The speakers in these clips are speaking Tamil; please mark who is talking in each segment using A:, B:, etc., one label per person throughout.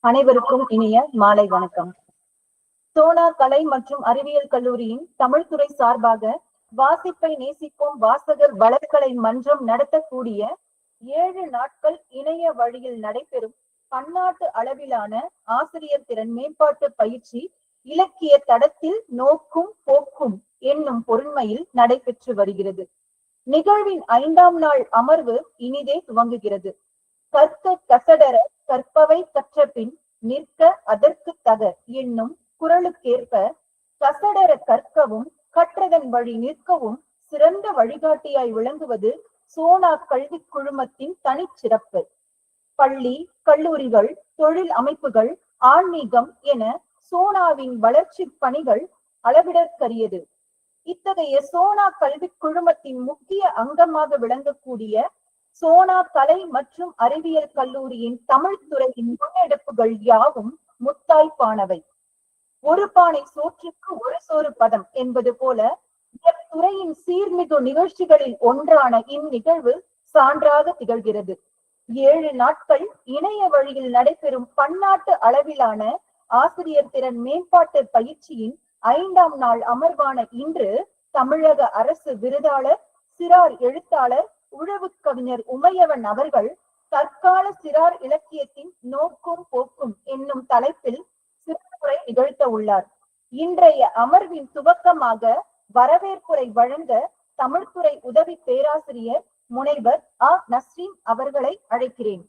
A: அனைவருக்கும் இனிய மாலை வணக்கம். சோனா கலை மற்றும் அறிவியல் கல்லூரியின் தமிழ்துறை சார்பாக வாசிப்பை நேசிப்போம் வாசகர் வளர்க்கலை மன்றம் நடத்தக்கூடிய 7 நாட்கள் இணைய வழியில் நடைபெறும் பன்னாட்டு அளவிலான ஆசிரியர் திறன் மேம்பாட்டு பயிற்சி இலக்கிய தடத்தில் நோக்கும் போக்கும் என்னும் பொருண்மையில் நடைபெற்று வருகிறது. நிகழ்வின் 5ஆம் நாள் அமர்வு இனிதே துவங்குகிறது. கற்க கசடர கற்பவை கற்ற பின் நிற்க அதற்கு தக என்னும் குறளுக்கேற்ப கசடர கற்கவும் கற்றதன் வழி நிற்கவும் சிறந்த வழிகாட்டியாய் விளங்குவது சோனா கல்வி குழுமத்தின் தனிச்சிறப்பு. பள்ளி, கல்லூரிகள், தொழில் அமைப்புகள், ஆன்மீகம் என சோனாவின் வளர்ச்சி பணிகள் அளவிடற்கரியது. இத்தகைய சோனா கல்வி குழுமத்தின் முக்கிய அங்கமாக விளங்கக்கூடிய சோனா கலை மற்றும் அறிவியல் கல்லூரியின் தமிழ் துறையின் முன்னெடுப்புகள் யாவும் முத்தாய்ப்பானவை. ஒரு பானை சோற்றுக்கு ஒரு சோறு பதம் என்பது போல இத்துறையின் சீர்மிகு நிகழ்ச்சிகளில் ஒன்றான இந்நிகழ்வு சான்றாக திகழ்கிறது. 7 நாட்கள் இணைய வழியில் நடைபெறும் பன்னாட்டு அளவிலான ஆசிரியர் திறன் மேம்பாட்டு பயிற்சியின் 5ஆம் நாள் அமர்வான இன்று தமிழக அரசு விருதாளர், சிறார் எழுத்தாளர், உழவு கவிஞர் உமையவன் அவர்கள் தற்கால சிறார் இலக்கியத்தின் நோக்கும் போக்கும் என்னும் தலைப்பில் சிறப்புரை நிகழ்த்த உள்ளார். இன்றைய அமர்வின் துவக்கமாக வரவேற்புரை வழங்க தமிழ்துறை உதவி பேராசிரியர் முனைவர் நஸ்ரீன் அவர்களை அழைக்கிறேன்.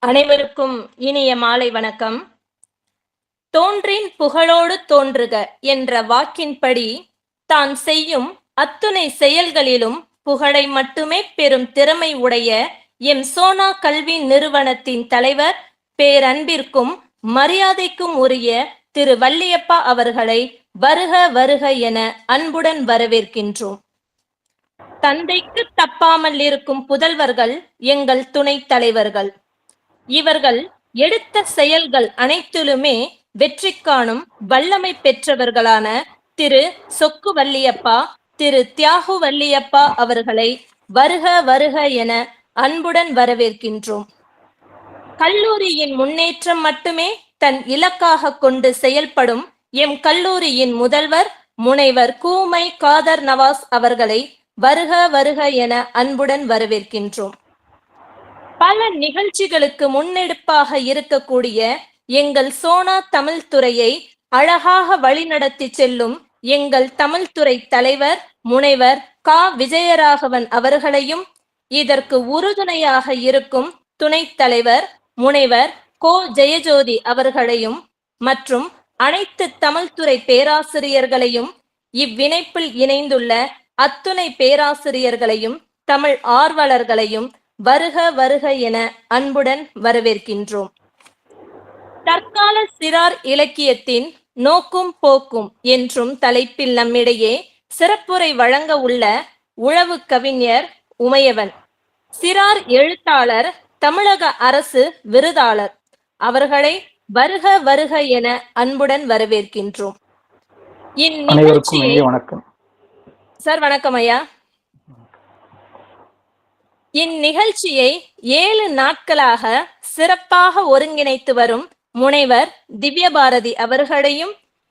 B: அனைவருக்கும் இனிய மாலை வணக்கம். தோன்றின் புகழோடு தோன்றுக என்ற வாக்கின்படி தான் செய்யும் அத்துணை செயல்களிலும் புகழை மட்டுமே பெறும் திறமை உடைய எம் சோனா கல்வி நிறுவனத்தின் தலைவர், பேரன்பிற்கும் மரியாதைக்கும் உரிய திரு வள்ளியப்பா அவர்களை வருக வருக என அன்புடன் வரவேற்கின்றோம். தந்தைக்கு தப்பாமல் இருக்கும் புதல்வர்கள் எங்கள் துணை தலைவர்கள். இவர்கள் எடுத்த செயல்கள் அனைத்திலுமே வெற்றி காணும் வல்லமை பெற்றவர்களான திரு சொக்கு வள்ளியப்பா, திரு தியாகு வள்ளியப்பா அவர்களை வருக வருக என அன்புடன் வரவேற்கின்றோம். கல்லூரியின் முன்னேற்றம் மட்டுமே தன் இலக்காக கொண்டு செயல்படும் எம் கல்லூரியின் முதல்வர் முனைவர் கூமை காதர் நவாஸ் அவர்களை வருக வருக என அன்புடன் வரவேற்கின்றோம். பல நிகழ்ச்சிகளுக்கு முன்னெடுப்பாக இருக்கக்கூடிய எங்கள் சோனா தமிழ் துறையை அழகாக வழிநடத்தி செல்லும் எங்கள் தமிழ்துறை தலைவர் முனைவர் விஜயராகவன் அவர்களையும், இதற்கு உறுதுணையாக இருக்கும் துணைத் தலைவர் முனைவர் ஜெயஜோதி அவர்களையும் மற்றும் அனைத்து தமிழ்துறை பேராசிரியர்களையும், இவ்விணைப்பில் இணைந்துள்ள அத்துணை பேராசிரியர்களையும் தமிழ் ஆர்வலர்களையும் வருக வருக என அன்புடன் வரவேற்கின்றோம். தற்கால சிறார் இலக்கியத்தின் நோக்கும் போக்கும் என்றும் தலைப்பில் நம்மிடையே சிறப்புரை வழங்க உள்ள உழவு கவிஞர் உமையவன், சிறார் எழுத்தாளர், தமிழக அரசு விருதாளர் அவர்களை வருக வருக என அன்புடன் வரவேற்கின்றோம்.
C: வணக்கம்
B: சார். வணக்கம் ஐயா. இந்நிகழ்ச்சியை 7 நாட்களாக சிறப்பாக ஒருங்கிணைத்து வரும் முனைவர் திவ்யபாரதி அவர்களையும்,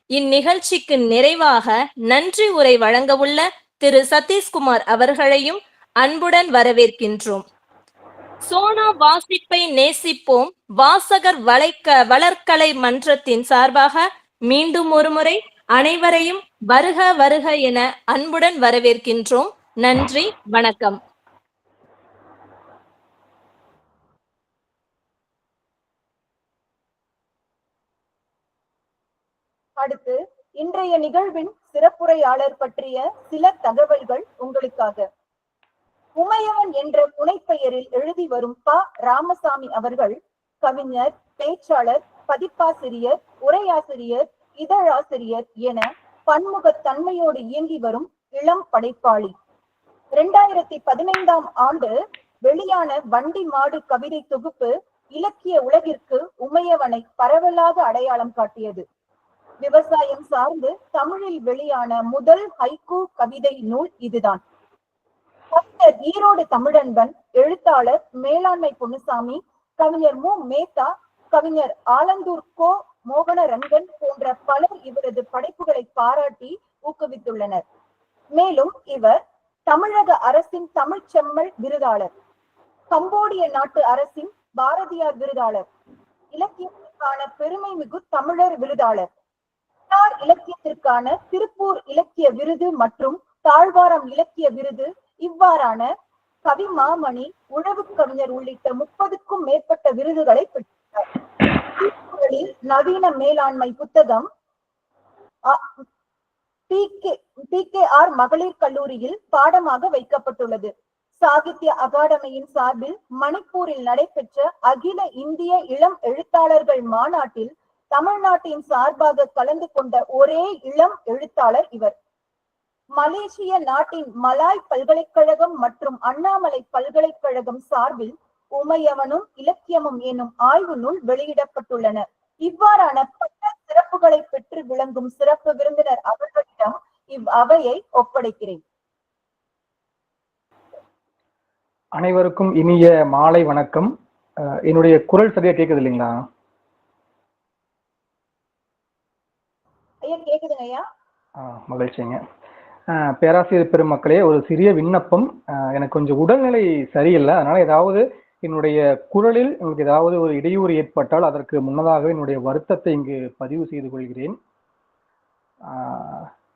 B: இந்நிகழ்ச்சிக்கு நிறைவாக நன்றி உரை வழங்க உள்ள திரு சதீஷ்குமார் அவர்களையும் அன்புடன் வரவேற்கின்றோம். சோனா வாசிப்பை நேசிப்போம் வாசகர் வளர்க்கலை மன்றத்தின் சார்பாக மீண்டும் ஒருமுறை அனைவரையும் வருக வருக என அன்புடன் வரவேற்கின்றோம். நன்றி, வணக்கம்.
A: அடுத்து இன்றைய நிகழ்வின் சிறப்புரையாளர் பற்றிய சில தகவல்கள் உங்களுக்காக. உமையவன் என்ற புனைப்பெயரில் எழுதி வரும் ராமசாமி அவர்கள் கவிஞர், பேச்சாளர், பதிப்பாசிரியர், உரையாசிரியர், இதழாசிரியர் என பன்முகத்தன்மையோடு இயங்கி வரும் இளம் படைப்பாளி. 2015ஆம் ஆண்டு வெளியான வண்டி மாடு கவிதை தொகுப்பு இலக்கிய உலகிற்கு உமையவனை பரவலாக அடையாளம் காட்டியது. விவசாயம் சார்ந்து தமிழில் வெளியான முதல் ஹைக்கூ கவிதை நூல் இதுதான். கவிஞர் ஈரோடு தமிழன்பன், எழுத்தாளர் மேலாண்மை பொன்னுசாமி, கவிஞர் மு மேத்தா, கவிஞர் ஆலந்தூர் கோ மோகனரங்கன் போன்ற பலர் இவரது படைப்புகளை பாராட்டி ஊக்குவித்துள்ளனர். மேலும் இவர் தமிழக அரசின் தமிழ் செம்மல் விருதாளர், கம்போடிய நாட்டு அரசின் பாரதியார் விருதாளர், இலக்கியத்திற்கான பெருமை மிகு தமிழர் விருதாளர், இலக்கியத்திற்கான திருப்பூர் இலக்கிய விருது மற்றும் தாழ்வாரம் இலக்கிய விருது, இவ்வாறான கவி மாமணி, உழவு கவிஞர் உள்ளிட்ட 30க்கும் மேற்பட்ட விருதுகளை பெற்றுள்ளார். நவீன மேலாண்மை புத்தகம் PKR மகளிர் கல்லூரியில் பாடமாக வைக்கப்பட்டுள்ளது. சாகித்ய அகாடமியின் சார்பில் மணிப்பூரில் நடைபெற்ற அகில இந்திய இளம் எழுத்தாளர்கள் மாநாட்டில் தமிழ்நாட்டின் சார்பாக கலந்து கொண்ட ஒரே இளம் எழுத்தாளர் இவர். மலேசிய நாட்டின் மலாய் பல்கலைக்கழகம் மற்றும் அண்ணாமலை பல்கலைக்கழகம் சார்பில் உமையவனும் இலக்கியமும் எனும் ஆய்வு நூல் வெளியிடப்பட்டுள்ளன. இவ்வாறான பல சிறப்புகளை பெற்று விளங்கும் சிறப்பு விருந்தினர் அவர்களிடம் இவ்வவையை ஒப்படைக்கிறேன்.
C: அனைவருக்கும் இனிய மாலை வணக்கம். என்னுடைய குரல் சரியா கேக்குது இல்லைங்களா?
A: ஐயா கேக்குதுங்க ஐயா.
C: மகிழ்ச்சிங்க. பேராசிரியர் பெருமக்களே, ஒரு சிறிய விண்ணப்பம். எனக்கு கொஞ்சம் உடல்நிலை சரியில்லை, அதனால ஏதாவது என்னுடைய குரலில் உங்களுக்கு ஏதாவது ஒரு இடையூறு ஏற்பட்டால் அதற்கு முன்னதாக என்னுடைய வருத்தத்தை இங்கு பதிவு செய்து கொள்கிறேன்.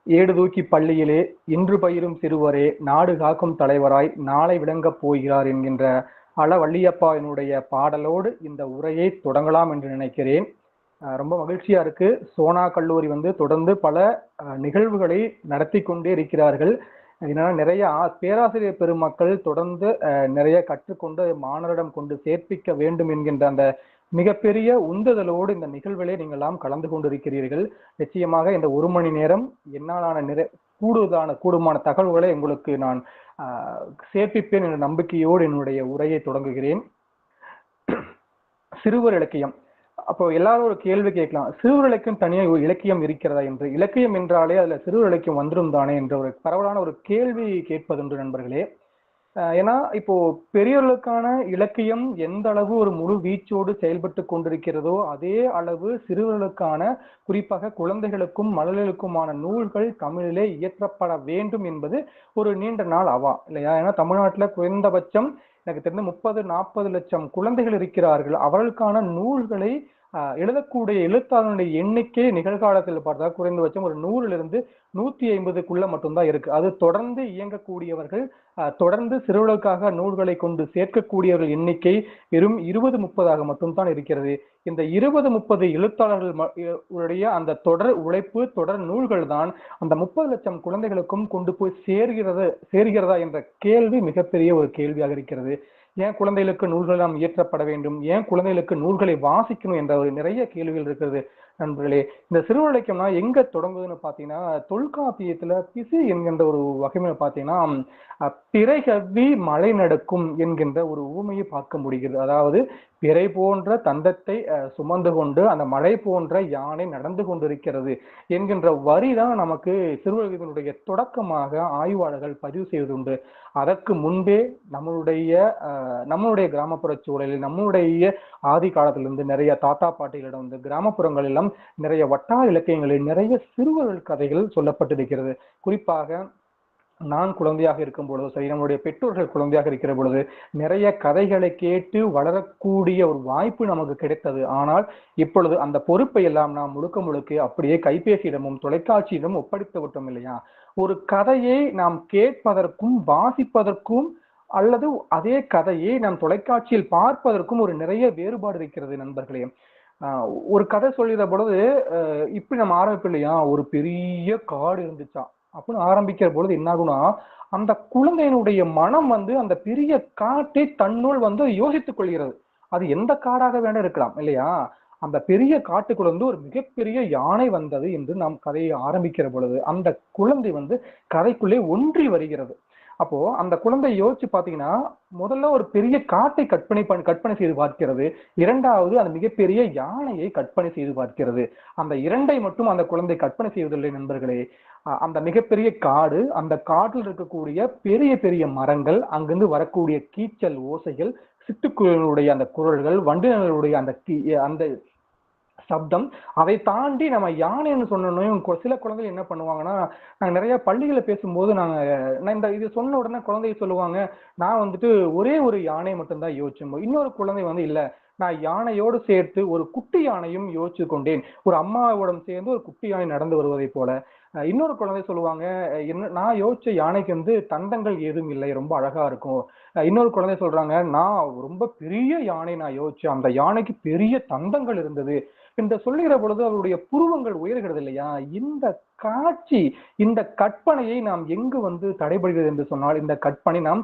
C: ஏடு தூக்கி பள்ளியிலே இன்று பயிரும் சிறுவரே நாடு காக்கும் தலைவராய் நாளை விளங்கப் போகிறார் என்கின்ற வள்ளியப்பா என்னுடைய பாடலோடு இந்த உரையை தொடங்கலாம் என்று நினைக்கிறேன். ரொம்ப மகிழ்ச்சியா இருக்கு. சோனா கல்லூரி தொடர்ந்து பல நிகழ்வுகளை நடத்தி கொண்டே இருக்கிறார்கள். இதனால நிறைய பேராசிரியர் பெருமக்கள் தொடர்ந்து நிறைய கற்றுக்கொண்டு மாணவரிடம் கொண்டு சேர்ப்பிக்க வேண்டும் என்கின்ற அந்த மிகப்பெரிய உந்துதலோடு இந்த நிகழ்வுகளை நீங்களாம் கலந்து கொண்டிருக்கிறீர்கள். நிச்சயமாக இந்த 1 மணி நேரம் என்னாலான கூடுமான தகவல்களை உங்களுக்கு நான் சேர்ப்பிப்பேன் என்ற நம்பிக்கையோடு என்னுடைய உரையை தொடங்குகிறேன். சிறுவர் இலக்கியம். அப்போ எல்லாரும் ஒரு கேள்வி கேட்கலாம், சிறுவர் இலக்கியம் தனியாக ஒரு இலக்கியம் இருக்கிறதா என்று. இலக்கியம் என்றாலே அதுல சிறுவர் இலக்கியம் வந்துடும் தானே என்ற ஒரு பரவலான ஒரு கேள்வி கேட்பதுண்டு நண்பர்களே. ஏன்னா இப்போ பெரியவர்களுக்கான இலக்கியம் எந்த அளவு ஒரு முழு வீச்சோடு செயல்பட்டு கொண்டிருக்கிறதோ அதே அளவு சிறுவர்களுக்கான, குறிப்பாக குழந்தைகளுக்கும் மழலைகளுக்குமான நூல்கள் தமிழிலே இயற்றப்பட வேண்டும் என்பது ஒரு நீண்ட நாள் அவா இல்லையா? ஏன்னா தமிழ்நாட்டுல குறைந்தபட்சம் எனக்கு தெரிந்து 30-40 லட்சம் குழந்தைகள் இருக்கிறார்கள். அவர்களுக்கான நூல்களை எழுதக்கூடிய எழுத்தாளர்களுடைய எண்ணிக்கை நிகழ்காலத்தில் பார்த்தா குறைந்தபட்சம் ஒரு 100லிருந்து 150க்குள்ள மட்டும்தான் இருக்கு. அது தொடர்ந்து இயங்கக்கூடியவர்கள், தொடர்ந்து சிறுவர்களுக்காக நூல்களை கொண்டு சேர்க்கக்கூடியவர்கள் எண்ணிக்கை வெறும் 20-30 மட்டும்தான் இருக்கிறது. இந்த 20-30 எழுத்தாளர்களுடைய அந்த தொடர் உழைப்பு, தொடர் நூல்கள் தான் அந்த 30 லட்சம் குழந்தைகளுக்கும் கொண்டு போய் சேர்கிறதா என்ற கேள்வி மிகப்பெரிய ஒரு கேள்வியாக இருக்கிறது. ஏன் குழந்தைகளுக்கு நூல்கள் நாம் இயற்றப்பட வேண்டும், ஏன் குழந்தைகளுக்கு நூல்களை வாசிக்கணும் என்ற ஒரு நிறைய கேள்விகள் இருக்கிறது நண்பர்களே. இந்த சிறுவர் இலக்கியம்னா எங்க தொடங்குதுன்னு பாத்தீங்கன்னா, தொல்காப்பியத்துல பிசி என்கின்ற ஒரு வகைமையில பாத்தீங்கன்னா பிறைகவ்வி மழை நடக்கும் என்கின்ற ஒரு ஊமையை பார்க்க முடிகிறது. அதாவது பிறை போன்ற தந்தத்தை சுமந்து கொண்டு அந்த மழை போன்ற யானை நடந்து கொண்டிருக்கிறது என்கின்ற வரிதான் நமக்கு சிறுவர்களுடைய தொடக்கமாக ஆய்வாளர்கள் பதிவு செய்வதுண்டு. அதற்கு முன்பே நம்மளுடைய கிராமப்புற சூழலில், நம்மளுடைய ஆதி காலத்திலிருந்து நிறைய தாத்தா பாட்டிகளிடம் கிராமப்புறங்கள் எல்லாம் நிறைய வட்டார இலக்கியங்களில் நிறைய சிறுவர்கள் கதைகள் சொல்லப்பட்டிருக்கிறது. குறிப்பாக நான் குழந்தையாக இருக்கும் பொழுது சரி, நம்மளுடைய பெற்றோர்கள் குழந்தையாக இருக்கிற பொழுது நிறைய கதைகளை கேட்டு வளரக்கூடிய ஒரு வாய்ப்பு நமக்கு கிடைத்தது. ஆனால் இப்பொழுது அந்த பொறுப்பை எல்லாம் நாம் முழுக்க அப்படியே கைபேசியிடமும் தொலைக்காட்சியிடமும் ஒப்படைத்து விட்டோம் இல்லையா? ஒரு கதையை நாம் கேட்பதற்கும் வாசிப்பதற்கும் அல்லது அதே கதையை நாம் தொலைக்காட்சியில் பார்ப்பதற்கும் ஒரு நிறைய வேறுபாடு இருக்கிறது நண்பர்களே. ஒரு கதை சொல்லிட பொழுது இப்படி நம்ம ஆரம்பிப்போம் இல்லையா? ஒரு பெரிய காடு இருந்துச்சா அப்படின்னு ஆரம்பிக்கிற பொழுது என்ன ஆகும்னா, அந்த குழந்தையினுடைய மனம் அந்த பெரிய காட்டை தன்னுள் யோசித்துக் கொள்கிறது. அது எந்த காடாக வேணா இருக்கலாம் இல்லையா? அந்த பெரிய காட்டுக்குள்ள ஒரு மிகப்பெரிய யானை வந்தது என்று நாம் கதையை ஆரம்பிக்கிற பொழுது அந்த குழந்தை கதைக்குள்ளே ஒன்றி வருகிறது. அப்போ அந்த குழந்தை யோசிச்சு பாத்தீங்கன்னா, முதல்ல ஒரு பெரிய காட்டை கற்பனை செய்து பார்க்கிறது. இரண்டாவது அந்த மிகப்பெரிய யானையை கற்பனை செய்து பார்க்கிறது. அந்த இரண்டை மட்டும் அந்த குழந்தை கற்பனை செய்வதில்லை நண்பர்களே. அந்த மிகப்பெரிய காடு, அந்த காட்டில் இருக்கக்கூடிய பெரிய பெரிய மரங்கள், அங்கிருந்து வரக்கூடிய கீச்சல் ஓசைகள், சிட்டுக்குருவிகளுடைய அந்த குரல்கள், வண்டினர்களுடைய அந்த சப்தம், அதை தாண்டி நம்ம யானைன்னு சொன்னோம். சில குழந்தைகள் என்ன பண்ணுவாங்கன்னா, நாங்க நிறைய பள்ளிகளை பேசும்போது நான் இது சொன்ன உடனே குழந்தைய சொல்லுவாங்க, நான் வந்துட்டு ஒரே ஒரு யானை மட்டும்தான் யோசிச்சோம். இன்னொரு குழந்தை வந்து இல்ல, நான் யானையோடு சேர்த்து ஒரு குட்டி யானையும் யோசிச்சு கொண்டேன். ஒரு அம்மாவுடன் சேர்ந்து ஒரு குட்டி யானை நடந்து வருவதை போல. இன்னொரு குழந்தை சொல்லுவாங்க, என்ன நான் யோசிச்ச யானைக்கு வந்து தந்தங்கள் ஏதும் இல்லை, ரொம்ப அழகா இருக்கும். இன்னொரு குழந்தை சொல்றாங்க, நான் ரொம்ப பெரிய யானை நான் யோசிச்சேன், அந்த யானைக்கு பெரிய தந்தங்கள் இருந்தது என்று சொல்லுகிற பொழுது அவருடைய புருவங்கள் உயர்கிறது இல்லையா? இந்த காட்சி, இந்த கற்பனையை நாம் எங்கு வந்து தடைபடுகிறது என்று சொன்னால், இந்த கற்பனை நாம்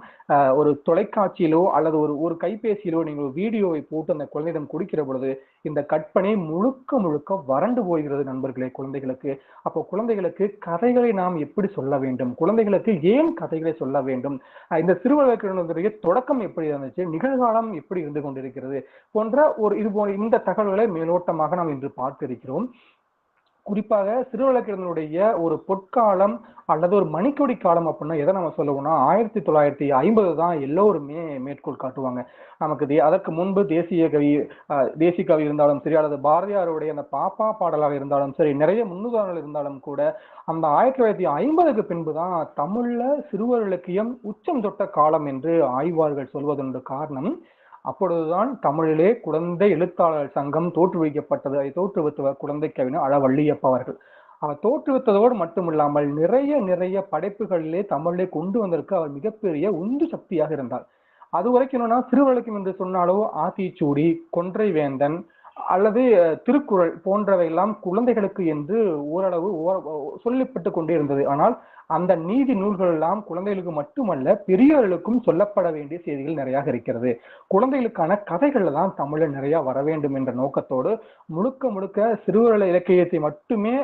C: ஒரு தொலைக்காட்சியிலோ அல்லது ஒரு கைபேசியிலோ நீங்கள் ஒரு வீடியோவை போட்டு அந்த குழந்தையிடம் கொடுக்கிற பொழுது இந்த கற்பனை முழுக்க முழுக்க வறண்டு போகிறது நண்பர்களே குழந்தைகளுக்கு. அப்போ குழந்தைகளுக்கு கதைகளை நாம் எப்படி சொல்ல வேண்டும், குழந்தைகளுக்கு ஏன் கதைகளை சொல்ல வேண்டும், இந்த சிறுவர்களுடைய தொடக்கம் எப்படி இருந்துச்சு, நிகழ்காலம் எப்படி இருந்து கொண்டிருக்கிறது போன்ற இது போன்ற இந்த தகவல்களை மேலோட்டமாக நாம் இன்று பார்க்க இருக்கிறோம். குறிப்பாக சிறுவழக்கினுடைய ஒரு பொற்காலம் அல்லது ஒரு மணிக்கொடி காலம் அப்படின்னா எதை நம்ம சொல்லுவோம்னா 1950 தான் எல்லோருமே மேற்கோள் காட்டுவாங்க. நமக்கு அதற்கு முன்பு தேசிய கவி இருந்தாலும் சரி, அல்லது பாரதியாருடைய அந்த பாப்பா பாடலாக இருந்தாலும் சரி, நிறைய முன்னுதாரணங்கள் இருந்தாலும் கூட அந்த 1950க்கு பின்புதான் தமிழ்ல சிறுவர் இலக்கியம் உச்சம் தொட்ட காலம் என்று ஆய்வாளர்கள் சொல்வதென்று. காரணம், அப்பொழுதுதான் தமிழிலே குழந்தை எழுத்தாளர் சங்கம் தோற்றுவிக்கப்பட்டது. அதை தோற்றுவித்தவர் குழந்தை கவிஞர் அழ வள்ளியப்பா அவர்கள். அவர் தோற்றுவித்ததோடு மட்டுமில்லாமல் நிறைய படைப்புகளிலே தமிழிலே கொண்டு வந்ததற்கு அவர் மிகப்பெரிய உந்து சக்தியாக இருந்தார். அது வரைக்கும் என்னன்னா, சிறுவழக்கம் என்று சொன்னாலோ ஆத்திச்சூடி, கொன்றை வேந்தன் அல்லது திருக்குறள் போன்றவை எல்லாம் குழந்தைகளுக்கு என்று ஓரளவு சொல்லப்பட்டு கொண்டே இருந்தது. ஆனால் அந்த நீதி நூல்கள் எல்லாம் குழந்தைகளுக்கு மட்டுமல்ல, பெரியவர்களுக்கும் சொல்லப்பட வேண்டிய செய்திகள் நிறைய இருக்கிறது. குழந்தைகளுக்கான கதைகள்ல தான் தமிழ்ல நிறைய வர வேண்டும் என்ற நோக்கத்தோடு முழுக்க சிறுவர் இலக்கியத்தை மட்டுமே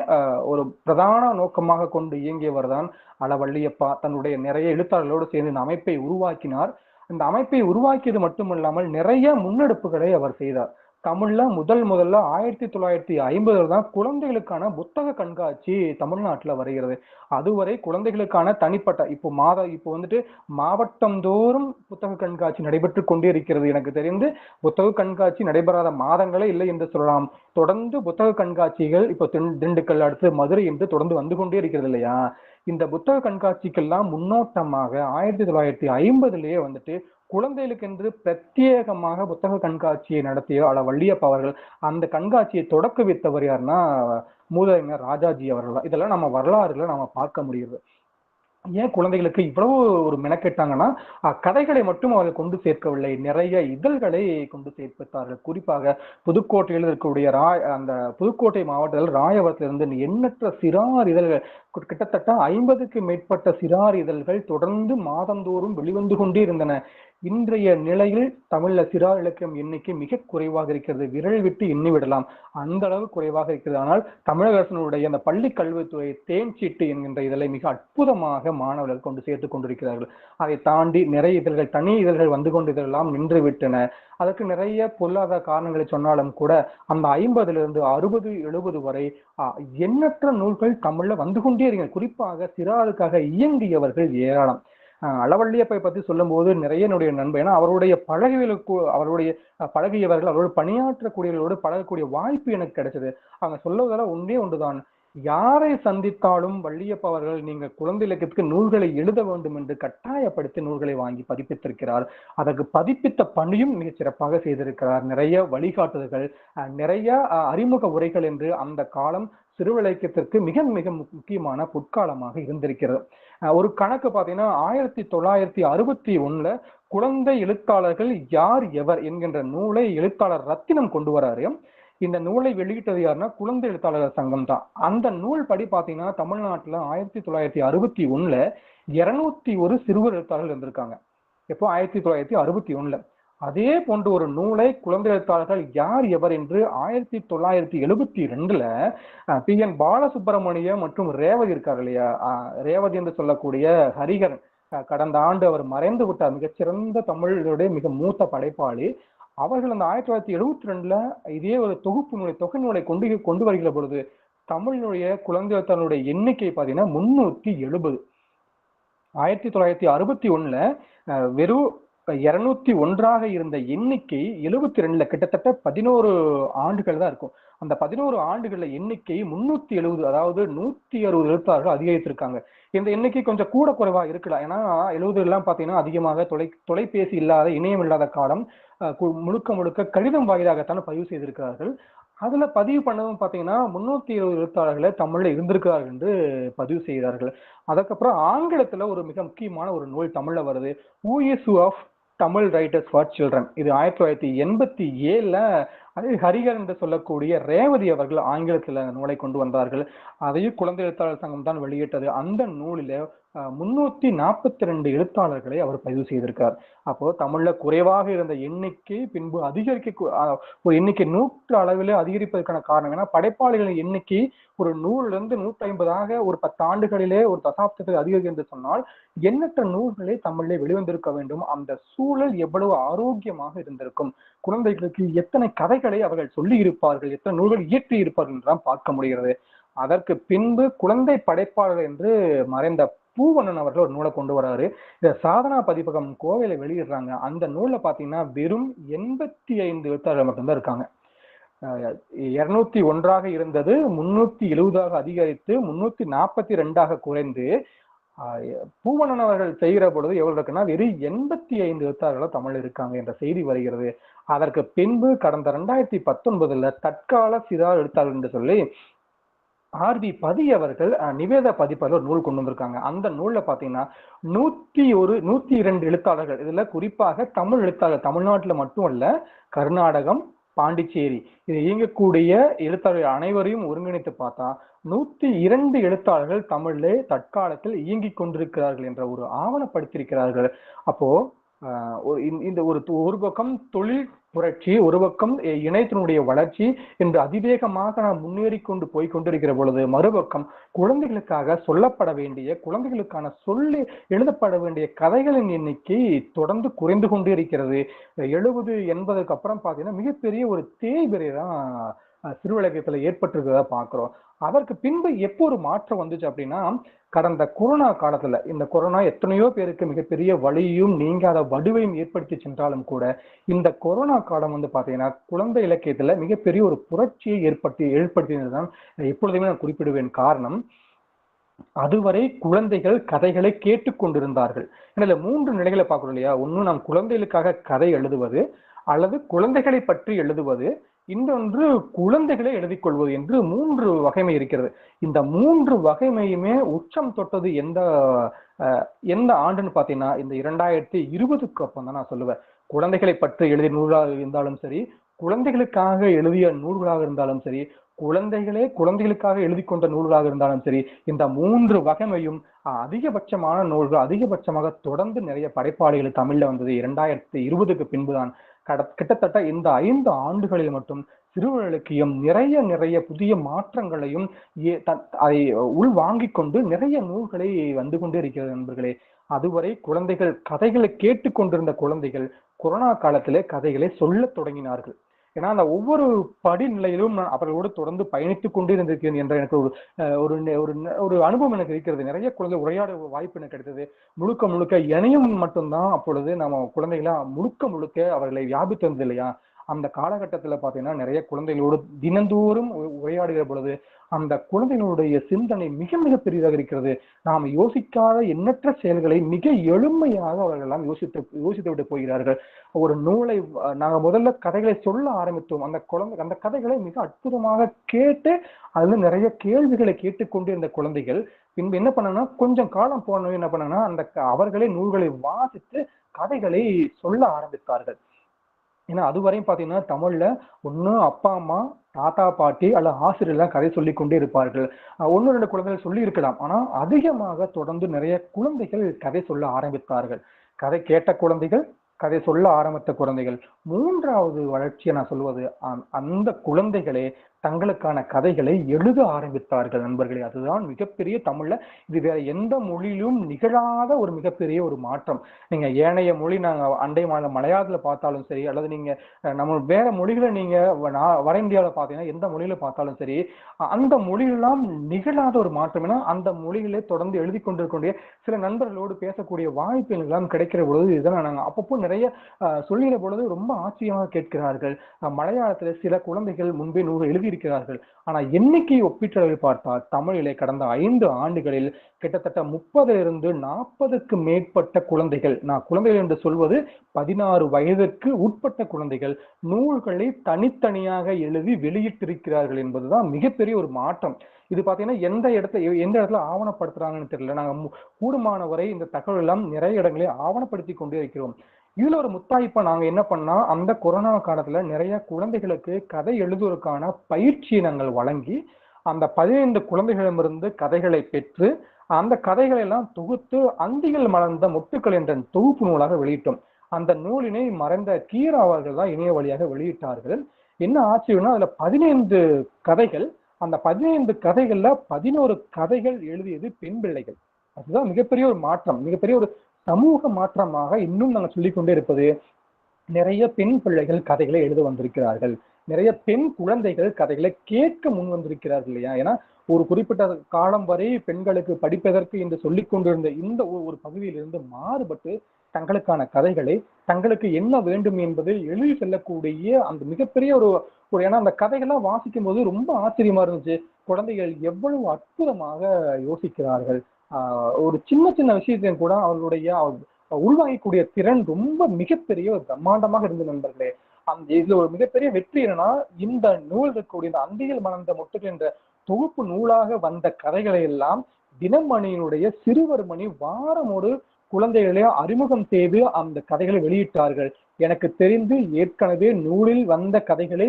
C: ஒரு பிரதான நோக்கமாக கொண்டு இயங்கியவர் தான் அழ வள்ளியப்பா. தன்னுடைய நிறைய எழுத்தாளர்களோடு சேர்ந்து இந்த அமைப்பை உருவாக்கினார். இந்த அமைப்பை உருவாக்கியது மட்டுமல்லாமல் நிறைய முன்னெடுப்புகளை அவர் செய்தார். தமிழ்ல முதல்ல 1950 தான் குழந்தைகளுக்கான புத்தக கண்காட்சி தமிழ்நாட்டுல வருகிறது. அதுவரை குழந்தைகளுக்கான தனிப்பட்ட இப்போ வந்துட்டு மாவட்டம் தோறும் புத்தக கண்காட்சி நடைபெற்று கொண்டே இருக்கிறது. எனக்கு தெரிந்து புத்தக கண்காட்சி நடைபெறாத மாதங்களே இல்லை என்று சொல்லலாம். தொடர்ந்து புத்தக கண்காட்சிகள் இப்போ திண்டுக்கல், அடுத்து மதுரை என்று தொடர்ந்து வந்து கொண்டே இருக்கிறது இல்லையா? இந்த புத்தக கண்காட்சிக்கெல்லாம் முன்னோட்டமாக 1950லேயே வந்துட்டு குழந்தைகளுக்கு என்று பிரத்யேகமாக புத்தக கண்காட்சியை நடத்திய அழ வள்ளியப்பா அவர்கள். அந்த கண்காட்சியை தொடக்க வைத்தவர் யாருன்னா மூதறிஞர் ராஜாஜி அவர்கள். இதெல்லாம் நம்ம வரலாறுல நம்ம பார்க்க முடியுது. ஏன் குழந்தைகளுக்கு இவ்வளவு ஒரு மெனக்கெட்டாங்கன்னா, கதைகளை மட்டும் அவர்கள் கொண்டு சேர்க்கவில்லை, நிறைய இதழ்களை கொண்டு சேர்ப்பித்தார்கள். குறிப்பாக புதுக்கோட்டையில் இருக்கக்கூடிய அந்த புதுக்கோட்டை மாவட்டத்தில் ராயவரத்திலிருந்து எண்ணற்ற சிறார் இதழ்கள், கிட்டத்தட்ட 50க்கு மேற்பட்ட சிறார் இதழ்கள் தொடர்ந்து மாதந்தோறும் வெளிவந்து கொண்டே இருந்தன. இன்றைய நிலையில் தமிழ்ல சிறார் இலக்கியம் எண்ணிக்கை மிக குறைவாக இருக்கிறது. விரல் விட்டு எண்ணி விடலாம், அந்த அளவு குறைவாக இருக்கிறது. ஆனால் தமிழக அரசினுடைய அந்த பள்ளி கல்வித்துறை தேன்சீட்டு என்கின்ற இதழை மிக அற்புதமாக மாணவர்கள் கொண்டு சேர்த்து கொண்டிருக்கிறார்கள். அதை தாண்டி நிறைய இதழ்கள், தனி இதழ்கள் வந்து கொண்டிருந்தெல்லாம் நின்று விட்டன. அதற்கு நிறைய பொருளாதார காரணங்களை சொன்னாலும் கூட அந்த 50லிருந்து 60, 70 வரை எண்ணற்ற நூல்கள் தமிழ்ல வந்து கொண்டே இருக்கிறது. குறிப்பாக சிறாருக்காக இயங்கியவர்கள் ஏராளம். அழ வள்ளியப்பை பத்தி சொல்லும் போது நிறைய என்னுடைய நண்பர், ஏன்னா அவருடைய பழகியவர்கள், அவரோடு பணியாற்றக்கூடியவர்களோடு பழகக்கூடிய வாய்ப்பு எனக்கு கிடைச்சது. அவங்க சொல்லுவதெல்லாம் ஒன்றுதான், யாரை சந்தித்தாலும் வள்ளியப்பா அவர்கள் நீங்க குழந்தை இலக்கியத்துக்கு நூல்களை எழுத வேண்டும் என்று கட்டாயப்படுத்தி நூல்களை வாங்கி பதிப்பித்திருக்கிறார். அதற்கு பதிப்பித்த பணியும் மிக சிறப்பாக செய்திருக்கிறார். நிறைய வழிகாட்டுதல்கள், நிறைய அறிமுக உரைகள் என்று அந்த காலம் சிறுவிலக்கியத்திற்கு மிக மிக முக்கியமான பொற்காலமாக இருந்திருக்கிறது. ஒரு கணக்கு பார்த்தீங்கன்னா 1961 குழந்தை எழுத்தாளர்கள் யார் எவர் என்கின்ற நூலை எழுத்தாளர் ரத்தினம் கொண்டு வராரு. இந்த நூலை வெளியிட்டது யாருன்னா குழந்தை எழுத்தாளர் சங்கம் தான். அந்த நூல் படி பாத்தீங்கன்னா தமிழ்நாட்டுல 1961 201 சிறுவர் எழுத்தாளர்கள் இருந்திருக்காங்க. எப்போ 1961. அதே போன்ற ஒரு நூலை குழந்தை எழுத்தாளர்கள் யார் எவர் என்று 1972 பி.என். பாலசுப்ரமணியம் மற்றும் ரேவதி இருக்காரு இல்லையா, ரேவதி என்று சொல்லக்கூடிய ஹரிஹரன், கடந்த ஆண்டு அவர் மறைந்து விட்டார். மிகச்சிறந்த தமிழுடைய மிக மூத்த படைப்பாளி. அவர்கள் அந்த 1972ல இதே ஒரு தொகை நூலை கொண்டு வருகிற பொழுது தமிழினுடைய குழந்தை எழுத்தாளருடைய எண்ணிக்கை பார்த்தீங்கன்னா 370. 1961ல வெறும் 201 இருந்த எண்ணிக்கை 72ல கிட்டத்தட்ட 11 ஆண்டுகள் தான் இருக்கும். அந்த 11 ஆண்டுகள்ல எண்ணிக்கை 370, அதாவது 160 எழுத்தாளர்கள் அதிகரித்திருக்காங்க. இந்த எண்ணிக்கை கொஞ்சம் கூட குறைவா இருக்கலாம். ஏன்னா 70 பாத்தீங்கன்னா அதிகமாக தொலைபேசி இல்லாத, இணையம் இல்லாத காலம். முழுக்க கடிதம் வாயிலாகத்தான் பதிவு செய்திருக்கிறார்கள். அதுல பதிவு பண்ணதும் பாத்தீங்கன்னா 320 எழுத்தாளர்களை தமிழ்ல இருந்திருக்கிறார்கள் என்று பதிவு செய்கிறார்கள். அதுக்கப்புறம் ஆங்கிலத்துல ஒரு மிக முக்கியமான ஒரு நூல் தமிழ்ல வருது, who is who of Tamil writers for children. இது 1987ல ஹரிகர் என்று சொல்லக்கூடிய ரேவதி அவர்கள் ஆங்கிலத்துல நூலை கொண்டு வந்தார்கள். அதையும் குழந்தை எழுத்தாளர் சங்கம் தான் வெளியிட்டது. அந்த நூலில 342 எழுத்தாளர்களை அவர் பதிவு செய்திருக்கார். அப்போ தமிழ்ல குறைவாக இருந்த எண்ணிக்கை பின்பு ஒரு எண்ணிக்கை 100 அளவில் அதிகரிப்பதற்கான காரணம் ஏன்னா படைப்பாளிகளின் எண்ணிக்கை ஒரு 100லிருந்து 150 ஒரு 10 ஆண்டுகளிலே ஒரு தசாப்தத்தில் அதிகரிக்கும் என்று சொன்னால் எண்ணற்ற நூல்களே தமிழிலே வெளிவந்திருக்க வேண்டும். அந்த சூழல் எவ்வளவு ஆரோக்கியமாக இருந்திருக்கும், குழந்தைகளுக்கு எத்தனை கதைகளை அவர்கள் சொல்லி இருப்பார்கள், எத்தனை நூல்கள் இயற்றி இருப்பார்கள் என்றுதான் பார்க்க முடிகிறது. அதற்கு பின்பு குழந்தை படைப்பாளர் என்று மறைந்த பூவண்ணன் அவர்கள் ஒரு நூலை கொண்டு வராரு. இத சாதனா பதிப்பகம் கோவையில வெளியிடுறாங்க. அந்த நூல்ல பாத்தீங்கன்னா வெறும் 85 எழுத்தாளர்கள் மட்டும்தான் இருக்காங்க. 201 இருந்தது 370 அதிகரித்து 342 குறைந்து பூவண்ணன் அவர்கள் செய்கிற பொழுது எவ்வளவு இருக்குன்னா வெறும் 85 எழுத்தாளர்கள் தமிழ் இருக்காங்க என்ற செய்தி வருகிறது. அதற்கு பின்பு கடந்த 2019ல தற்கால சிறார் எழுத்தாளர் என்று சொல்லி ஆர்வி பதி அவர்கள் நிவேத பதிப்பதில் ஒரு நூல் கொண்டு வந்திருக்காங்க. அந்த நூல்ல பாத்தீங்கன்னா 102 எழுத்தாளர்கள், இதுல குறிப்பாக தமிழ் எழுத்தாளர், தமிழ்நாட்டுல மட்டும் அல்ல கர்நாடகம், பாண்டிச்சேரி இது இயங்கக்கூடிய எழுத்தாளர்கள் அனைவரையும் ஒருங்கிணைத்து பார்த்தா 102 எழுத்தாளர்கள் தமிழிலே தற்காலத்தில் இயங்கிக் கொண்டிருக்கிறார்கள் என்ற ஒரு ஆவணப்படுத்தியிருக்கிறார்கள். அப்போ இந்த ஒரு பக்கம் தொழில் புரட்சி, ஒரு பக்கம் இணையத்தினுடைய வளர்ச்சி என்று அதிவேகமாக நாம் முன்னேறி கொண்டு போய் கொண்டிருக்கிற பொழுது, மறுபக்கம் குழந்தைகளுக்காக சொல்லப்பட வேண்டிய, குழந்தைகளுக்கான சொல்லி எழுதப்பட வேண்டிய கதைகளின் எண்ணிக்கை தொடர்ந்து குறைந்து கொண்டே இருக்கிறது. 70, 80க்கு அப்புறம் பாத்தீங்கன்னா மிகப்பெரிய ஒரு தேய்பிரை தான் சிறுவலகத்துல ஏற்பட்டிருக்கிறதா பாக்குறோம். அதற்கு பின்பு எப்போ ஒரு மாற்றம் வந்துச்சு அப்படின்னா கடந்த கொரோனா காலத்துல, இந்த கொரோனா எத்தனையோ பேருக்கு மிகப்பெரிய வலியும் நீங்காத வடுவையும் ஏற்படுத்தி சென்றாலும் கூட இந்த கொரோனா காலம் பாத்தீங்கன்னா குழந்தை இலக்கியத்துல மிகப்பெரிய ஒரு புரட்சியை ஏற்படுத்தினதுதான் எப்பொழுதுமே நான் குறிப்பிடுவேன். காரணம், அதுவரை குழந்தைகள் கதைகளை கேட்டுக்கொண்டிருந்தார்கள். இதுல 3 நிலைகளை பார்க்கிறோம் இல்லையா? ஒண்ணு நாம் குழந்தைகளுக்காக கதை எழுதுவது, அல்லது குழந்தைகளை பற்றி எழுதுவது, இன்னொன்று குழந்தைகளை எழுதிக் கொள்வது என்று 3 வகைமை இருக்கிறது. இந்த 3 வகைமையுமே உச்சம் தொட்டது எந்த ஆண்டுன்னு பாத்தீங்கன்னா இந்த 2020க்கு அப்புறம் தான் நான் சொல்லுவேன். குழந்தைகளை பற்றி எழுதிய நூலாக இருந்தாலும் சரி, குழந்தைகளுக்காக எழுதிய நூல்களாக இருந்தாலும் சரி, குழந்தைகளுக்காக எழுதி கொண்ட நூல்களாக இருந்தாலும் சரி, இந்த 3 வகைமையும் அதிகபட்சமான நூல்கள், அதிகபட்சமாக தொடர்ந்து நிறைய படைப்பாளிகள் தமிழ்ல வந்தது 2020க்கு பின்புதான். கிட்டத்தட்ட இந்த 5 ஆண்டுகளில் மட்டும் சிறுவர் இலக்கியம் நிறைய புதிய மாற்றங்களையும் அதை உள்வாங்கிக் கொண்டு நிறைய நூல்களை வந்து கொண்டே இருக்கிறது நண்பர்களே. அதுவரை குழந்தைகள் கதைகளை கேட்டுக்கொண்டிருந்த குழந்தைகள் கொரோனா காலத்திலே கதைகளை சொல்ல தொடங்கினார்கள். ஏன்னா அந்த ஒவ்வொரு படிநிலையிலும் நான் அவர்களோடு தொடர்ந்து பயணித்துக் கொண்டே இருந்திருக்கிறேன் என்ற எனக்கு ஒரு அனுபவம் எனக்கு இருக்கிறது. நிறைய குழந்தை உரையாட வாய்ப்பு எனக்கு கிடைத்தது. முழுக்க இணையம் மட்டும்தான் அப்பொழுது நம்ம குழந்தைகளா முழுக்க அவர்களை வியாபித்து வந்தது இல்லையா? அந்த காலகட்டத்துல பாத்தீங்கன்னா நிறைய குழந்தைகளோடு தினந்தோறும் உரையாடுகிற பொழுது அந்த குழந்தைகளுடைய சிந்தனை மிக பெரிதாக இருக்கிறது. நாம் யோசிக்காத எண்ணற்ற செயல்களை மிக எளிமையாக அவர்கள் எல்லாம் யோசித்து விட்டு போகிறார்கள். ஒரு நூலை நாங்க முதல்ல கதைகளை சொல்ல ஆரம்பித்தோம். அந்த கதைகளை மிக அற்புதமாக கேட்டு அதுல நிறைய கேள்விகளை கேட்டுக்கொண்டு இருந்த குழந்தைகள் பின்பு என்ன பண்ணனா, கொஞ்சம் காலம் போனோம் என்ன பண்ணனா, அவர்களே நூல்களை வாசித்து கதைகளை சொல்ல ஆரம்பித்தார்கள். ஏன்னா அதுவரையும் பாத்தீங்கன்னா தமிழ்ல ஒண்ணு அப்பா அம்மா, தாத்தா பாட்டி அல்ல ஆசிரியர் கதை சொல்லி கொண்டே இருப்பார்கள். 1-2 குழந்தைகள் சொல்லி இருக்கலாம். ஆனா அதிகமாக தொடர்ந்து நிறைய குழந்தைகள் கதை சொல்ல ஆரம்பித்தார்கள். கதை கேட்ட குழந்தைகள், கதை சொல்ல ஆரம்பித்த குழந்தைகள். 3வது வளர்ச்சியை நான் சொல்வது, அந்த குழந்தைகளே தங்களுக்கான கதைகளை எழுத ஆரம்பித்தார்கள் நண்பர்களே. அதுதான் மிகப்பெரிய தமிழ்ல இது வேற எந்த மொழியிலும் நிகழாத ஒரு மிகப்பெரிய ஒரு மாற்றம். நீங்க ஏனைய மொழி நாங்க அண்டை மாநில மலையாளத்துல பார்த்தாலும் சரி, அல்லது நீங்க நம்ம வேற மொழிகளை நீங்க வட இந்தியாவில பார்த்தீங்கன்னா எந்த மொழியில பார்த்தாலும் சரி, அந்த மொழியெல்லாம் நிகழாத ஒரு மாற்றம். ஏன்னா அந்த மொழிகளை தொடர்ந்து எழுதி கொண்டிருக்கக்கூடிய சில நண்பர்களோடு பேசக்கூடிய வாய்ப்பு எல்லாம் கிடைக்கிற பொழுது இதெல்லாம் நாங்க அப்பப்போ நிறைய சொல்லுகிற பொழுது ரொம்ப ஆச்சரியமாக கேட்கிறார்கள். மலையாளத்துல சில குழந்தைகள் முன்பே 100 எழுதியிருக்கிறார்கள். ஆனா எண்ணிக்கையை ஒப்பீட்டளவில் பார்த்தால் தமிழிலே கடந்த 5 ஆண்டுகளில் கிட்டத்தட்ட 30 40க்கு மேற்பட்ட குழந்தைகள், நான் குழந்தைகள் என்று சொல்வது 16 வயதிற்கு உட்பட்ட குழந்தைகள் நூல்களை தனித்தனியாக எழுதி வெளியிட்டிருக்கிறார்கள் என்பதுதான் மிகப்பெரிய ஒரு மாற்றம். இது பாத்தீங்கன்னா எந்த இடத்துல ஆவணப்படுத்துறாங்கன்னு தெரியல. நாங்க கூடுமானவரை இந்த தகவல் எல்லாம் நிறைய இடங்களில் ஆவணப்படுத்தி கொண்டே இருக்கிறோம். இதுல ஒரு முத்தாய்ப்பா நாங்க என்ன பண்ணா, அந்த கொரோனா காலத்துல நிறைய குழந்தைகளுக்கு கதை எழுதுவதற்கான பயிற்சியை நாங்கள் வழங்கி அந்த 15 குழந்தைகளிடமிருந்து கதைகளை பெற்று அந்த கதைகளை எல்லாம் தொகுத்து அந்திகள் மலர்ந்த மொட்டுக்கள் என்ற தொகுப்பு நூலாக வெளியிட்டோம். அந்த நூலினை மறைந்த கீரா அவர்கள் தான் இணைய வழியாக வெளியிட்டார்கள். என்ன ஆச்சரியம்னா அதுல 15 கதைகள், அந்த 15 கதைகள்ல 11 கதைகள் எழுதியது பெண் பிள்ளைகள். அதுதான் மிகப்பெரிய ஒரு மாற்றம், மிகப்பெரிய ஒரு சமூக மாற்றமாக இன்னும் நாங்கள் சொல்லிக்கொண்டே இருப்பது. நிறைய பெண் பிள்ளைகள் கதைகளை எழுத வந்திருக்கிறார்கள், நிறைய பெண் குழந்தைகள் கதைகளை கேட்க முன் வந்திருக்கிறார்கள் இல்லையா. ஏன்னா ஒரு குறிப்பிட்ட காலம் வரை பெண்களுக்கு படிப்பதற்கு என்று சொல்லிக் கொண்டிருந்த இந்த ஒரு பகுதியிலிருந்து மாறுபட்டு தங்களுக்கான கதைகளை, தங்களுக்கு என்ன வேண்டும் என்பதை எழுதி செல்லக்கூடிய அந்த மிகப்பெரிய ஒரு ஏன்னா அந்த கதைகள்லாம் வாசிக்கும் போது ரொம்ப ஆச்சரியமா இருந்துச்சு. குழந்தைகள் எவ்வளவு அற்புதமாக யோசிக்கிறார்கள். ஒரு சின்ன சின்ன விஷயத்தையும் கூட அவர்களுடைய உள்வாங்கக்கூடிய திறன் ரொம்ப மிகப்பெரிய ஒரு பிரம்மாண்டமாக இருந்த நண்பர்களே. அந்த இதுல ஒரு மிகப்பெரிய வெற்றி என்னன்னா, இந்த நூல் இருக்கக்கூடிய இந்த அந்தியில் மலர்ந்த மொட்டுகள் என்ற தொகுப்பு நூலாக வந்த கதைகளை எல்லாம் தினமணியினுடைய சிறுவர்மணி வாரம் ஒரு குழந்தைகளே அறிமுகம் செய்து அந்த கதைகளை வெளியிட்டார்கள். எனக்கு தெரிந்து ஏற்கனவே நூலில் வந்த கதைகளை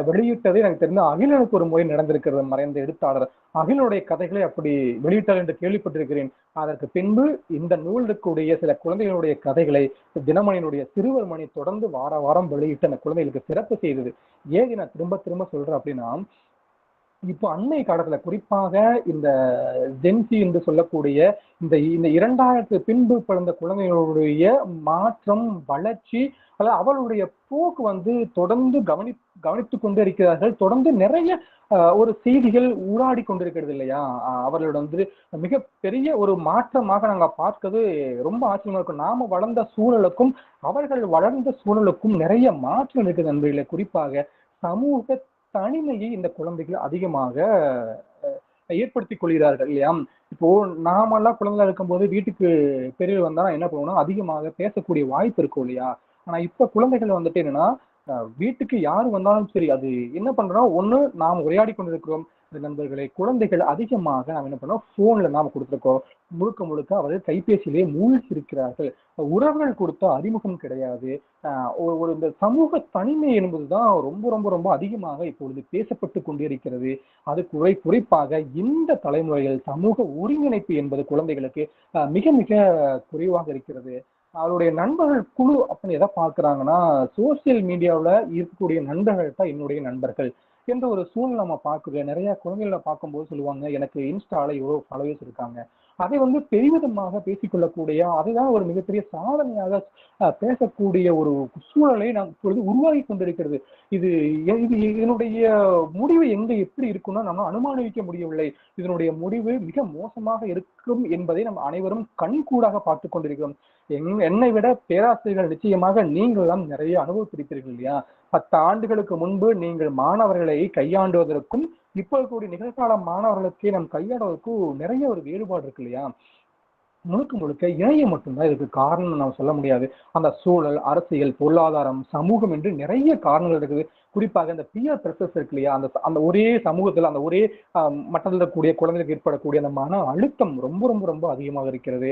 C: வெளியிட்டது எனக்கு தெரிந்த அகிலனுக்கு ஒரு முறை நடந்திருக்கிறது. மறைந்த எழுத்தாளர் அகிலனுடைய கதைகளை அப்படி வெளியிட்டார் என்று கேள்விப்பட்டிருக்கிறேன். அதற்கு பின்பு இந்த நூல் இருக்கக்கூடிய சில குழந்தைகளுடைய கதைகளை தினமணியினுடைய சிறுவர்மணி தொடர்ந்து வாரம் வெளியிட்டு அந்த குழந்தைகளுக்கு சிறப்பு செய்தது. ஏன் நான் திரும்ப திரும்ப சொல்றேன் அப்படின்னா, இப்போ அண்மை காலத்துல குறிப்பாக இந்த ஜென்சி என்று சொல்லக்கூடிய இந்த 2000 பின்பு பிறந்த குழந்தைகளுடைய மாற்றம், வளர்ச்சி, அவளுடைய போக்கு தொடர்ந்து கவனித்துக் கொண்டே இருக்கிறார்கள். தொடர்ந்து நிறைய ஒரு செய்திகள் ஊடாடி கொண்டிருக்கிறது இல்லையா. அவர்களோட மிக பெரிய ஒரு மாற்றமாக நாங்க பார்க்கிறது ரொம்ப ஆச்சரியமா இருக்கும். நாம வளர்ந்த சூழலுக்கும் அவர்கள் வளர்ந்த சூழலுக்கும் நிறைய மாற்றம் இருக்குது நண்பர்களே. குறிப்பாக சமூக தனிமையை இந்த குழந்தைகள் அதிகமாக ஏற்படுத்திக் கொள்கிறார்கள் இல்லையா. இப்போ நாமெல்லாம் குழந்தைகளா இருக்கும்போது வீட்டுக்கு பெரியவர் வந்தா என்ன பண்ணுவோம்னா அதிகமாக பேசக்கூடிய வாய்ப்பு இருக்கும் இல்லையா. ஆனா இப்ப குழந்தைகள் என்னன்னா வீட்டுக்கு யாரு வந்தாலும் சரி, அது என்ன பண்றோம், ஒண்ணு நாம் உரையாடி கொண்டிருக்கிறோம் நண்பர்களை. குழந்தைகள் அதிகமாக நாம் என்ன பண்ணோம், போன்ல நாம கொடுத்துருக்கோம். முழுக்க அவர்கள் கைபேசியிலேயே மூழ்கி இருக்கிறார்கள். உறவுகள் கொடுத்த அறிமுகம் கிடையாது. ஒரு இந்த சமூக தனிமை என்பதுதான் ரொம்ப ரொம்ப ரொம்ப அதிகமாக இப்பொழுது பேசப்பட்டு கொண்டே இருக்கிறது. அது குறிப்பாக இந்த தலைமுறைகள் சமூக ஒருங்கிணைப்பு என்பது குழந்தைகளுக்கு மிக மிக குறைவாக இருக்கிறது. அவருடைய நண்பர்கள் குழு அப்படின்னு எதை பார்க்குறாங்கன்னா, சோசியல் மீடியாவில் இருக்கக்கூடிய நண்பர்கள் தான் என்னுடைய நண்பர்கள் என்ற ஒரு சூழ்நிலை நம்ம பார்க்குறோம். நிறைய குழந்தைகளை பார்க்கும்போது சொல்லுவாங்க, எனக்கு இன்ஸ்டால எவ்வளோ ஃபாலோவர்ஸ் இருக்காங்க. அதை பெருமிதமாக பேசிக்கொள்ளக்கூடிய, அதுதான் ஒரு மிகப்பெரிய சாதனையாக பேசக்கூடிய ஒரு சூழலை நாம் இப்பொழுது உருவாகி கொண்டிருக்கிறது. இது இதனுடைய முடிவு எப்படி இருக்கும்னா நம்ம அனுமானிக்க முடியவில்லை. இதனுடைய முடிவு மிக மோசமாக இருக்கும் என்பதை நம்ம அனைவரும் கண்கூடாக பார்த்து கொண்டிருக்கிறோம். என்னை விட பேராசிரியர்கள் நிச்சயமாக நீங்கள் தான் நிறைய அனுபவத்திருப்பீர்கள் இல்லையா. 10 ஆண்டுகளுக்கு முன்பு நீங்கள் மாணவர்களை கையாண்டுவதற்கும் இப்போ இருக்கக்கூடிய நிகழ்கால மாணவர்களுக்கே நம் கையாடுவதற்கும் நிறைய ஒரு வேறுபாடு இருக்கு இல்லையா. முழுக்க இணையம் மட்டும்தான் இதுக்கு காரணம் நம்ம சொல்ல முடியாது. அந்த சூழல், அரசியல், பொருளாதாரம், சமூகம் என்று நிறைய காரணங்கள் இருக்குது. குறிப்பாக இந்த பியர் பிரஷர்ஸ் இருக்கு இல்லையா, அந்த ஒரே சமூகத்துல அந்த ஒரே மட்டத்தில் இருக்கக்கூடிய குழந்தைகளுக்கு ஏற்படக்கூடிய அந்த மன அழுத்தம் ரொம்ப ரொம்ப ரொம்ப அதிகமாக இருக்கிறது.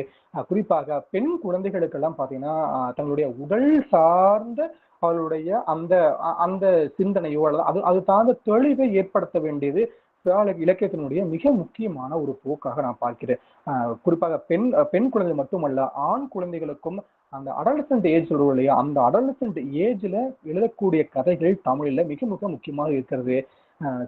C: குறிப்பாக பெண் குழந்தைகளுக்கெல்லாம் பார்த்தீங்கன்னா தங்களுடைய உடல் சார்ந்த அவளுடைய அந்த அந்த சிந்தனையோ அல்லது அது சார்ந்த தெளிவை ஏற்படுத்த வேண்டியது இலக்கியத்தினுடைய மிக முக்கியமான ஒரு போக்காக நான் பார்க்கிறேன். குறிப்பாக பெண் குழந்தை மட்டுமல்ல, ஆண் குழந்தைகளுக்கும் அந்த அடலசன்ட் ஏஜ் சொல்றோம் இல்லையா, அந்த அடலசன்ட் ஏஜ்ல எழுதக்கூடிய கதைகள் தமிழ்ல மிக மிக முக்கியமாக இருக்கிறது.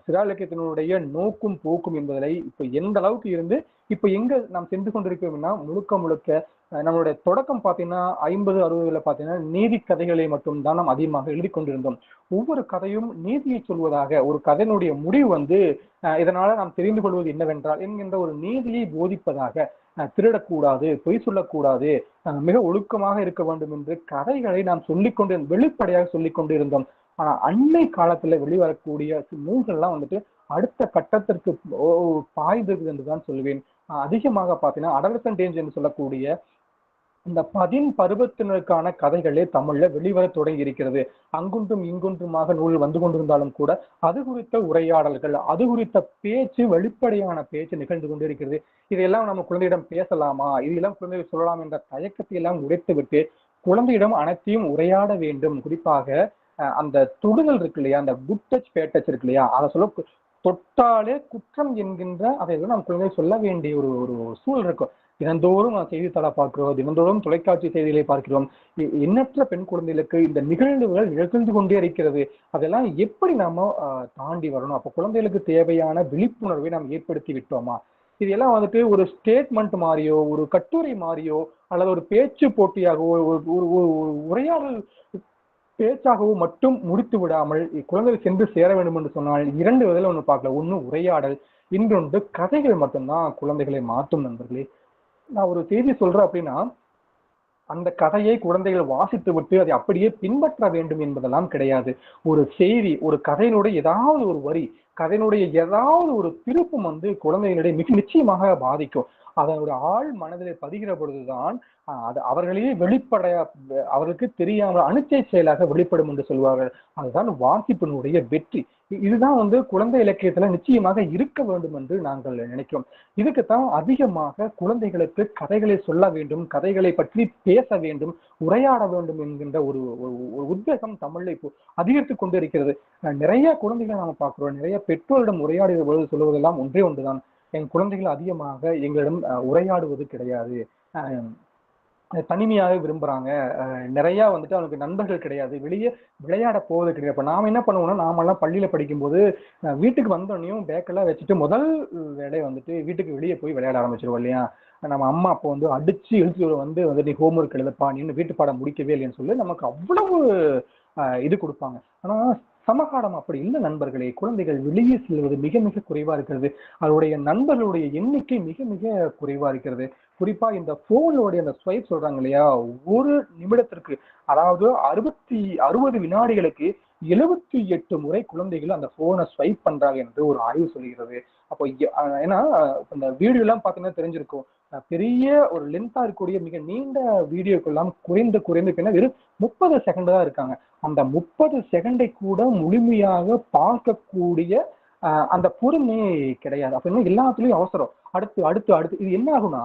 C: சிறார் நோக்கும் போக்கும் என்பதை இப்ப எந்த அளவுக்கு இருந்து இப்ப எங்க நாம் சென்று கொண்டிருக்கோம்னா முழுக்க முழுக்க நம்மளுடைய தொடக்கம் பார்த்தீங்கன்னா 50-60 பார்த்தீங்கன்னா நீதி கதைகளை மட்டும்தான் நாம் அதிகமாக எழுதி கொண்டிருந்தோம். ஒவ்வொரு கதையும் நீதியை சொல்வதாக, ஒரு கதையினுடைய முடிவு வந்து இதனால நாம் தெரிந்து கொள்வது என்னவென்றால் என்கின்ற ஒரு நீதியை போதிப்பதாக, திருடக்கூடாது, பொய் சொல்லக்கூடாது, மிக ஒழுக்கமாக இருக்க வேண்டும் என்று கதைகளை நாம் சொல்லிக்கொண்டு வெளிப்படையாக சொல்லிக் கொண்டு இருந்தோம். ஆனா அண்மை காலத்துல வெளிவரக்கூடிய நூல்கள்லாம் வந்துட்டு அடுத்த கட்டத்திற்கு பாய்ந்தது என்றுதான் சொல்லுவேன். அதிகமாக பார்த்தீங்கன்னா அடல்சன்ட் ஏஜ் என்று சொல்லக்கூடிய இந்த 10 பருவத்தினருக்கான கதைகளே தமிழ்ல வெளிவர தொடங்கி இருக்கிறது. அங்குன்றும் இங்குன்றுமாக நூல் வந்து கொண்டிருந்தாலும் கூட அது குறித்த உரையாடல்கள், அது குறித்த பேச்சு, வெளிப்படையான பேச்சு நிகழ்ந்து கொண்டிருக்கிறது. இதையெல்லாம் நம்ம குழந்தையிடம் பேசலாமா, இதெல்லாம் குழந்தைகள் சொல்லலாம் என்ற தயக்கத்தை எல்லாம் உடைத்துவிட்டு குழந்தையிடம் அனைத்தையும் உரையாட வேண்டும். குறிப்பாக அந்த தொடுதல் இருக்கு இல்லையா, அந்த குட் டச் பேட் டச் இருக்கு இல்லையா, அதை சொல்ல தொட்டாலே குற்றம் என்கின்ற அதையெல்லாம் நம்ம குழந்தை சொல்ல வேண்டிய ஒரு ஒரு சூழல் இருக்கும். தினந்தோறும் செய்தித்தாளை பார்க்கிறோம், தினந்தோறும் தொலைக்காட்சி செய்திகளை பார்க்கிறோம். எண்ணற்ற பெண் குழந்தைகளுக்கு இந்த நிகழ்வுகள் நிகழ்ந்து கொண்டே இருக்கிறது. அதெல்லாம் எப்படி நாம தாண்டி வரணும்? அப்போ குழந்தைகளுக்கு தேவையான விழிப்புணர்வை நாம் ஏற்படுத்தி விட்டோமா? இதெல்லாம் வந்துட்டு ஒரு ஸ்டேட்மெண்ட் மாதிரியோ, ஒரு கட்டுரை மாதிரியோ, அல்லது ஒரு பேச்சு போட்டியாகவோ, ஒரு உரையாடல் பேச்சாகவோ மட்டும் முடித்து விடாமல் குழந்தைகள் சென்று சேர வேண்டும் என்று சொன்னால் 2 விதத்துல ஒண்ணு பார்க்கலாம். ஒண்ணு உரையாடல், இன்னொன்று கதைகள் மட்டும்தான் குழந்தைகளை மாற்றும். நண்பர்களே, நான் ஒரு செய்தி சொல்றேன் அப்படின்னா அந்த கதையை குழந்தைகள் வாசித்து விட்டு அதை அப்படியே பின்பற்ற வேண்டும் என்பதெல்லாம் கிடையாது. ஒரு செய்தி, ஒரு கதையினுடைய ஏதாவது ஒரு வரி, கதையினுடைய ஏதாவது ஒரு திருப்பம் வந்து குழந்தைகளிடையே மிக நிச்சயமாக பாதிக்கும். அதனுடைய ஆழ் மனதில் பதிகிற பொழுதுதான் அது அவர்களே வெளிப்படைய அவர்களுக்கு தெரியாமல் அனுச்சை செயலாக வெளிப்படும் என்று சொல்வார்கள். அதுதான் வாசிப்பினுடைய வெற்றி. இதுதான் வந்து குழந்தை இலக்கியத்துல நிச்சயமாக இருக்க வேண்டும் என்று நாங்கள் நினைக்கிறோம். இதுக்குத்தான் அதிகமாக குழந்தைகளுக்கு கதைகளை சொல்ல வேண்டும், கதைகளை பற்றி பேச வேண்டும், உரையாட வேண்டும் என்கின்ற ஒரு உத்வேகம் தமிழ்ல இப்போ அதிகரித்துக் கொண்டு இருக்கிறது. நிறைய குழந்தைகளை நாம பார்க்கிறோம். நிறைய பெற்றோரிடம் உரையாடுகிற பொழுது சொல்லுவதெல்லாம் ஒன்றே ஒன்றுதான், என் குழந்தைகள் அதிகமாக எங்களிடம் உரையாடுவது கிடையாது, தனிமையாக விரும்புறாங்க, நிறைய வந்துட்டு அவனுக்கு நண்பர்கள் கிடையாது, வெளியே விளையாட போவது கிடையாது. இப்ப நாம என்ன பண்ணுவோம்னா, நாமெல்லாம் பள்ளியில படிக்கும்போது வீட்டுக்கு வந்தோடனையும் பேக்கெல்லாம் வச்சுட்டு முதல் வேலையை வந்துட்டு வீட்டுக்கு வெளியே போய் விளையாட ஆரம்பிச்சிருவோம் இல்லையா. நம்ம அம்மா அப்போ வந்து அடிச்சு எழுத்து வந்து நீ ஹோம்ஒர்க் எழுதப்பா, நீ இன்னும் வீட்டு பாடம் முடிக்கவே இல்லைன்னு சொல்லி நமக்கு அவ்வளவு இது கொடுப்பாங்க. ஆனா சமகாலம் அப்படி இல்லை நண்பர்களே. குழந்தைகள் வெளியே செல்வது மிக மிக குறைவா இருக்கிறது. அவருடைய நண்பர்களுடைய எண்ணிக்கை மிக மிக குறைவா இருக்கிறது. குறிப்பா இந்த போனுடைய அந்த ஸ்வைப் சொல்றாங்க இல்லையா, ஒரு நிமிடத்திற்கு, அதாவது 60 வினாடிகளுக்கு 78 முறை குழந்தைகள் அந்த போனை ஸ்வைப் பண்றாங்க என்று ஒரு ஆய்வு சொல்கிறது. அப்போ ஏன்னா இந்த வீடியோ எல்லாம் பார்த்தீங்கன்னா தெரிஞ்சிருக்கும், பெரிய ஒரு லென்த்தா இருக்கக்கூடிய மிக நீண்ட வீடியோக்கெல்லாம் குறைந்து பின்ன வெறும் 30 செகண்ட் தான் இருக்காங்க. அந்த 30 செகண்டை கூட முழுமையாக பார்க்கக்கூடிய அந்த பொறுமை கிடையாது. அப்ப இன்னும் எல்லாத்துலயும் அவசரம், அடுத்து அடுத்து அடுத்து. இது என்ன ஆகும்னா,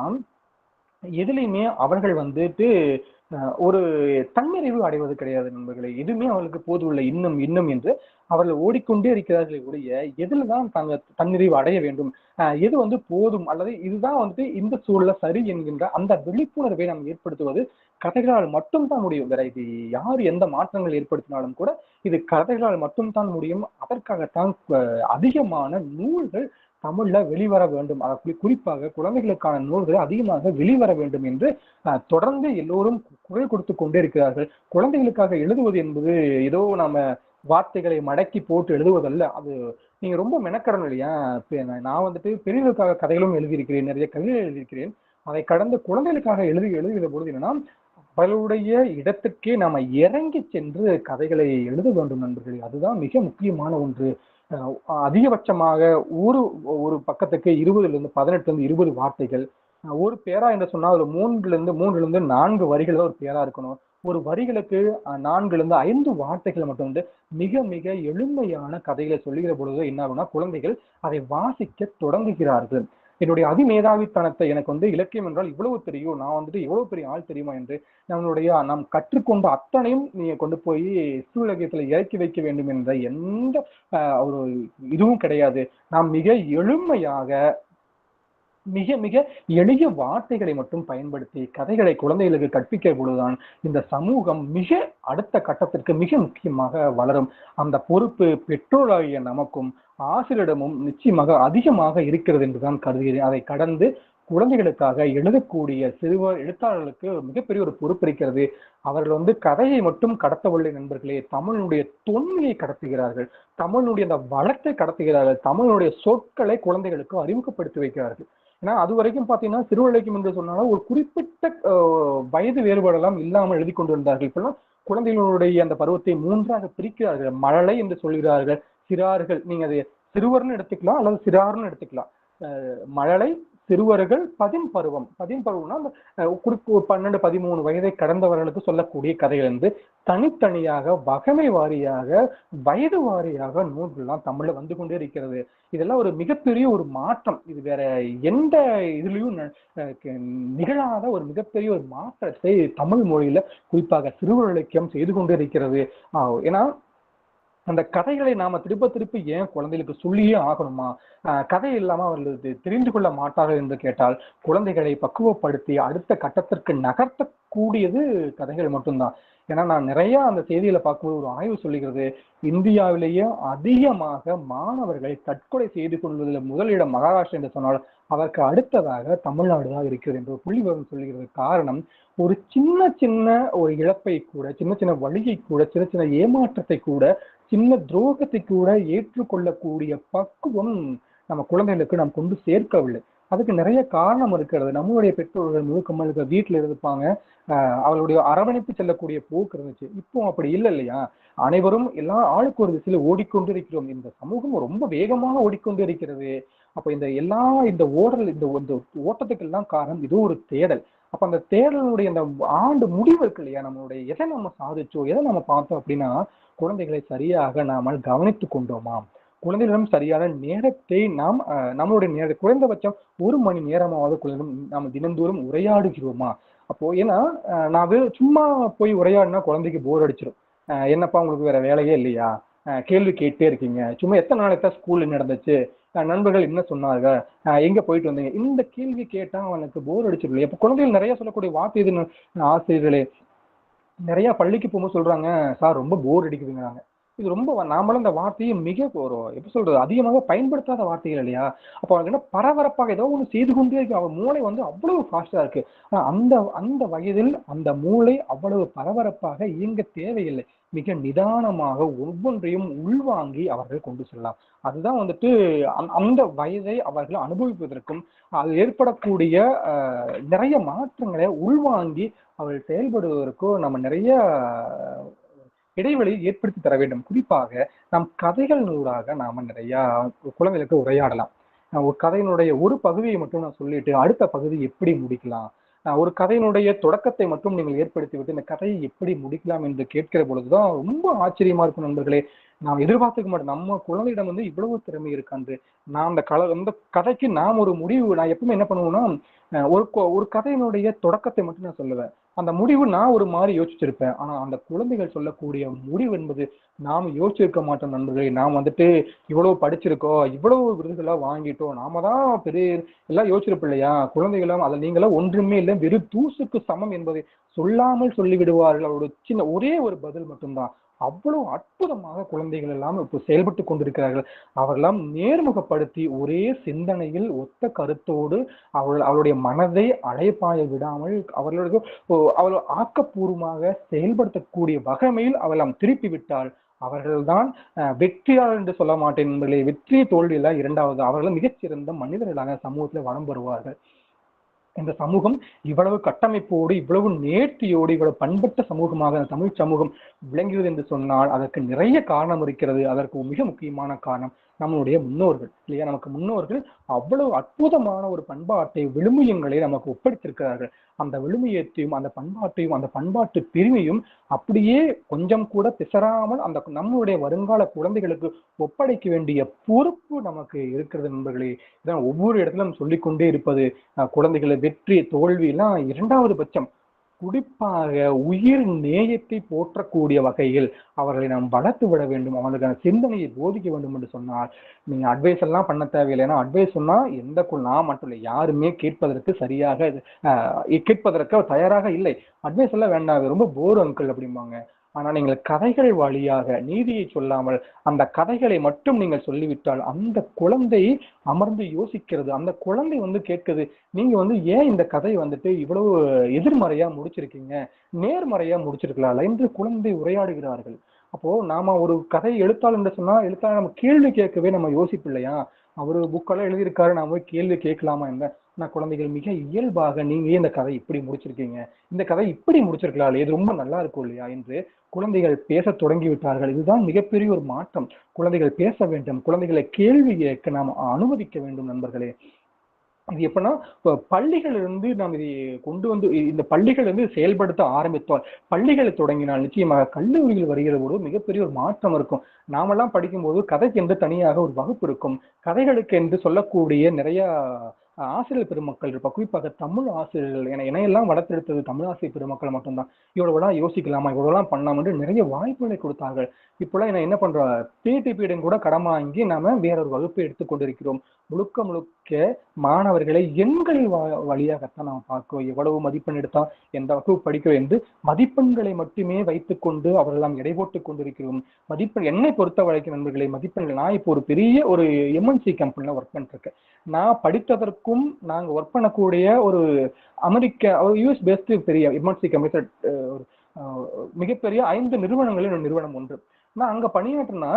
C: எதுலையுமே அவர்கள் வந்துட்டு ஒரு தன்னிறைவு அடைவது கிடையாது நண்பர்களே. எதுவுமே அவர்களுக்கு போதுமில்லை, இன்னும் இன்னும் என்று அவர்கள் ஓடிக்கொண்டே இருக்கிறார்களே ஒழிய எதுலதான் தன்னிறைவு அடைய வேண்டும், எது வந்து போதும், அல்லது இதுதான் வந்துட்டு இந்த சூழல சரி என்கின்ற அந்த விழிப்புணர்வை நாம் ஏற்படுத்துவது கதைகளால் மட்டும்தான் முடியும். வேற இது யார் எந்த மாற்றங்கள் ஏற்படுத்தினாலும் கூட இது கதைகளால் மட்டும்தான் முடியும். அதற்காகத்தான் அதிகமான நூல்கள் தமிழ்ல வெளிவர வேண்டும். குறிப்பாக குழந்தைகளுக்கான நூல்கள் அதிகமாக வெளிவர வேண்டும் என்று தொடர்ந்து எல்லோரும் குரல் கொடுத்து கொண்டே இருக்கிறார்கள். குழந்தைகளுக்காக எழுதுவது என்பது ஏதோ நாம வார்த்தைகளை மடக்கி போட்டு எழுதுவதல்ல. அது நீங்க ரொம்ப மெனக்கடணும் இல்லையா. நான் வந்துட்டு பெரியவர்களுக்காக கதைகளும் எழுதியிருக்கிறேன், நிறைய கவிதைகள் எழுதியிருக்கிறேன். அதை கடந்து குழந்தைகளுக்காக எழுதுகிற பொழுது என்னன்னா, அவளுடைய இடத்துக்கே நாம இறங்கி சென்று கதைகளை எழுத வேண்டும் நண்பர்களே. அதுதான் மிக முக்கியமான ஒன்று. அதிகபட்சமாக ஒரு பக்கத்துக்கு 18-20 வார்த்தைகள். ஒரு பேரா என்று சொன்னால் ஒரு 3-4 வரிகள் தான் ஒரு பேரா இருக்கணும். ஒரு வரிகளுக்கு 4-5 வார்த்தைகள் மட்டும் வந்து மிக மிக எளிமையான கதைகளை சொல்லுகிற பொழுது என்ன ஆகும்னா, குழந்தைகள் அதை வாசிக்க தொடங்குகிறார்கள். என்னுடைய அதிமேதாவித்தனத்தை, எனக்கு வந்து இலக்கியம் என்றால் இவ்வளவு தெரியும், நான் வந்துட்டு எவ்வளவு பெரிய ஆள் தெரியுமா என்று நாம் கற்றுக்கொண்ட அத்தனையும் நீங்க கொண்டு போய் இலக்கியத்துல இறக்கி வைக்க வேண்டும் என்ற எந்த ஒரு இதுவும் கிடையாது. நாம் மிக எளிமையாக மிக மிக எளிய வார்த்தைகளை மட்டும் பயன்படுத்தி கதைகளை குழந்தைகளுக்கு கற்பிக்கிற பொழுதுதான் இந்த சமூகம் மிக அடுத்த கட்டத்திற்கு மிக முக்கியமாக வளரும். அந்த பொறுப்பு பெற்றோராகிய நமக்கும் ஆசிரியரிடமும் நிச்சயமாக அதிகமாக இருக்கிறது என்றுதான் கருதுகிறேன். அதை கடந்து குழந்தைகளுக்காக எழுதக்கூடிய சிறுவர் எழுத்தாளர்களுக்கு மிகப்பெரிய ஒரு பொறுப்பு இருக்கிறது. அவர்கள் கதையை மட்டும் கடத்தவில்லை நண்பர்களே, தமிழுடைய தொன்மையை கடத்துகிறார்கள், தமிழுடைய அந்த வளத்தை கடத்துகிறார்கள், தமிழுடைய சொற்களை குழந்தைகளுக்கு அறிமுகப்படுத்தி வைக்கிறார்கள். ஏன்னா அது வரைக்கும் பாத்தீங்கன்னா சிறுவழைக்கும் என்று சொன்னாலும் ஒரு குறிப்பிட்ட வயது வேறுபாடெல்லாம் இல்லாமல் எழுதி கொண்டு வந்தார்கள். இப்பெல்லாம் குழந்தைகளுடைய அந்த பருவத்தை 3ஆக பிரிக்கிறார்கள். மழலை என்று சொல்கிறார்கள், சிறார்கள், நீங்க அதை சிறுவர்னு எடுத்துக்கலாம் அல்லது சிறார்னு எடுத்துக்கலாம். மழலை, சிறுவர்கள், பதின்பருவம். பதின்பருவம்னா அந்த குறிப்பு 12-13 வயதை கடந்தவர்களுக்கு சொல்லக்கூடிய கதைகள் தனித்தனியாக வகமை வாரியாக வயது வாரியாக நூல்கள்லாம் தமிழ்ல வந்து கொண்டே இருக்கிறது. இதெல்லாம் ஒரு மிகப்பெரிய ஒரு மாற்றம். இது வேற எந்த இதுலயும் நிகழாத ஒரு மிகப்பெரிய ஒரு மாற்றத்தை தமிழ் மொழியில குறிப்பாக சிறுவர் இலக்கியம் செய்து கொண்டே இருக்கிறது. ஏன்னா அந்த கதைகளை நாம திருப்ப ஏன் குழந்தைகளுக்கு சொல்லியே ஆகணுமா? கதை இல்லாம அவர்கள் தெரிந்து கொள்ள மாட்டார்கள் என்று கேட்டால், குழந்தைகளை பக்குவப்படுத்தி அடுத்த கட்டத்திற்கு நகர்த்தக்கூடியது கதைகள் மட்டும்தான். ஏன்னா நான் நிறைய அந்த செய்திகளை பார்க்கும்போது ஒரு ஆய்வு சொல்லுகிறது, இந்தியாவிலேயே அதிகமாக மாணவர்களை தற்கொலை செய்து கொள்வதில் முதலிடம் மகாராஷ்டிரா என்று சொன்னால் அதற்கு அடுத்ததாக தமிழ்நாடு தான் இருக்கிறது என்று புள்ளி விவரம் சொல்லுகிறது. காரணம், ஒரு சின்ன ஒரு இழப்பை கூட, சின்ன வழியை கூட, சின்ன ஏமாற்றத்தை கூட, சின்ன துரோகத்தை கூட ஏற்றுக்கொள்ளக்கூடிய பக்குவம் நம்ம குழந்தைகளுக்கு நாம் கொண்டு சேர்க்கவில்லை. அதுக்கு நிறைய காரணம் இருக்கிறது. நம்மளுடைய பெற்றோர்கள் முழுக்க வீட்டுல இருப்பாங்க, அவளுடைய அரவணைப்பு செல்லக்கூடிய போக்கு இருந்துச்சு. இப்போ அப்படி இல்லை இல்லையா? அனைவரும் எல்லா ஆளுக்கு ஒரு திசையில ஓடிக்கொண்டு இருக்கிறோம். இந்த சமூகம் ரொம்ப வேகமாக ஓடிக்கொண்டு இருக்கிறது. அப்ப இந்த ஓட்டத்துக்கு எல்லாம் காரணம் இது ஒரு தேடல். அப்ப அந்த தேடலுடைய அந்த ஆண்டு முடிவு இருக்கு இல்லையா, நம்மளுடைய எதை நம்ம சாதிச்சோம், எதை நம்ம பார்த்தோம் அப்படின்னா, குழந்தைகளை சரியாக நாம கவனித்து கொண்டோமா, குழந்தைகளிடம் சரியான நேரத்தை நாம் நம்மளுடைய நேரத்தை குறைந்தபட்சம் 1 மணி நேரமாவது குழந்தைகளும் நாம் தினந்தோறும் உரையாடுகிறோமா? அப்போ ஏன்னா நான் சும்மா போய் உரையாடினா குழந்தைக்கு போர் அடிச்சிடும். என்னப்பா உங்களுக்கு வேற வேலையே இல்லையா, கேள்வி கேட்டே இருக்கீங்க, சும்மா எத்தனை நாளைக்கு தான் ஸ்கூல்ல நடந்துச்சு, நண்பர்கள் என்ன சொன்னார்கள், எங்க போயிட்டு வந்தீங்க, இந்த கேள்வி கேட்டா அவனுக்கு போர் அடிச்சிடும். இப்ப குழந்தைகள் நிறைய சொல்லக்கூடிய வார்த்தை இது. ஆசிரியர்களே நிறைய பள்ளிக்கு போகும்போது சொல்றாங்க, சார் ரொம்ப போர் அடிக்குதுங்கிறாங்க. இது ரொம்ப நாமளும் இந்த வார்த்தையை மிக ஒரு எப்படி சொல்றது அதிகமாக பயன்படுத்தாத வார்த்தைகள் இல்லையா? அப்போ அவனுக்கு என்ன பரபரப்பாக ஏதோ ஒன்று செய்து கொண்டே இருக்கு. அவன் மூளை அவ்வளவு ஃபாஸ்டா இருக்கு. அந்த வயதில் அந்த மூளை அவ்வளவு பரபரப்பாக இயங்க தேவையில்லை. மிக நிதானமாக ஒவ்வொன்றையும் உள்வாங்கி அவர்கள் கொண்டு செல்லலாம். அதுதான் அந்த வயதை அவர்கள் அனுபவிப்பதற்கும் அது ஏற்படக்கூடிய நிறைய மாற்றங்களை உள்வாங்கி அவர்கள் செயல்படுவதற்கும் நம்ம நிறைய இடைவெளியை ஏற்படுத்தி தர வேண்டும். குறிப்பாக நம் கதைகள் நூலாக நாம நிறைய குழந்தைகளுக்கு உரையாடலாம். ஒரு கதையினுடைய ஒரு பகுதியை மட்டும் நான் சொல்லிட்டு அடுத்த பகுதி எப்படி முடிக்கலாம், ஒரு கதையினுடைய தொடக்கத்தை மட்டும் நீங்கள் ஏற்படுத்தி விட்டு இந்த கதையை எப்படி முடிக்கலாம் என்று கேட்கிற பொழுதுதான் ரொம்ப ஆச்சரியமா இருக்கும் நண்பர்களே. நாம் எதிர்பார்த்துக்க மாட்டோம், நம்ம குழந்தையிடம் இவ்வளவு திறமை இருக்கான்று. நான் அந்த கதைக்கு நாம் ஒரு முடிவு, நான் எப்பவுமே என்ன பண்ணுவேன்னா, ஒரு கதையினுடைய தொடக்கத்தை மட்டும் நான் சொல்லுவேன், அந்த முடிவு நான் ஒரு மாதிரி யோசிச்சிருப்பேன். ஆனா அந்த குழந்தைகள் சொல்லக்கூடிய முடிவு என்பது நாம யோசிச்சிருக்க மாட்டோம் நண்பர்களே. நாம் இவ்வளவு படிச்சிருக்கோம், இவ்வளவு விருதுகளா வாங்கிட்டோம், நாம தான் பெரிய எல்லாம் யோசிச்சிருப்போம் இல்லையா? குழந்தைகளும் அதை நீங்களாம் ஒன்றுமே இல்லை, வெறும் தூசுக்கு சமம் என்பதை சொல்லாமல் சொல்லிவிடுவார்கள். அவரோட சின்ன ஒரே ஒரு பதில் மட்டும்தான். அவ்வளவு அற்புதமாக குழந்தைகள் எல்லாம் இப்போ செயல்பட்டு கொண்டிருக்கிறார்கள். அவர்களெல்லாம் நேர்முகப்படுத்தி ஒரே சிந்தனையில் ஒத்த கருத்தோடு அவளுடைய மனதை அலைப்பாய விடாமல் அவர்கள் ஆக்கப்பூர்வமாக செயல்படுத்தக்கூடிய வகைமையில் அவெல்லாம் திருப்பி விட்டால் அவர்கள்தான் வெற்றியாளர் என்று சொல்ல மாட்டேன் என்பதிலே, வெற்றி தோல்வியில இரண்டாவது அவர்கள் மிகச்சிறந்த மனிதர்களாக சமூகத்தில் வலம் வருவார்கள். இந்த சமூகம் இவ்வளவு கட்டமைப்போடு, இவ்வளவு நேர்த்தியோடு, இவ்வளவு பண்பட்ட சமூகமாக தமிழ் சமூகம் விளங்குகிறது என்று சொன்னால் அதற்கு நிறைய காரணம் இருக்கிறது. அதற்கு மிக முக்கியமான காரணம் நம்மளுடைய முன்னோர்கள் இல்லையா? நமக்கு முன்னோர்கள் அவ்வளவு அற்புதமான ஒரு பண்பாட்டை, விழுமியங்களை நமக்கு ஒப்படைத்திருக்கிறார்கள். அந்த விழுமியத்தையும் அந்த பண்பாட்டையும் அந்த பண்பாட்டு பிரிவையும் அப்படியே கொஞ்சம் கூட பிசறாமல் அந்த நம்மளுடைய வருங்கால குழந்தைகளுக்கு ஒப்படைக்க வேண்டிய பொறுப்பு நமக்கு இருக்கிறது நண்பர்களே. இதான் ஒவ்வொரு இடத்துல நம்ம சொல்லிக்கொண்டே இருப்பது, குழந்தைகளை வெற்றி தோல்வி எல்லாம் இரண்டாவது பட்சம். குறிப்பாக உயிர் நேயத்தை போற்றக்கூடிய வகையில் அவர்களை நாம் வளர்த்து விட வேண்டும், அவர்களுக்கான சிந்தனையை போதிக்க வேண்டும் என்று சொன்னால் நீங்க அட்வைஸ் எல்லாம் பண்ண தேவையில்லை. ஏன்னா அட்வைஸ் சொன்னா நான் மட்டும் இல்லை, யாருமே கேட்பதற்கு சரியாக கேட்பதற்கு தயாராக இல்லை. அட்வைஸ் எல்லாம் வேண்டாம், ரொம்ப போர் அங்கிள் அப்படிம்பாங்க. ஆனா நீங்கள் கதைகள் வழியாக நீதியை சொல்லாமல் அந்த கதைகளை மட்டும் நீங்கள் சொல்லிவிட்டால் அந்த குழந்தை அமர்ந்து யோசிக்கிறது, அந்த குழந்தை கேட்குது, நீங்க ஏன் இந்த கதை இவ்வளவு எதிர்மறையா முடிச்சிருக்கீங்க, நேர்மறையா முடிச்சிருக்கலாம்ல என்று குழந்தை உரையாடுகிறார்கள். அப்போ நாம ஒரு கதை எழுத்தாளர் என்று சொன்னா எழுத்தாளர் நம்ம கேள்வி கேட்கவே நம்ம யோசிப்பு இல்லையா? அவரு புக்கெல்லாம் எழுதியிருக்காரு, நாம போய் கேள்வி கேட்கலாமா என்ன? நான் குழந்தைகள் மிக இயல்பாக நீங்க இந்த கதை இப்படி முடிச்சிருக்கீங்க, இந்த கதை இப்படி முடிச்சிருக்கலாம், இது ரொம்ப நல்லா இருக்கும் இல்லையா என்று குழந்தைகள் பேச தொடங்கி விட்டார்கள். இதுதான் மிகப்பெரிய ஒரு மாற்றம். குழந்தைகள் பேச வேண்டும், குழந்தைகளை கேள்வி கேட்க நாம் அனுமதிக்க வேண்டும் நண்பர்களே. இது எப்படின்னா பள்ளிகளிலிருந்து நாம் இதை கொண்டு இந்த பள்ளிகள் செயல்படுத்த ஆரம்பித்தோம், பள்ளிகளை தொடங்கினால் நிச்சயமாக கல்லூரிகள் வருகிற போது மிகப்பெரிய ஒரு மாற்றம் இருக்கும். நாமெல்லாம் படிக்கும்போது கதைக்கு என்று தனியாக ஒரு வகுப்பு இருக்கும், கதைகளுக்கு என்று சொல்லக்கூடிய நிறைய ஆசிரியர் பெருமக்கள் இருப்பா, குறிப்பாக தமிழ் ஆசிரியர்கள். என்னையெல்லாம் வளர்த்தெடுத்தது தமிழ் ஆசிரியர் பெருமக்கள் மட்டும்தான். இவ்வளவுலாம் யோசிக்கலாமா, இவ்வளவுலாம் பண்ணலாமா என்று நிறைய வாய்ப்புகளை கொடுத்தார்கள். இப்பெல்லாம் என்ன பண்றோம், பிடி பீரியட் கூட கடன் வாங்கி நாம வேறொரு வகுப்பை எடுத்துக்கொண்டிருக்கிறோம். முழுக்க முழுக்க மாணவர்களை எண்களில் வழியாகத்தான் நாம் பார்க்கிறோம். எவ்வளவு மதிப்பெண் எடுத்தா எந்த வகுப்பு படிக்கிறோம் என்று மதிப்பெண்களை மட்டுமே வைத்துக் கொண்டு அவர்களெல்லாம் எடை போட்டுக் கொண்டிருக்கிறோம். மதிப்பெண் என்னை பொறுத்த வரைக்கும் நண்பர்களை மதிப்பெண்கள், நான் இப்போ ஒரு பெரிய ஒரு எம்என்சி கம்பெனில ஒர்க் பண்ணிருக்கேன். நான் படித்ததற்கும் நாங்க ஒர்க் பண்ணக்கூடிய ஒரு யூஎஸ் பேஸ்டு பெரிய எம்என்சி கம்பெனி, மிகப்பெரிய 5 நிறுவனங்களில் நிறுவனம் ஒன்று. நான் அங்க பணியாற்றினா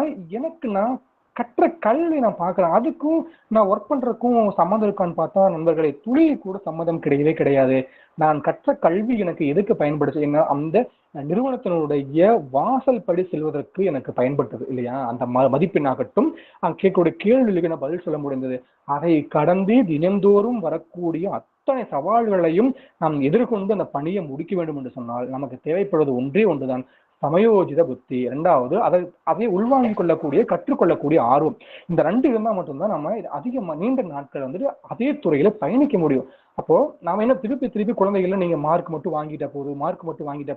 C: நான் கற்ற கல்வி நான் பார்க்கிறேன், அதுக்கும் நான் ஒர்க் பண்றதுக்கும் சம்மந்தம் இருக்கான்னு பார்த்தா நண்பர்களை துளி கூட சம்மதம் கிடையவே கிடையாது. நான் கற்ற கல்வி எனக்கு எதுக்கு பயன்படுச்சு, என்ன அந்த நிறுவனத்தினுடைய வாசல் படி செல்வதற்கு எனக்கு பயன்பட்டது இல்லையா? அந்த மதிப்பெண்ணாகட்டும், அங்கே கேட்கக்கூடிய கேள்விகளுக்கு நான் பதில் சொல்ல முடிந்தது. அதை கடந்து தினந்தோறும் வரக்கூடிய அத்தனை சவால்களையும் நாம் எதிர்கொண்டு அந்த பணியை முடிக்க வேண்டும் என்று சொன்னால் நமக்கு தேவைப்படுவது ஒன்றே ஒன்றுதான், சமயோஜித புத்தி. இரண்டாவது அதை உள்வாங்கிக் கொள்ளக்கூடிய கற்றுக்கொள்ளக்கூடிய ஆர்வம். இந்த 2 இருந்தால் மட்டும்தான் நம்ம அதிகமாக நீண்ட நாட்கள் அதே துறையில பயணிக்க முடியும். அப்போ நாம என்ன திருப்பி குழந்தைகள்ல நீங்க மார்க் மட்டும் வாங்கிட்ட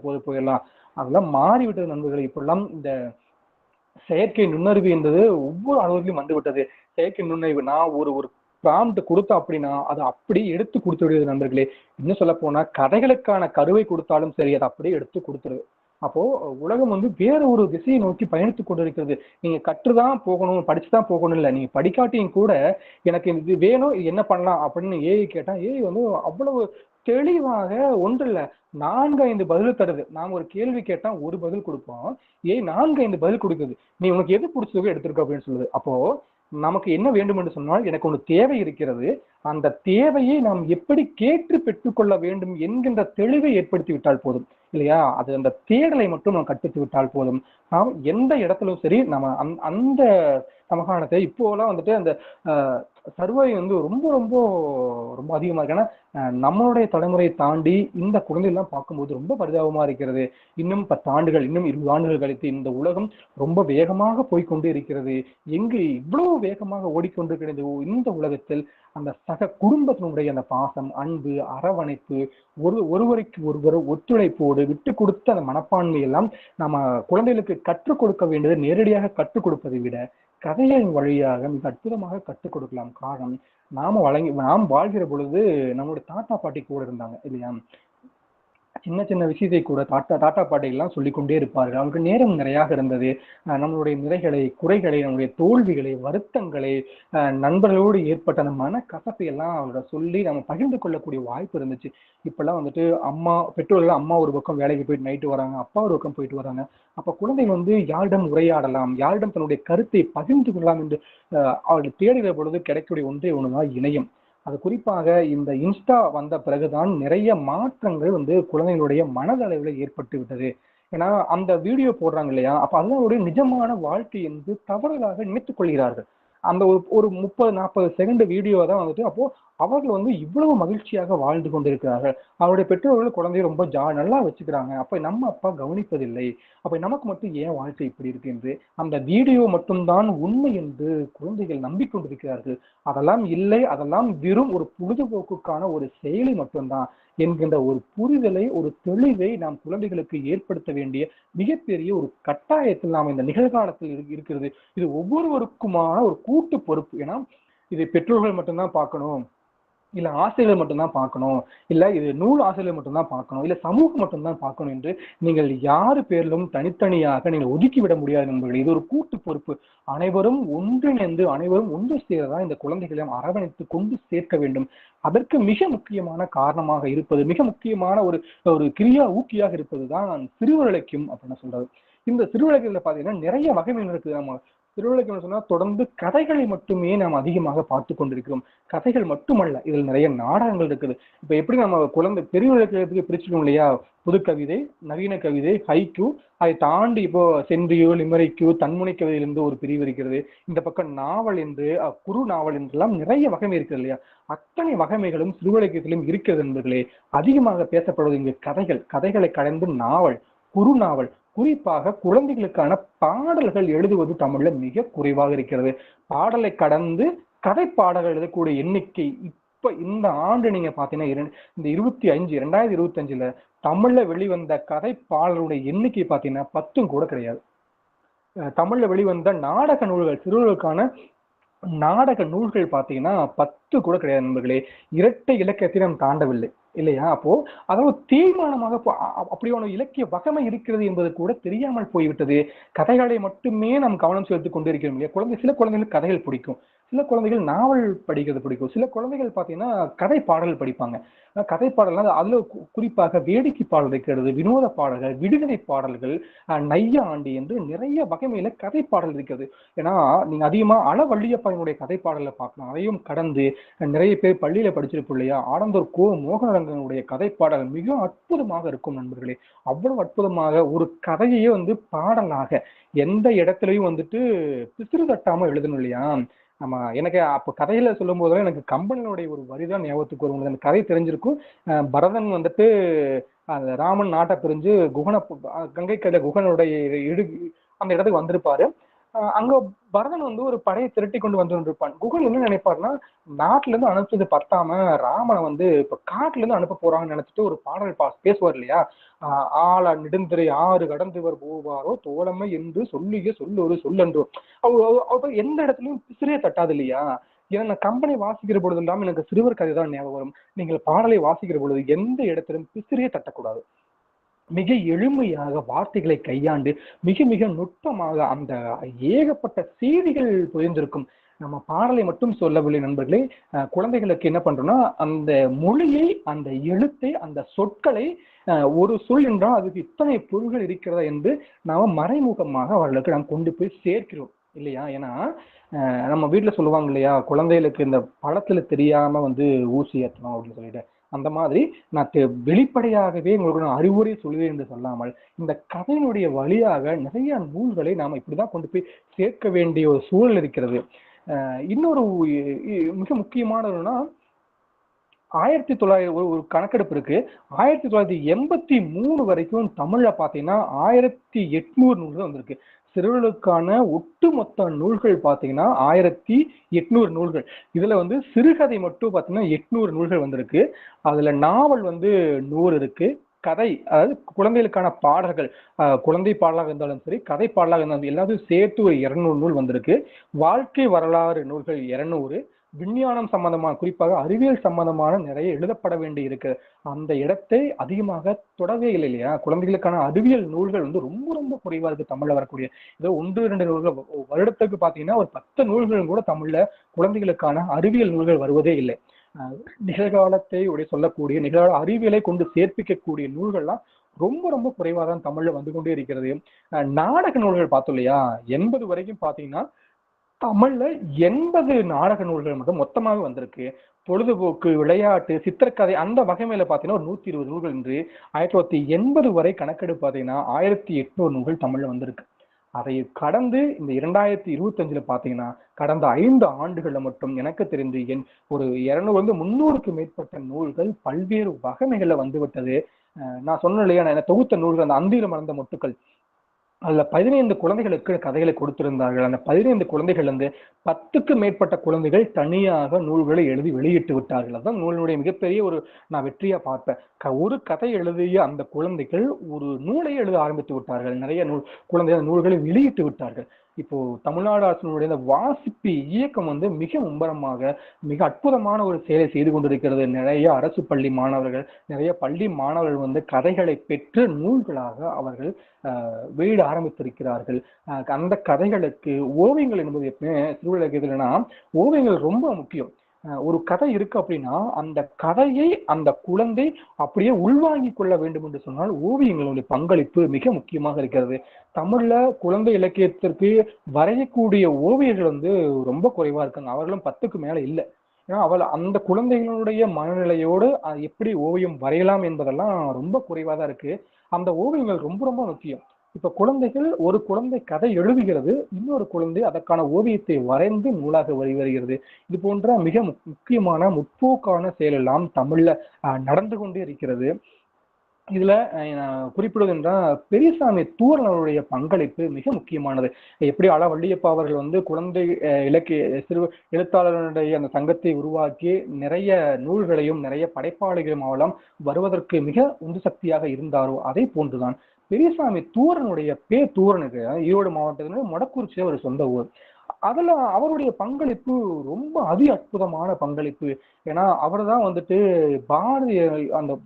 C: போது போயிடலாம், அதெல்லாம் மாறிவிட்டது நண்பர்களை. இப்பெல்லாம் இந்த செயற்கை நுண்ணறிவு என்பது ஒவ்வொரு அலுவலகத்திலும் வந்துவிட்டது. செயற்கை நுண்ணறிவு நான் ஒரு பிராம்ப்ட் கொடுத்தா அப்படின்னா அதை அப்படியே எடுத்து கொடுத்து விடுவது நண்பர்களே. இன்னும் சொல்ல போனா கதைகளுக்கான கருவை கொடுத்தாலும் சரி, அதை அப்படியே எடுத்து கொடுத்துருது. அப்போ உலகம் வேற ஒரு திசையை நோக்கி பயணித்துக் கொண்டிருக்கிறது. நீங்க கற்றுதான் போகணும், படிச்சுதான் போகணும் இல்லை, நீங்க படிக்காட்டியும் கூட எனக்கு இது வேணும், இது என்ன பண்ணலாம் அப்படின்னு ஏஐ கேட்டா ஏஐ அவ்வளவு தெளிவாக ஒன்று இல்லை 4-5 பதில் தருது. நாம் ஒரு கேள்வி கேட்டா ஒரு பதில் கொடுப்போம், ஏஐ 4-5 பதில் கொடுக்குது. நீ உனக்கு எது பிடிச்சதோ எடுத்திருக்க அப்படின்னு சொல்லுது. அப்போ நமக்கு என்ன வேண்டும் என்று சொன்னால் எனக்கு ஒன்று தேவை இருக்கிறது, அந்த தேவையை நாம் எப்படி கேட்டு பெற்றுக்கொள்ள வேண்டும் என்கின்ற தெளிவை ஏற்படுத்தி விட்டால் போதும் இல்லையா? அது அந்த தேடலை மட்டும் நாம் கற்பித்து விட்டால் போதும். நாம் எந்த இடத்திலும் சரி நம்ம அந்த சமகாலத்தை இப்போலாம் அந்த சர்வை ரொம்ப ரொம்ப ரொம்ப அதிகமா இருக்கு. ஏன்னா நம்மளுடைய தலைமுறையை தாண்டி இந்த குழந்தைகள்லாம் பார்க்கும்போது ரொம்ப பரிதாபமா இருக்கிறது. இன்னும் 10 ஆண்டுகள், இன்னும் 20 ஆண்டுகள் கழித்து இந்த உலகம் ரொம்ப வேகமாக போய்கொண்டே இருக்கிறது. எங்கு இவ்வளவு வேகமாக ஓடிக்கொண்டிருக்கிறது இந்த உலகத்தில் அந்த சக குடும்பத்தினுடைய அந்த பாசம், அன்பு, அரவணைப்பு, ஒருவருக்கு ஒருவர் ஒத்துழைப்போடு விட்டு கொடுத்த அந்த மனப்பான்மை எல்லாம் நம்ம குழந்தைகளுக்கு கற்றுக் கொடுக்க வேண்டியது நேரடியாக கற்றுக் கொடுப்பதை விட கதைகளின் வழியாக மிக அற்புதமாக கற்றுக் கொடுக்கலாம். காரணம் நாம் வாழ்கிற பொழுது நம்மளுடைய தாத்தா பாட்டி கூட இருந்தாங்க இல்லையா? சின்ன சின்ன விஷயத்தை கூட தாத்தா பாட்டிகள்லாம் சொல்லிக்கொண்டே இருப்பார்கள். அவங்களுக்கு நேரம் நிறையாக இருந்தது. நம்மளுடைய நிறைகளை, குறைகளை, நம்முடைய தோல்விகளை, வருத்தங்களை, நண்பர்களோடு ஏற்பட்ட அந்த மனக்கசப்பை எல்லாம் அவரோட சொல்லி நம்ம பகிர்ந்து கொள்ளக்கூடிய வாய்ப்பு இருந்துச்சு. இப்பெல்லாம் பெற்றோர்கள் அம்மா ஒரு பக்கம் வேலைக்கு போயிட்டு நைட்டு வராங்க, அப்பா ஒரு பக்கம் போயிட்டு வராங்க. அப்ப குழந்தைகள் யாரிடம் உரையாடலாம், யாரிடம் தன்னுடைய கருத்தை பகிர்ந்து கொள்ளலாம் என்று அவர்கள் தேடுகிற பொழுது கிடைக்கக்கூடிய ஒன்றே ஒண்ணுதான் இணையம். அது குறிப்பாக இந்த இன்ஸ்டா வந்த பிறகுதான் நிறைய மாற்றங்கள் குழந்தைகளுடைய மனதளவில் ஏற்பட்டு விட்டது. ஏன்னா அந்த வீடியோ போடுறாங்க இல்லையா, அப்ப அதனுடைய நிஜமான வாழ்க்கை என்று தவறுதலாக நினைத்துக் கொள்கிறார்கள். அந்த ஒரு 30-40 செகண்ட் வீடியோ தான் அப்போ அவர்கள் இவ்வளவு மகிழ்ச்சியாக வாழ்ந்து கொண்டிருக்கிறார்கள். அவருடைய பெற்றோர்கள் குழந்தைய ரொம்ப நல்லா வச்சுக்கிறாங்க. அப்ப நம்ம அப்பா கவனிப்பதில்லை, அப்ப நமக்கு மட்டும் ஏன் வாழ்க்கை இப்படி இருக்கு என்று அந்த வீடியோ மட்டும்தான் உண்மை என்று குழந்தைகள் நம்பிக்கொண்டிருக்கிறார்கள். அதெல்லாம் இல்லை, அதெல்லாம் வெறும் ஒரு பொழுதுபோக்குக்கான ஒரு செயலி மட்டும்தான். என்கின்ற ஒரு புரிதலை, ஒரு தெளிவை நாம் குழந்தைகளுக்கு ஏற்படுத்த வேண்டிய மிகப்பெரிய ஒரு கட்டாயத்தில் நாம் இந்த நிகழ்காலத்தில் இருக்கிறது. இது ஒவ்வொருவருக்குமான ஒரு கூட்டு பொறுப்பு. ஏன்னா இது பெற்றோர்கள் மட்டும்தான் பார்க்கணும், இல்ல ஆசிரியர்கள் மட்டும்தான் பார்க்கணும், இல்ல இது நூல் ஆசிரியர்கள் மட்டும்தான் பார்க்கணும், இல்ல சமூகம் மட்டும்தான் பார்க்கணும் என்று நீங்கள் யாரு பேரிலும் தனித்தனியாக நீங்கள் ஒதுக்கிவிட முடியாது நண்பர்களே. இது ஒரு கூட்டு பொறுப்பு. அனைவரும் ஒன்றிணைந்து அனைவரும் ஒன்று சேரதான் இந்த குழந்தைகளை அரவணைத்து கொண்டு சேர்க்க வேண்டும். அதற்கு மிக முக்கியமான காரணமாக இருப்பது, மிக முக்கியமான ஒரு ஒரு கிரியா ஊக்கியாக இருப்பதுதான் சிறுவர்களுக்கும் அப்படின்னு சொல்றது. இந்த சிறுவர்களுக்கு பாத்தீங்கன்னா நிறைய வகைகள் இருக்குது. நம்ம சிறுவர்களுக்கு சொன்னா தொடர்ந்து கதைகளை மட்டுமே நாம் அதிகமாக பார்த்து கொண்டிருக்கிறோம். கதைகள் மட்டுமல்ல, இதில் நிறைய நாடகங்கள் இருக்குது. இப்ப எப்படி நம்ம குழந்தை பெரியவர்களுக்கு பிரிச்சுக்கணும் இல்லையா, புது கவிதை, நவீன கவிதை, ஹைக்கூ, அதை தாண்டி இப்போ சென்றியோ, லிமரிக்கோ, தன்முனை கவிதையிலிருந்து ஒரு பிரிவு இருக்கிறது. இந்த பக்கம் நாவல் என்று, குறு நாவல் என்றெல்லாம் நிறைய வகைமை இருக்கிறது இல்லையா. அத்தனை வகைமைகளும் சிறுவலக்கியத்திலும் இருக்கிறது என்பர்களே. அதிகமாக பேசப்படுவது இங்கு கதைகள். கதைகளை கடந்து நாவல், குறு நாவல், குறிப்பாக குழந்தைகளுக்கான பாடல்கள் எழுதுவது தமிழ்ல மிக குறைவாக இருக்கிறது. பாடலை கடந்து கதை பாடல்கள் எழுதக்கூடிய எண்ணிக்கை இப்ப இந்த ஆண்டு நீங்க பாத்தீங்கன்னா இந்த 2025 தமிழ்ல வெளிவந்த கதை பாடலுடைய எண்ணிக்கை பாத்தீங்கன்னா 10 கூட கிடையாது. தமிழ்ல வெளிவந்த நாடக நூல்கள், சிறுவர்களுக்கான நாடக நூல்கள் பாத்தீங்கன்னா 10 கூட கிடையாது நண்பர்களே. இரட்டை இலக்கியத்தை நாம் தாண்டவில்லை இல்லையா. அப்போ அதாவது தீர்மானமாக அப்படியான இலக்கிய வகமை இருக்கிறது என்பது கூட தெரியாமல் போய்விட்டது. கதைகளை மட்டுமே நாம் கவனம் செலுத்திக் கொண்டிருக்கிறோம் இல்லையா. சில குழந்தைகளுக்கு கதைகள் பிடிக்கும், சில குழந்தைகள் நாவல் படிக்கிறது பிடிக்கும், சில குழந்தைகள் பாத்தீங்கன்னா கதை பாடல் படிப்பாங்க. கதை பாடல்னா அதுல குறிப்பாக வேடிக்கை பாடல் இருக்கிறது, வினோத பாடல்கள், விடுகதை பாடல்கள், நையா ஆண்டி என்று நிறைய வகைமையில கதை பாடல் இருக்கிறது. ஏன்னா நீங்க அதிகமா அளவள்ளியப்பனுடைய கதை பாடலை பார்க்கலாம். அதையும் கடந்து நிறைய பேர் பள்ளியில படிச்சிருப்போம் இல்லையா. ஆனந்தர் கோ மோகனரங்கனுடைய கதை பாடல் மிக அற்புதமாக இருக்கும் நண்பர்களே. அவ்வளவு அற்புதமாக ஒரு கதையே பாடலாக எந்த இடத்துலயும் பிசிறு தட்டாம எழுதணும் இல்லையா. நம்ம எனக்கு அப்ப கதையில சொல்லும் போதெல்லாம் எனக்கு கம்பனுடைய ஒரு வரிதான் ஞாபகத்துக்கு வரும். அந்த கதை தெரிஞ்சிருக்கும். பரதன் அந்த ராமன் நாட்டை பிரிஞ்சு கங்கை கரை குகனுடைய அந்த இடத்துக்கு வந்திருப்பாரு. அங்க பரதன் ஒரு படையை திரட்டி கொண்டு இருப்பான். குகன் என்ன நினைப்பாருன்னா, நாட்டுல இருந்து அனுப்பிச்சது பத்தாம ராமனை இப்ப காட்டுல இருந்து அனுப்ப போறாங்கன்னு நினைச்சிட்டு ஒரு பாடல் பேசுவார் இல்லையா. ஆள நெடுந்திரை ஆறு கடந்துவர் போவாரோ தோழமை என்று சொல்லிய சொல்லொரு சொல்லன்றோ. அவர் எந்த இடத்துலயும் பிசிறிய தட்டாது இல்லையா. ஏன்னா நான் கம்பெனி வாசிக்கிற பொழுது இல்லாம எனக்கு சிறுவர் கதை தான் ஞாபகம் வரும். நீங்கள் பாடலை வாசிக்கிற பொழுது எந்த இடத்திலும் பிசிறிய தட்டக்கூடாது. மிக எளிமையாக வார்த்தைகளை கையாண்டு மிக மிக நுட்பமாக அந்த ஏகப்பட்ட செய்திகள் புரிந்திருக்கும். நம்ம பாடலை மட்டும் சொல்லவில்லை நண்பர்களே. குழந்தைகளுக்கு என்ன பண்றோம்னா, அந்த மொழியை, அந்த எழுத்தை, அந்த சொற்களை, ஒரு சொல் என்றால் அதுக்கு இத்தனை பொருள்கள் இருக்கிறதா என்று நாம மறைமுகமாக அவர்களுக்கு நாம் கொண்டு போய் சேர்க்கிறோம் இல்லையா. ஏன்னா நம்ம வீட்டுல சொல்லுவாங்க இல்லையா, குழந்தைகளுக்கு இந்த பழத்துல தெரியாம ஊசி ஏற்றணும் அப்படின்னு சொல்லிட்டு. அந்த மாதிரி நான் வெளிப்படையாகவே உங்களுக்கு நான் அறிவுரை சொல்லுவேன் என்று சொல்லாமல் இந்த கதையினுடைய வழியாக நிறைய நூல்களை நாம இப்படிதான் கொண்டு போய் சேர்க்க வேண்டிய ஒரு சூழல் இருக்கிறது. இன்னொரு மிக முக்கியமானதுன்னா, 1900 ஒரு கணக்கெடுப்பு இருக்கு. 1983 வரைக்கும் தமிழ்ல பாத்தீங்கன்னா 1800 நூல்கள் வந்திருக்கு. சிறுவர்களுக்கான ஒட்டுமொத்த நூல்கள் பாத்தீங்கன்னா 1800 நூல்கள். இதுல சிறுகதை மட்டும் பாத்தீங்கன்னா 800 நூல்கள் வந்திருக்கு. அதுல நாவல் 100 இருக்கு. கதை, அதாவது குழந்தைகளுக்கான பாடல்கள், குழந்தை பாடலாக இருந்தாலும் சரி, கதை பாடலாக இருந்தாலும் எல்லாத்தையும் சேர்த்து ஒரு 200 நூல் வந்திருக்கு. வாழ்க்கை வரலாறு நூல்கள் 200, விஞ்ஞானம் சம்பந்தமான, குறிப்பாக அறிவியல் சம்பந்தமான நிறைய எழுதப்பட வேண்டி இருக்கு. அந்த இடத்தை அதிகமாக தொடவே இல்லை இல்லையா. குழந்தைகளுக்கான அறிவியல் நூல்கள் ரொம்ப ரொம்ப குறைவா இருக்கு தமிழ்ல வரக்கூடிய. ஏதோ 1-2 நூல்கள் வருடத்துக்கு பாத்தீங்கன்னா ஒரு 10 நூல்கள் கூட தமிழ்ல குழந்தைகளுக்கான அறிவியல் நூல்கள் வருவதே இல்லை. நிகழ்காலத்தை சொல்லக்கூடிய நிகழ்கால அறிவியலை கொண்டு சேர்ப்பிக்கக்கூடிய நூல்கள்லாம் ரொம்ப ரொம்ப குறைவாதான் தமிழ்ல வந்து கொண்டே இருக்கிறது. நாடக நூல்கள் பார்த்தோம் இல்லையா, 80 வரைக்கும் பாத்தீங்கன்னா தமிழ்ல 80 நாடக நூல்கள் மட்டும் மொத்தமாக வந்திருக்கு. பொழுதுபோக்கு, விளையாட்டு, சித்திரக்கதை அந்த வகைமையில பாத்தீங்கன்னா ஒரு 120 நூல்கள் என்று 1980 வரை கணக்கெடுப்பு பாத்தீங்கன்னா 1800 நூல்கள் தமிழ்ல வந்திருக்கு. அதை கடந்து இந்த 2025 பாத்தீங்கன்னா கடந்த 5 ஆண்டுகள்ல மட்டும் எனக்கு தெரிந்து ஒரு 200-300க்கு மேற்பட்ட நூல்கள் பல்வேறு வகைமைகள்ல வந்துவிட்டது. நான் சொன்னேன் இல்லையா, நான் தொகுத்த நூல்கள் அந்த அந்தியில மறந்த மொட்டுக்கள், அதுல 15 குழந்தைகளுக்கு கதைகளை கொடுத்திருந்தார்கள். அந்த 15 குழந்தைகள் வந்து 10க்கு மேற்பட்ட குழந்தைகள் தனியாக நூல்களை எழுதி வெளியிட்டு விட்டார்கள். அதுதான் நூலினுடைய மிகப்பெரிய ஒரு நான் வெற்றியா பார்ப்பேன். ஒரு கதை எழுதிய அந்த குழந்தைகள் ஒரு நூலை எழுத ஆரம்பித்து விட்டார்கள். நிறைய குழந்தைகள் நூல்களை வெளியிட்டு விட்டார்கள். இப்போ தமிழ்நாடு அரசினுடைய இந்த வாசிப்பு இயக்கம் வந்து மிக மும்பரமாக மிக அற்புதமான ஒரு செயலை செய்து கொண்டிருக்கிறது. நிறைய அரசு பள்ளி மாணவர்கள், நிறைய பள்ளி மாணவர்கள் வந்து கதைகளை பெற்று நூல்களாக அவர்கள் வெளியிட ஆரம்பித்திருக்கிறார்கள். அந்த கதைகளுக்கு ஓவியங்கள் என்பது எப்பவுமே திருவிழா ஓவியங்கள் ரொம்ப முக்கியம். ஒரு கதை இருக்கு அப்படின்னா அந்த கதையை அந்த குழந்தை அப்படியே உள்வாங்கிக் கொள்ள வேண்டும் என்று சொன்னால் ஓவியங்களுடைய பங்களிப்பு மிக முக்கியமாக இருக்கிறது. தமிழ்ல குழந்தை இலக்கியத்திற்கு வரையக்கூடிய ஓவியர்கள் வந்து ரொம்ப குறைவா இருக்காங்க. அவர்களும் 10க்கு மேல இல்லை. ஏன்னா அந்த குழந்தைகளுடைய மனநிலையோடு எப்படி ஓவியம் வரையலாம் என்பதெல்லாம் ரொம்ப குறைவா தான் இருக்கு. அந்த ஓவியங்கள் ரொம்ப ரொம்ப முக்கியம். இப்ப குழந்தைகள், ஒரு குழந்தை கதை எழுதுகிறது, இன்னொரு குழந்தை அதற்கான ஓவியத்தை வரைந்து நூலாக வெளிவருகிறது. இது போன்ற மிக முக்கியமான முற்போக்கான செயல் எல்லாம் தமிழ்ல நடந்து கொண்டே இருக்கிறது. இதுல குறிப்பிடுவது என்றால் பெரியசாமி தூரனுடைய பங்களிப்பு மிக முக்கியமானது. எப்படி வள்ளியப்பா அவர்கள் வந்து குழந்தை இலக்கிய சிறு எழுத்தாளர்களுடைய அந்த சங்கத்தை உருவாக்கி நிறைய நூல்களையும் நிறைய படைப்பாளிகளையும் அவெல்லாம் வருவதற்கு மிக உந்து சக்தியாக இருந்தாரோ அதே போன்றுதான் பெரியசாமி தூரனுடைய தூரனுக்கு ஈரோடு மாவட்டத்தினுடைய மொடக்குறிச்சியில ஒரு சொந்த ஊர். அதுல அவருடைய பங்களிப்பு ரொம்ப அற்புதமான பங்களிப்பு. ஏன்னா அவர் தான் வந்துட்டு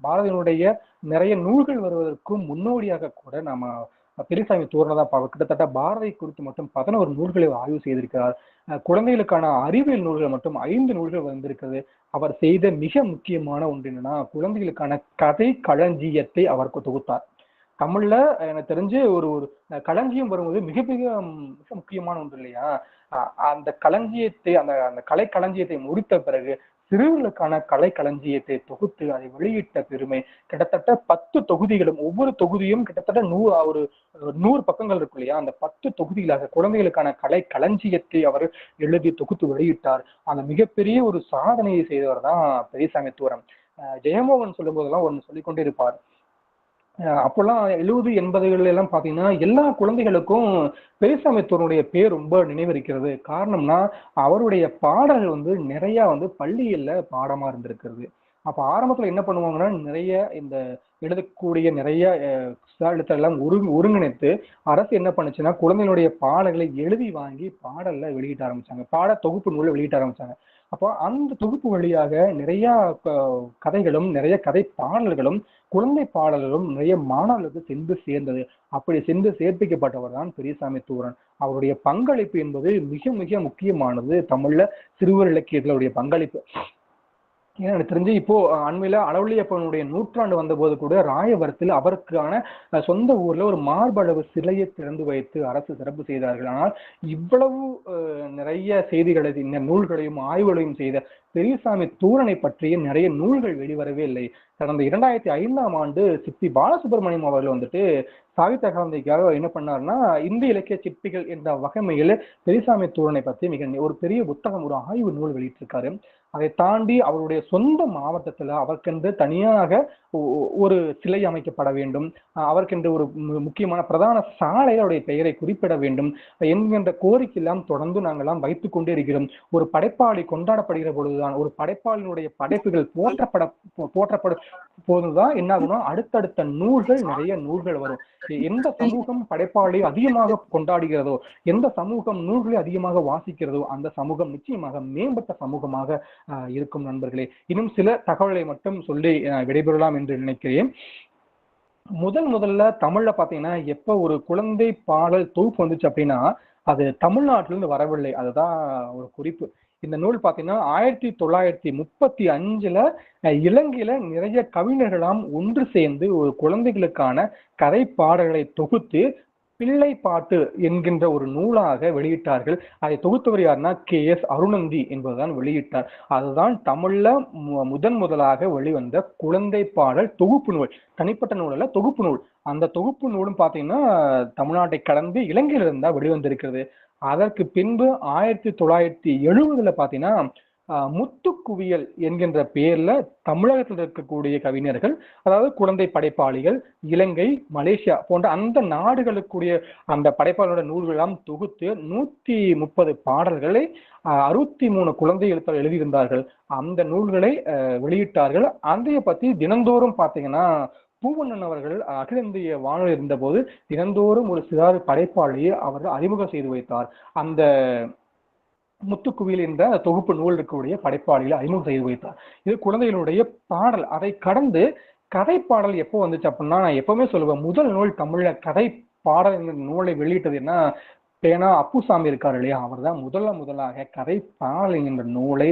C: பாரதியினுடைய நிறைய நூல்கள் வருவதற்கும் முன்னோடியாக கூட நம்ம பெரியசாமி தூரனை தான் பார்க்க. கிட்டத்தட்ட பாரதி குறித்து மட்டும் 11 நூல்களை ஆய்வு செய்திருக்கிறார். குழந்தைகளுக்கான அறிவியல் நூல்கள் மட்டும் 5 நூல்கள் வந்திருக்கிறது. அவர் செய்த மிக முக்கியமான ஒன்று என்னன்னா, குழந்தைகளுக்கான கதை களஞ்சியத்தை அவர் தொகுத்தார். தமிழ்ல எனக்கு தெரிஞ்சு ஒரு களஞ்சியம் வரும்போது மிக முக்கியமான ஒன்று இல்லையா? அந்த களஞ்சியத்தை அந்த கலை களஞ்சியத்தை முடித்த பிறகு சிறுவர்களுக்கான கலை களஞ்சியத்தை தொகுத்து அதை வெளியிட்ட பெருமை. கிட்டத்தட்ட 10 தொகுதிகளும், ஒவ்வொரு தொகுதியும் கிட்டத்தட்ட 100 பக்கங்கள் இருக்கு இல்லையா? அந்த 10 தொகுதிகளாக குழந்தைகளுக்கான கலை களஞ்சியத்தை அவர் எழுதி தொகுத்து வெளியிட்டார். அந்த மிகப்பெரிய ஒரு சாதனையை செய்தவர் தான் பெரியசாமி தூரம். ஜெயமோகன் சொல்லும் போதெல்லாம் ஒன்று சொல்லிக்கொண்டே இருப்பார். அப்போல்லாம் 70, 80கள் எல்லாம் பாத்தீங்கன்னா எல்லா குழந்தைகளுக்கும் பெரியசாமி தூரனுடைய பேர் ரொம்ப நினைவிருக்கிறது. காரணம்னா அவருடைய பாடல்கள் வந்து நிறைய வந்து பள்ளிகள்ல பாடமா இருந்திருக்கிறது. அப்ப ஆரம்பத்துல என்ன பண்ணுவாங்கன்னா, நிறைய இந்த எழுதக்கூடிய நிறைய எழுத்தெல்லாம் ஒருங்கிணைத்து அரசு என்ன பண்ணுச்சுன்னா, குழந்தைகளுடைய பாடல்களை எழுதி வாங்கி பாடல்ல வெளியிட்ட ஆரம்பிச்சாங்க. பாட தொகுப்பு நூலை வெளியிட்ட ஆரம்பிச்சாங்க. அப்போ அந்த தொகுப்பு வழியாக நிறைய கதைகளும் நிறைய கதை பாடல்களும் குழந்தை பாடல்களும் நிறைய மாணவர்களுக்கு சென்று சேர்ந்தது. அப்படி சென்று சேர்ப்பிக்கப்பட்டவர் தான் பெரியசாமி தூரன். அவருடைய பங்களிப்பு என்பது மிக மிக முக்கியமானது தமிழ்ல சிறுவர் இலக்கியங்களுடைய பங்களிப்பு. ஏன்னா எனக்கு தெரிஞ்சு இப்போ அண்மையில வள்ளியப்பனுடைய 100ஆண்டு வந்த போது கூட ராயவரத்தில் அவருக்கான சொந்த ஊர்ல ஒரு மார்பளவு சிலையை திறந்து வைத்து அரசு சிறப்பு செய்தார்கள். ஆனால் இவ்வளவு நிறைய செய்திகளை, நூல்களையும் ஆய்வுகளையும் செய்த பெரியசாமி தூரனை பற்றிய நிறைய நூல்கள் வெளிவரவே இல்லை. கடந்த 2005ஆம் ஆண்டு சிற்பி பாலசுப்ரமணியம் அவர்கள் வந்துட்டு சாகித்ய அகாதமிக்காக என்ன பண்ணாருன்னா, இந்திய இலக்கிய சிற்பிகள் என்ற வகைமையில் பெரியசாமி தூரனை பற்றி ஒரு பெரிய புத்தகம், ஒரு ஆய்வு நூல் வெளியிட்டிருக்காரு. அதை தாண்டி அவருடைய சொந்த மாவட்டத்துல அவருக்கென்று தனியாக ஒரு சிலை அமைக்கப்பட வேண்டும், அவருக்கென்று ஒரு முக்கியமான பிரதான சாலையில் அவருடைய பெயரை குறிப்பிட வேண்டும் என்கின்ற கோரிக்கை எல்லாம் தொடர்ந்து நாங்கள்லாம் வைத்துக் கொண்டே இருக்கிறோம். ஒரு படைப்பாளி கொண்டாடப்படுகிற பொழுதுதான், ஒரு படைப்பாளினுடைய படைப்புகள் போற்றப்படும் போதுதான் என்ன ஆகும்னா, அடுத்தடுத்த நூல்கள், நிறைய நூல்கள் வரும். எந்த சமூகம் படைப்பாளி அதிகமாக கொண்டாடுகிறதோ, எந்த சமூகம் நூல்களை அதிகமாக வாசிக்கிறதோ அந்த சமூகம் நிச்சயமாக மேம்பட்ட சமூகமாக இருக்கும். நண்பர்களே, இன்னும் சில தகவல்களை மட்டும் சொல்லி விடைபெறலாம் என்று நினைக்கிறேன். முதல்ல தமிழ்ல பாத்தீங்கன்னா எப்ப ஒரு குழந்தை பாடல் தொகுப்பு வந்துச்சு அப்படின்னா அது தமிழ்நாட்டிலிருந்து வரவில்லை. அதுதான் ஒரு குறிப்பு. இந்த நூல் பாத்தீங்கன்னா 1935 இலங்கையில நிறைய கவிஞர்களாம் ஒன்று சேர்ந்து ஒரு குழந்தைகளுக்கான கதை பாடல்களை தொகுத்து பிள்ளை பாட்டு என்கின்ற ஒரு நூலாக வெளியிட்டார்கள். அதை தொகுத்தவர் யாருன்னா KS அருணந்தி என்பதுதான் வெளியிட்டார். அதுதான் தமிழ்ல முதலாக வெளிவந்த குழந்தை பாடல் தொகுப்பு நூல். தனிப்பட்ட நூல் அல்ல, தொகுப்பு நூல். அந்த தொகுப்பு நூலும் பாத்தீங்கன்னா தமிழ்நாட்டை கடந்து இலங்கையிலிருந்தா வெளிவந்திருக்கிறது. அதற்கு பின்பு 1970 பாத்தீங்கன்னா முத்துக்குவியல் என்கின்ற பெயர்ல தமிழகத்தில் இருக்கக்கூடிய கவிஞர்கள், அதாவது குழந்தை படைப்பாளிகள், இலங்கை, மலேசியா போன்ற அந்த நாடுகளுக்குரிய அந்த படைப்பாளரோட நூல்கள் எல்லாம் தொகுத்து 130 பாடல்களை 63 குழந்தை எழுத்தாளர் எழுதியிருந்தார்கள். அந்த நூல்களை வெளியிட்டார்கள். அதைய பத்தி தினந்தோறும் பாத்தீங்கன்னா பூவண்ணன் அவர்கள் அகில இந்திய வானொலி இருந்தபோது தினந்தோறும் ஒரு சிறார் படைப்பாளியை அவர்கள் அறிமுகம் செய்து வைத்தார். அந்த முத்துக்குவியல் என்ற தொகுப்பு நூல் இருக்கக்கூடிய படைப்பாளிகளை அறிமுகம் செய்து வைத்தார். இது குழந்தைகளுடைய பாடல். அதை கடந்து கதை பாடல் எப்போ வந்துச்சு அப்படின்னா, நான் எப்பவுமே சொல்லுவேன், முதல் நூல் தமிழ்ல கதை பாடல் என்ற நூலை வெளியிட்டது என்ன, பேனா அப்புசாமி இருக்காரு இல்லையா, அவர் தான் முதலாக கதை பாடல் என்கின்ற நூலை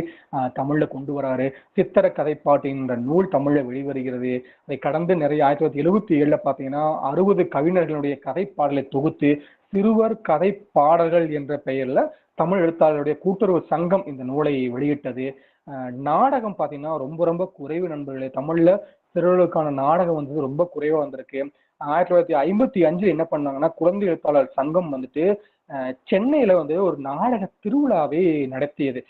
C: தமிழ்ல கொண்டு வராரு. சித்திர கதைப்பாட்டு என்ற நூல் தமிழ்ல வெளிவருகிறது. அதை கடந்து நிறைய 1977 பாத்தீங்கன்னா 60 கவிஞர்களுடைய கதை பாடலை தொகுத்து சிறுவர் கதை பாடல்கள் என்ற பெயர்ல தமிழ் எழுத்தாளருடைய கூட்டுறவு சங்கம் இந்த நூலை வெளியிட்டது. நாடகம் பாத்தீங்கன்னா ரொம்ப ரொம்ப குறைவு நண்பர்களே. தமிழ்ல சிறுவர்களுக்கான நாடகம் வந்து ரொம்ப குறைவா வந்திருக்கு. 1955 என்ன பண்ணாங்கன்னா குழந்தை எழுத்தாளர் சங்கம் வந்துட்டு சென்னையில வந்து ஒரு நாடக திருவிழாவே நடத்தியது.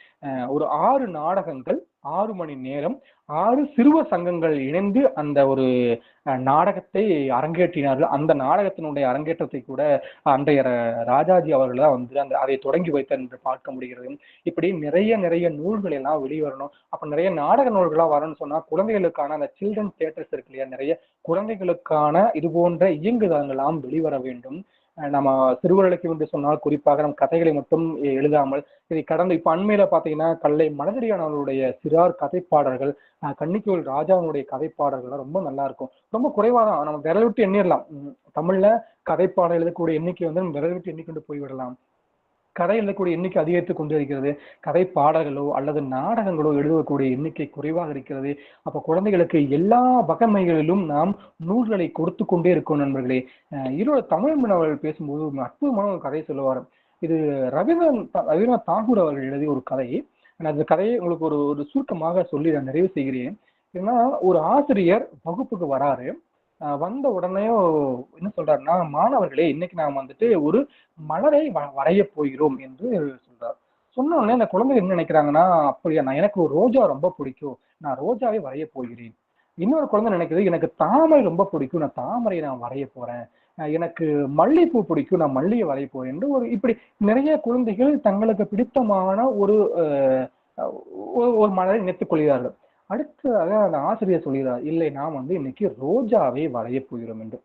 C: ஒரு 6 நாடகங்கள் 6 மணி நேரம் 6 சிறுவர் சங்கங்கள் இணைந்து அந்த ஒரு நாடகத்தை அரங்கேற்றினார்கள். அந்த நாடகத்தினுடைய அரங்கேற்றத்தை கூட அன்றைய ராஜாஜி அவர்கள் தான் வந்து அதை தொடங்கி வைத்தார் என்று பார்க்க முடிகிறது. இப்படி நிறைய நூல்கள் எல்லாம் வெளிவரணும். அப்ப நிறைய நாடக நூல்களா வரணும்னு சொன்னா குழந்தைகளுக்கான அந்த சில்ட்ரன் தியேட்டர்ஸ் இருக்கு இல்லையா, நிறைய குழந்தைகளுக்கான இது போன்ற இயங்குதளங்கள் எல்லாம் வெளிவர வேண்டும். நம்ம சிறுவர்களுக்கு என்று சொன்னால் குறிப்பாக நம் கதைகளை மட்டும் எழுதாமல் இதை கடந்து இப்ப அண்மையில பாத்தீங்கன்னா கல்லை மலரடியானவருடைய சிறார் கதைப்பாடல்கள், கன்னிக்கோவில் ராஜாவுடைய கதைப்பாடல்கள் ரொம்ப நல்லா இருக்கும். ரொம்ப குறைவாதான், நம்ம விரல் விட்டு எண்ணிடலாம். தமிழ்ல கதைப்பாடல் எழுதக்கூடிய எண்ணிக்கை வந்து நம்ம விரல் விட்டு எண்ணிக்கொண்டு போய்விடலாம். கதை எழுதக்கூடிய எண்ணிக்கை அதிகரித்துக் கொண்டு இருக்கிறது. கதை பாடல்களோ அல்லது நாடகங்களோ எழுதக்கூடிய எண்ணிக்கை குறைவாக இருக்கிறது. அப்ப குழந்தைகளுக்கு எல்லா வகைமைகளிலும் நாம் நூல்களை கொடுத்து கொண்டே இருக்கோம் நண்பர்களே. ஈரோடு தமிழ் அவர்கள் பேசும்போது ஒரு அற்புதமான ஒரு கதை சொல்லுவார். இது ரவீந்திரநாத் தாகூர் அவர்கள் எழுதிய ஒரு கதை. அந்த கதையை உங்களுக்கு ஒரு சுருக்கமாக சொல்லி நான் நிறைவு செய்கிறேன். ஏன்னா ஒரு ஆசிரியர் வகுப்புக்கு வராரு. வந்த உடனே என்ன சொல்றாருன்னா, மாணவர்களே இன்னைக்கு நாம் வந்துட்டு ஒரு மலரை வரைய போகிறோம் என்று சொல்றார். சொன்ன உடனே அந்த குழந்தை என்ன நினைக்கிறாங்கன்னா, அப்படியா, நான் எனக்கு ஒரு ரோஜா ரொம்ப பிடிக்கும், நான் ரோஜாவை வரைய போகிறேன். இன்னொரு குழந்தை நினைக்குது, எனக்கு தாமரை ரொம்ப பிடிக்கும், நான் தாமரையை நான் வரைய போறேன். எனக்கு மல்லிகைப்பூ பிடிக்கும், நான் மல்லிகை வரைய போறேன் என்று இப்படி நிறைய குழந்தைகள் தங்களுக்கு பிடித்தமான ஒரு மலரை நினைத்துக் கொள்கிறார்கள். அடுத்ததாக அந்த ஆசிரியர் சொல்கிறார், இல்லை நாம் வந்து இன்னைக்கு ரோஜாவை வரைய போகிறோம் என்று.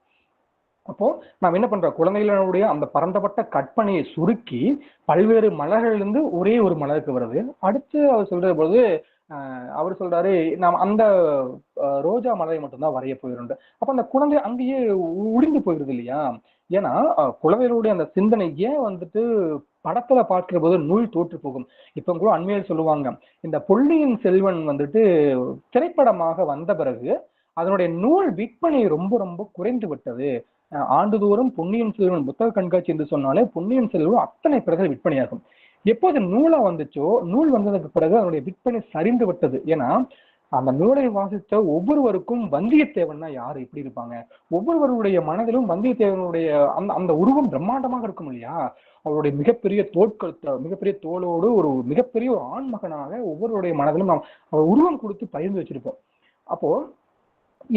C: அப்போ நாம் என்ன பண்றோம், குழந்தைகளுடைய அந்த பரந்தப்பட்ட கற்பனையை சுருக்கி பல்வேறு மலர்களிலிருந்து ஒரே ஒரு மலருக்கு வருது. அடுத்து அவர் சொல்ற போது அவர் சொல்றாரு, நாம் அந்த ரோஜா மலரை மட்டும்தான் வரைய போகிறோம். அப்ப அந்த குழந்தை அங்கேயே உடிந்து போயிடுது இல்லையா. ஏன்னா குழந்தைகளுடைய அந்த சிந்தனை ஏன் வந்துட்டு படத்துல பார்க்கிற போது நூல் தோற்று போகும். இப்ப கூட அண்மையில் சொல்லுவாங்க, இந்த பொன்னியின் செல்வன் வந்துட்டு திரைப்படமாக வந்த பிறகு அதனுடைய நூல் விற்பனை ரொம்ப ரொம்ப குறைந்து விட்டது. ஆண்டுதோறும் பொன்னியின் செல்வன் புத்தக கண்காட்சி என்று சொன்னாலே பொன்னியின் செல்வன் அத்தனை பிறகு விற்பனையாகும். எப்போது நூலா வந்துச்சோ, நூல் வந்ததுக்கு பிறகு அதனுடைய விற்பனை சரிந்து விட்டது. ஏன்னா அந்த நூலை வாசித்த ஒவ்வொருவருக்கும் வந்தியத்தேவன்னா யாரு எப்படி இருப்பாங்க, ஒவ்வொருவருடைய மனதிலும் வந்தியத்தேவனுடைய அந்த உருவம் பிரம்மாண்டமாக இருக்கும் இல்லையா. அவருடைய மிகப்பெரிய தோளோடு ஒரு மிகப்பெரிய ஒரு ஆண்மகனாக ஒவ்வொருவருடைய மனதிலும் நாம் உருவம் கொடுத்து பகிர்ந்து வச்சிருப்போம். அப்போ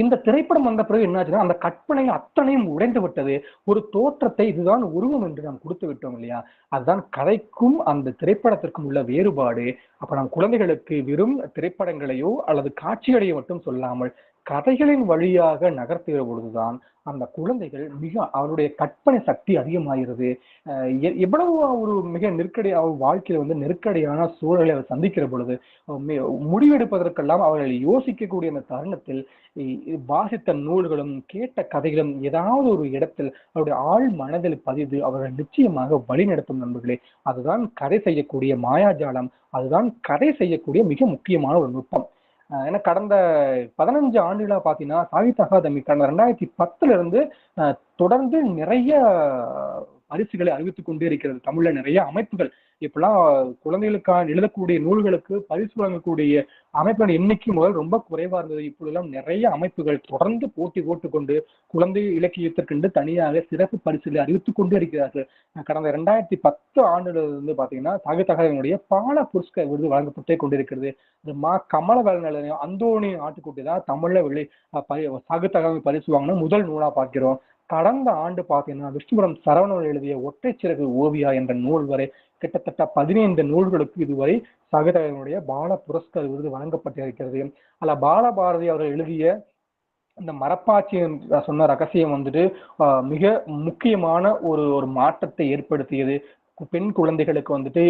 C: இந்த திரைப்படம் வந்த பிறகு என்னாச்சுன்னா அந்த கற்பனை அத்தனையும் உடைந்து விட்டது. ஒரு தோற்றத்தை இதுதான் உருவம் என்று நாம் கொடுத்து விட்டோம் இல்லையா. அதுதான் கதைக்கும் அந்த திரைப்படத்திற்கும் உள்ள வேறுபாடு. அப்ப நாம் குழந்தைகளுக்கு வெறும் திரைப்படங்களையோ அல்லது காட்சிகளையோ மட்டும் சொல்லாமல் கதைகளின் வழியாக நகர்த்துகிற பொழுதுதான் அந்த குழந்தைகள் அவருடைய கற்பனை சக்தி அதிகமாகிறது. எவ்வளவு ஒரு மிக வாழ்க்கையில வந்து நெருக்கடியான சூழலை அவர் சந்திக்கிற பொழுது முடிவெடுப்பதற்கெல்லாம் அவர்கள் யோசிக்கக்கூடிய அந்த தருணத்தில் வாசித்த நூல்களும் கேட்ட கதைகளும் ஏதாவது ஒரு இடத்தில் அவருடைய ஆழ் மனதில் பதிது அவர்கள் நிச்சயமாக வழிநடத்தும் நண்பர்களே. அதுதான் கதை செய்யக்கூடிய மாயாஜாலம், அதுதான் கதை செய்யக்கூடிய மிக முக்கியமான ஒரு நுட்பம். ஏன்னா கடந்த 15 ஆண்டுகளா பாத்தீங்கன்னா சாகித்ய அகாதமி கடந்த 2010 இருந்து தொடர்ந்து நிறைய பரிசுகளை அறிவித்துக் கொண்டே இருக்கிறது. தமிழ்ல நிறைய அமைப்புகள் இப்பெல்லாம் குழந்தைகளுக்கான எழுதக்கூடிய நூல்களுக்கு பரிசு வழங்கக்கூடிய அமைப்பின் எண்ணிக்கை முதல் ரொம்ப குறைவா இருந்தது. இப்பொழுதெல்லாம் நிறைய அமைப்புகள் தொடர்ந்து போட்டி போட்டுக்கொண்டு குழந்தை இலக்கியத்திற்கென்று தனியாக சிறப்பு பரிசுகளை அறிவித்துக் கொண்டே இருக்கிறார்கள். கடந்த 2010 ஆண்டுல இருந்து பாத்தீங்கன்னா சாகித்ய பால புரஸ்கார் விருது வழங்கப்பட்டே கொண்டிருக்கிறது. இந்த கமலவேலன் அந்தோணி ஆட்டுக்குட்டி தான் தமிழ்ல சாகித்ய அகாதமி பரிசு வாங்கின முதல் நூலா பார்க்கிறோம். கடந்த ஆண்டு பாத்தீங்கன்னா விஷ்ணுபுரம் சரவணன் எழுதிய ஒற்றை சிறகு ஓவியா என்ற நூல் வரை கிட்டத்தட்ட 15 நூல்களுக்கு இதுவரை சாகித்ய பால புரஸ்கார் விருது வழங்கப்பட்டிருக்கிறது. அல்ல பாலபாரதி அவர்கள் எழுதிய இந்த மரப்பாச்சி சொன்ன ரகசியம் வந்துட்டு மிக முக்கியமான ஒரு மாற்றத்தை ஏற்படுத்தியது. பெண் குழந்தைகளுக்கு வந்துட்டு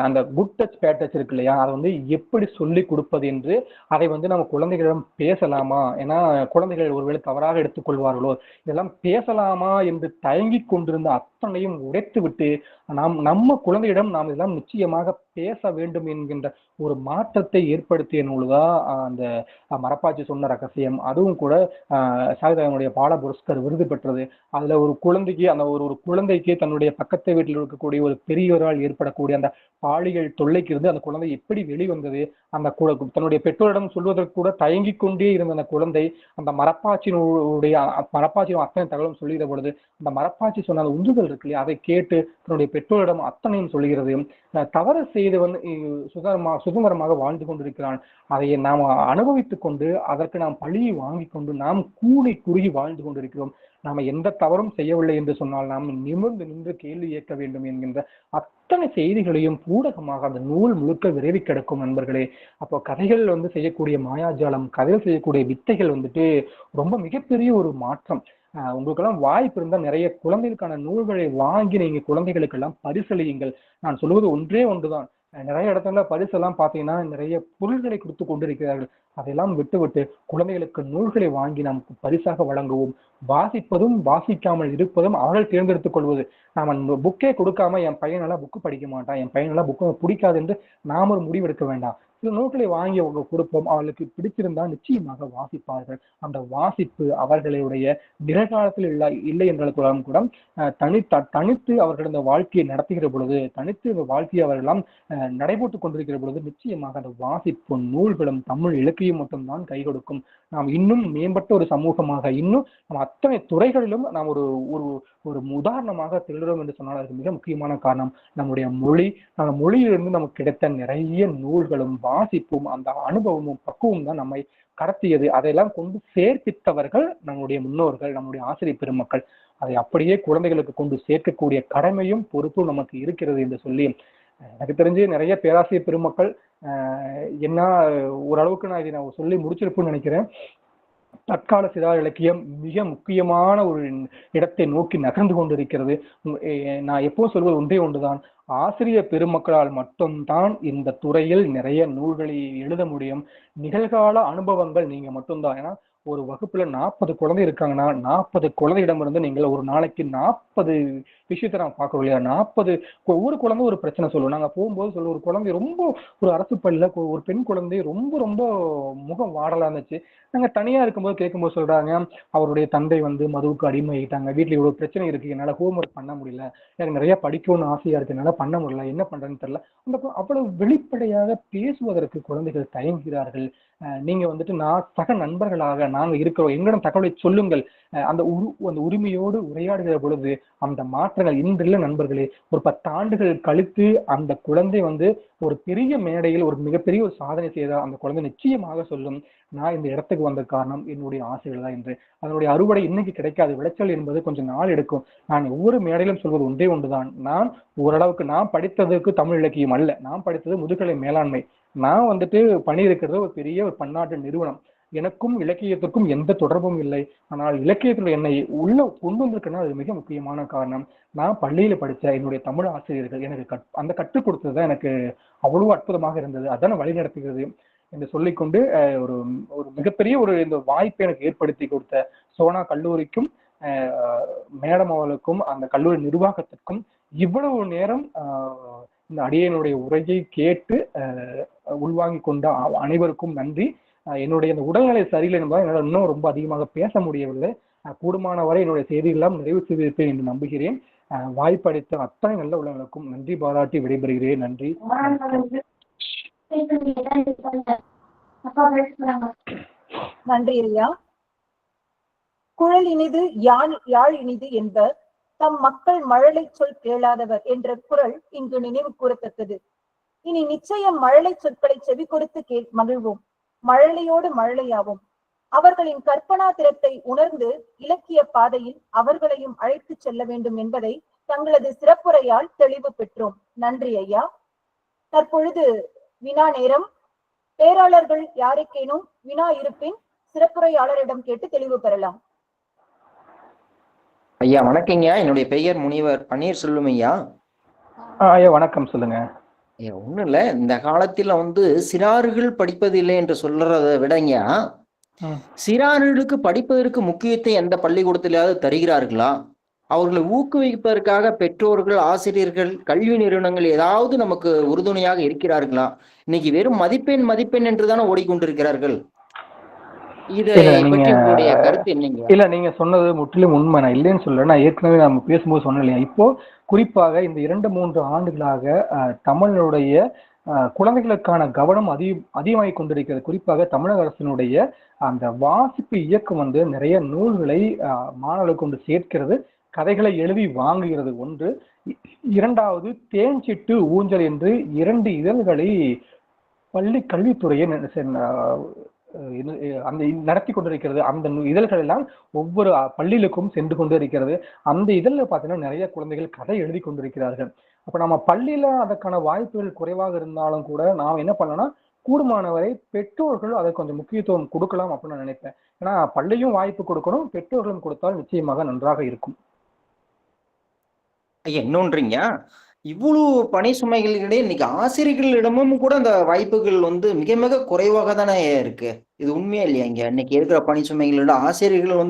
C: அந்த குட் டச் பேட் டச் இருக்கு இல்லையா, அதை வந்து எப்படி சொல்லி கொடுப்பது என்று அதை வந்து நம்ம குழந்தைகளிடம் பேசலாமா, ஏன்னா குழந்தைகள் ஒருவேளை தவறாக எடுத்துக்கொள்வார்களோ, இதெல்லாம் பேசலாமா என்று தயங்கி கொண்டிருந்த அத்தனையும் உடைத்து விட்டு நம்ம குழந்தையிடம் நாம் இதெல்லாம் நிச்சயமாக பேச வேண்டும் என்கின்ற ஒரு மாற்றத்தை ஏற்படுத்திய நூல்தான் அந்த மரப்பாச்சி சொன்ன ரகசியம். அதுவும் கூட சாகித்ய பால புரஸ்கார் விருது பெற்றது. அதுல ஒரு குழந்தைக்கு அந்த ஒரு குழந்தைக்கு தன்னுடைய பக்கத்து வீட்டில் இருக்கக்கூடிய ஒரு பெரியவரால் ஏற்படக்கூடிய அந்த பாலியல் தொல்லைக்கு இருந்து அந்த குழந்தை எப்படி வெளிவந்தது, அந்த தன்னுடைய பெற்றோரிடம் சொல்வதற்கு கூட தயங்கி கொண்டே இருந்த அந்த குழந்தை அந்த மரப்பாச்சியினுடைய அத்தனை தகவலும் சொல்லுகிற பொழுது அந்த மரப்பாச்சி சொன்ன அந்த உந்துதல் இருக்கு இல்லையா, அதை கேட்டு தன்னுடைய பெற்றோரிடம் அத்தனையும் சொல்லுகிறது. தவறு செய்தவன் சுதந்திரமாக வாழ்ந்து கொண்டிருக்கிறான், அதை நாம் அனுபவித்துக் கொண்டு அதற்கு நாம் பழியை வாங்கி கொண்டு நாம் கூடி குறுகி வாழ்ந்து கொண்டிருக்கிறோம். நாம எந்த தவறும் செய்யவில்லை என்று சொன்னால் நாம் நிமிர்ந்து நின்று கேள்வி கேட்க வேண்டும் என்கின்ற அத்தனை செய்திகளையும் பூடகமாக அந்த நூல் முழுக்க விரைவி கிடக்கும் நண்பர்களே. அப்போ கதைகள் வந்து செய்யக்கூடிய மாயாஜாலம், கதைகள் செய்யக்கூடிய வித்தைகள் வந்துட்டு ரொம்ப மிகப்பெரிய ஒரு மாற்றம். உங்களுக்கெல்லாம் வாய்ப்பு இருந்தால் நிறைய குழந்தைகளுக்கான நூல்களை வாங்கி நீங்க குழந்தைகளுக்கெல்லாம் பரிசளியுங்கள். நான் சொல்வது ஒன்றே ஒன்றுதான், நிறைய இடத்துல பரிசெல்லாம் பார்த்தீங்கன்னா நிறைய பொருள்களை கொடுத்து கொண்டிருக்கிறார்கள். அதையெல்லாம் விட்டுவிட்டு குழந்தைகளுக்கு நூல்களை வாங்கி நாம் பரிசாக வழங்குவோம். வாசிப்பதும் வாசிக்காமல் இருப்பதும் அவர்கள் தேர்ந்தெடுத்துக் கொள்வது. நாம புக்கே கொடுக்காம என் பையனெல்லாம் புக்கு படிக்க மாட்டான், என் பையனெல்லாம் புக்கு பிடிக்காது என்று நாம் ஒரு முடிவெடுக்க வேண்டாம். சில நூல்களை வாங்கி அவங்க கொடுப்போம், அவர்களுக்கு பிடித்திருந்தால் நிச்சயமாக வாசிப்பார்கள். அந்த வாசிப்பு அவர்களுடைய நிகழ்காலத்தில் இல்லை என்றாலும் கூட தனித்து அவர்கள் இந்த வாழ்க்கையை நடத்துகிற பொழுது, தனித்து இந்த வாழ்க்கையை அவர்களெல்லாம் நடைபோட்டுக் கொண்டிருக்கிற பொழுது நிச்சயமாக அந்த வாசிப்பு நூல்களும் தமிழ் இலக்கியம் மட்டும்தான் கை கொடுக்கும். நாம் இன்னும் மேம்பட்ட ஒரு சமூகமாக, இன்னும் நம்ம அத்தனை துறைகளிலும் நாம் ஒரு ஒரு உதாரணமாக திகழ்கிறோம் என்று சொன்னால் அதுக்கு மிக முக்கியமான காரணம் நம்முடைய மொழி. அந்த மொழியிலிருந்து நமக்கு கிடைத்த நிறைய நூல்களும் வாசிப்பும் அந்த அனுபவமும் பக்குவம் தான் நம்மை கடத்தியது. அதையெல்லாம் கொண்டு சேர்ப்பித்தவர்கள் நம்முடைய முன்னோர்கள், நம்முடைய ஆசிரியர் பெருமக்கள். அதை அப்படியே குழந்தைகளுக்கு கொண்டு சேர்க்கக்கூடிய கடமையும் பொறுப்பும் நமக்கு இருக்கிறது என்று சொல்லி, எனக்கு தெரிஞ்சு நிறைய பேராசிரியர் பெருமக்கள் என்ன ஓரளவுக்கு நான் இதை நான் சொல்லி முடிச்சிருப்பேன்னு நினைக்கிறேன். தற்கால சிறா இலக்கியம் மிக முக்கியமான ஒரு இடத்தை நோக்கி நகர்ந்து கொண்டிருக்கிறது. நான் எப்போ சொல்வது ஒன்றே ஒன்றுதான், ஆசிரியர் பெருமக்களால் மட்டும்தான் இந்த துறையில் நிறைய நூல்களை எழுத முடியும். நிகழ்கால அனுபவங்கள் நீங்க மட்டும்தான். ஏன்னா ஒரு வகுப்புல 40 குழந்தை இருக்காங்கன்னா 40 குழந்தையிடமிருந்து நீங்கள் ஒரு நாளைக்கு 40 விஷயத்த நான் பார்க்கறோம் இல்லையா. 40 ஒவ்வொரு குழந்தை ஒரு பிரச்சனை சொல்லுவோம். நாங்க போகும்போது சொல்லுவோம், ஒரு குழந்தை ரொம்ப ஒரு அரசு பள்ளியில ஒரு பெண் குழந்தை ரொம்ப ரொம்ப முகம் வாடலா இருந்துச்சு. நாங்க தனியா இருக்கும்போது கேட்கும்போது சொல்றாங்க, அவருடைய தந்தை வந்து மதுவுக்கு அடிமையாயிட்டாங்க, வீட்டுல இவ்வளவு பிரச்சனை இருக்கு, என்னால ஹோம்ஒர்க் பண்ண முடியல, எனக்கு நிறைய படிக்கணும்னு ஆசையா இருக்கு, என்னால பண்ண முடியல, என்ன பண்றேன்னு தெரியல. அந்த அவ்வளவு வெளிப்படையாக பேசுவதற்கு குழந்தைகள் தயங்குகிறார்கள். நீங்க வந்துட்டு சக நண்பர்களாக நாங்க இருக்கிறோம், எங்களிடம் தகவலை சொல்லுங்கள், அந்த உரிமையோடு உரையாடுகிற பொழுது அந்த மாற்றங்கள் இன்றில்ல நண்பர்களே. ஒரு 10 ஆண்டுகள் கழித்து அந்த குழந்தை வந்து ஒரு பெரிய மேடையில் ஒரு மிகப்பெரிய ஒரு சாதனை செய்தால் அந்த குழந்தை நிச்சயமாக சொல்லும், நான் இந்த இடத்துக்கு வந்த காரணம் என்னுடைய ஆசைகள் தான் என்று. அதனுடைய அறுவடை இன்னைக்கு கிடைக்காது, விளைச்சல் என்பது கொஞ்சம் நாள் எடுக்கும். நான் ஒவ்வொரு மேடையிலும் சொல்வது ஒன்றே ஒன்றுதான், நான் ஓரளவுக்கு நான் படித்ததுக்கு தமிழ் இலக்கியம் அல்ல, நான் படித்தது முதுகலை மேலாண்மை. நான் வந்துட்டு பணி இருக்கிறது ஒரு பெரிய ஒரு பன்னாட்டு நிறுவனம். எனக்கும் இலக்கியத்திற்கும் எந்த தொடர்பும் இல்லை. ஆனால் இலக்கியத்தில் என்னை உள்ள கொண்டு வந்திருக்குன்னா அது மிக முக்கியமான காரணம் நான் பள்ளியில படிச்ச என்னுடைய தமிழ் ஆசிரியர்கள் எனக்கு அந்த கற்றுக் கொடுத்ததுதான் எனக்கு அவ்வளவு அற்புதமாக இருந்தது. அதான வழி நடத்துகிறது என்று சொல்லிக்கொண்டு ஒரு ஒரு மிகப்பெரிய ஒரு இந்த வாய்ப்பை எனக்கு ஏற்படுத்தி கொடுத்த சோனா கல்லூரிக்கும் மேடம் அவர்களுக்கும் அந்த கல்லூரி நிர்வாகத்திற்கும் இவ்வளவு நேரம் இந்த அடியனுடைய உரையை கேட்டு உள்வாங்கி கொண்ட அனைவருக்கும் நன்றி. என்னுடைய இந்த உடல்நிலை சரியில்லை என்பதால் என்னால் இன்னும் ரொம்ப அதிகமாக பேச முடியவில்லை. கூடுமான வரை என்னுடைய செய்திகளெல்லாம் நிறைவு செய்திருப்பேன் என்று நம்புகிறேன். வாய்ப்பளித்த அத்தனை நல்ல உள்ளவங்களுக்கும் நன்றி பாராட்டி விடைபெறுகிறேன். நன்றி.
A: நன்றி ஐயா. குழல் இனிது யாழ் இனிது என்பர் தம் மக்கள் மழலை சொல் கேளாதவர் என்ற குரல் இங்கு நினைவு கூறத்தக்கது. இனி நிச்சயம் மழலை சொற்களை செவி கொடுத்து மகிழ்வோம். மழலையோடு மழலையாவோம். அவர்களின் கற்பனா திறத்தை உணர்ந்து இலக்கிய பாதையில் அவர்களையும் அழைத்து செல்ல வேண்டும் என்பதை தங்களது சிறப்புரையால் தெளிவு பெற்றோம். நன்றி ஐயா. தற்பொழுது வினா நேரம். பேராளர்கள் யாருக்கேனும் வினா இருப்பின் சிறப்புரையாளரிடம் கேட்டு தெளிவு பெறலாம்.
D: ஐயா வணக்கங்க. என்னுடைய பெயர் முனிவர் பன்னீர்செல்வம் ஐயா.
C: ஐயா வணக்கம், சொல்லுங்க.
D: ஐயா ஒண்ணும் இல்ல, இந்த காலத்துல சிறார்கள் படிப்பதில்லை என்று சொல்றதை விடங்க, சிறார்களுக்கு படிப்பதற்கு முக்கியத்துவம் எந்த பள்ளிக்கூடத்திலாவது தருகிறார்களா? அவர்களை ஊக்குவிப்பதற்காக பெற்றோர்கள், ஆசிரியர்கள், கல்வி நிறுவனங்கள் ஏதாவது நமக்கு உறுதுணையாக இருக்கிறார்களா? இன்னைக்கு வெறும் மதிப்பெண் மதிப்பெண் என்றுதானே ஓடிக்கொண்டிருக்கிறார்கள். கருத்து என்னங்க?
C: இல்ல, நீங்க சொன்னது முற்றிலும் உண்மை. நான் இல்லைன்னு சொல்ல, நான் ஏற்கனவே நம்ம பேசும்போது சொன்னேன் இல்லையா, இப்போ குறிப்பாக இந்த 2-3 ஆண்டுகளாக தமிழனுடைய குழந்தைகளுக்கான கவனம் அதிகமாகி கொண்டிருக்கிறது. குறிப்பாக தமிழக அரசினுடைய அந்த வாசிப்பு இயக்கம் நிறைய நூல்களை மாணவர்களுக்கு கொண்டு சேர்க்கிறது, கதைகளை எழுதி வாங்குகிறது. ஒன்று. இரண்டாவது, தேன்சிட்டு ஊஞ்சல் என்று 2 இதழ்களை பள்ளி கல்வித்துறையை அந்த நடத்தி கொண்டிருக்கிறது. அந்த இதழ்கள் எல்லாம் ஒவ்வொரு பள்ளிகளுக்கும் சென்று கொண்டு இருக்கிறது. அந்த இதழில் பார்த்தீங்கன்னா நிறைய குழந்தைகள் கதை எழுதி கொண்டிருக்கிறார்கள். அப்ப நம்ம பள்ளியில அதற்கான வாய்ப்புகள் குறைவாக இருந்தாலும் கூட நாம் என்ன பண்ணலாம், கூடுமானவரை பெற்றோர்கள் அதை கொஞ்சம் முக்கியத்துவம் கொடுக்கலாம் அப்படின்னு நான் நினைப்பேன். ஏன்னா பள்ளியும் வாய்ப்பு கொடுக்கணும், பெற்றோர்களும் கொடுத்தால் நிச்சயமாக நன்றாக இருக்கும்.
D: ஐயா இன்னொன்றீங்க, இவ்வளவு பணி சுமைகளிடையே இன்னைக்கு ஆசிரியர்களிடமும் கூட அந்த வாய்ப்புகள் மிக மிக குறைவாக தானே இருக்கு. இது உண்மையா இல்லையாங்க? இன்னைக்கு இருக்கிற பணி சுமைகளோட ஆசிரியர்கள்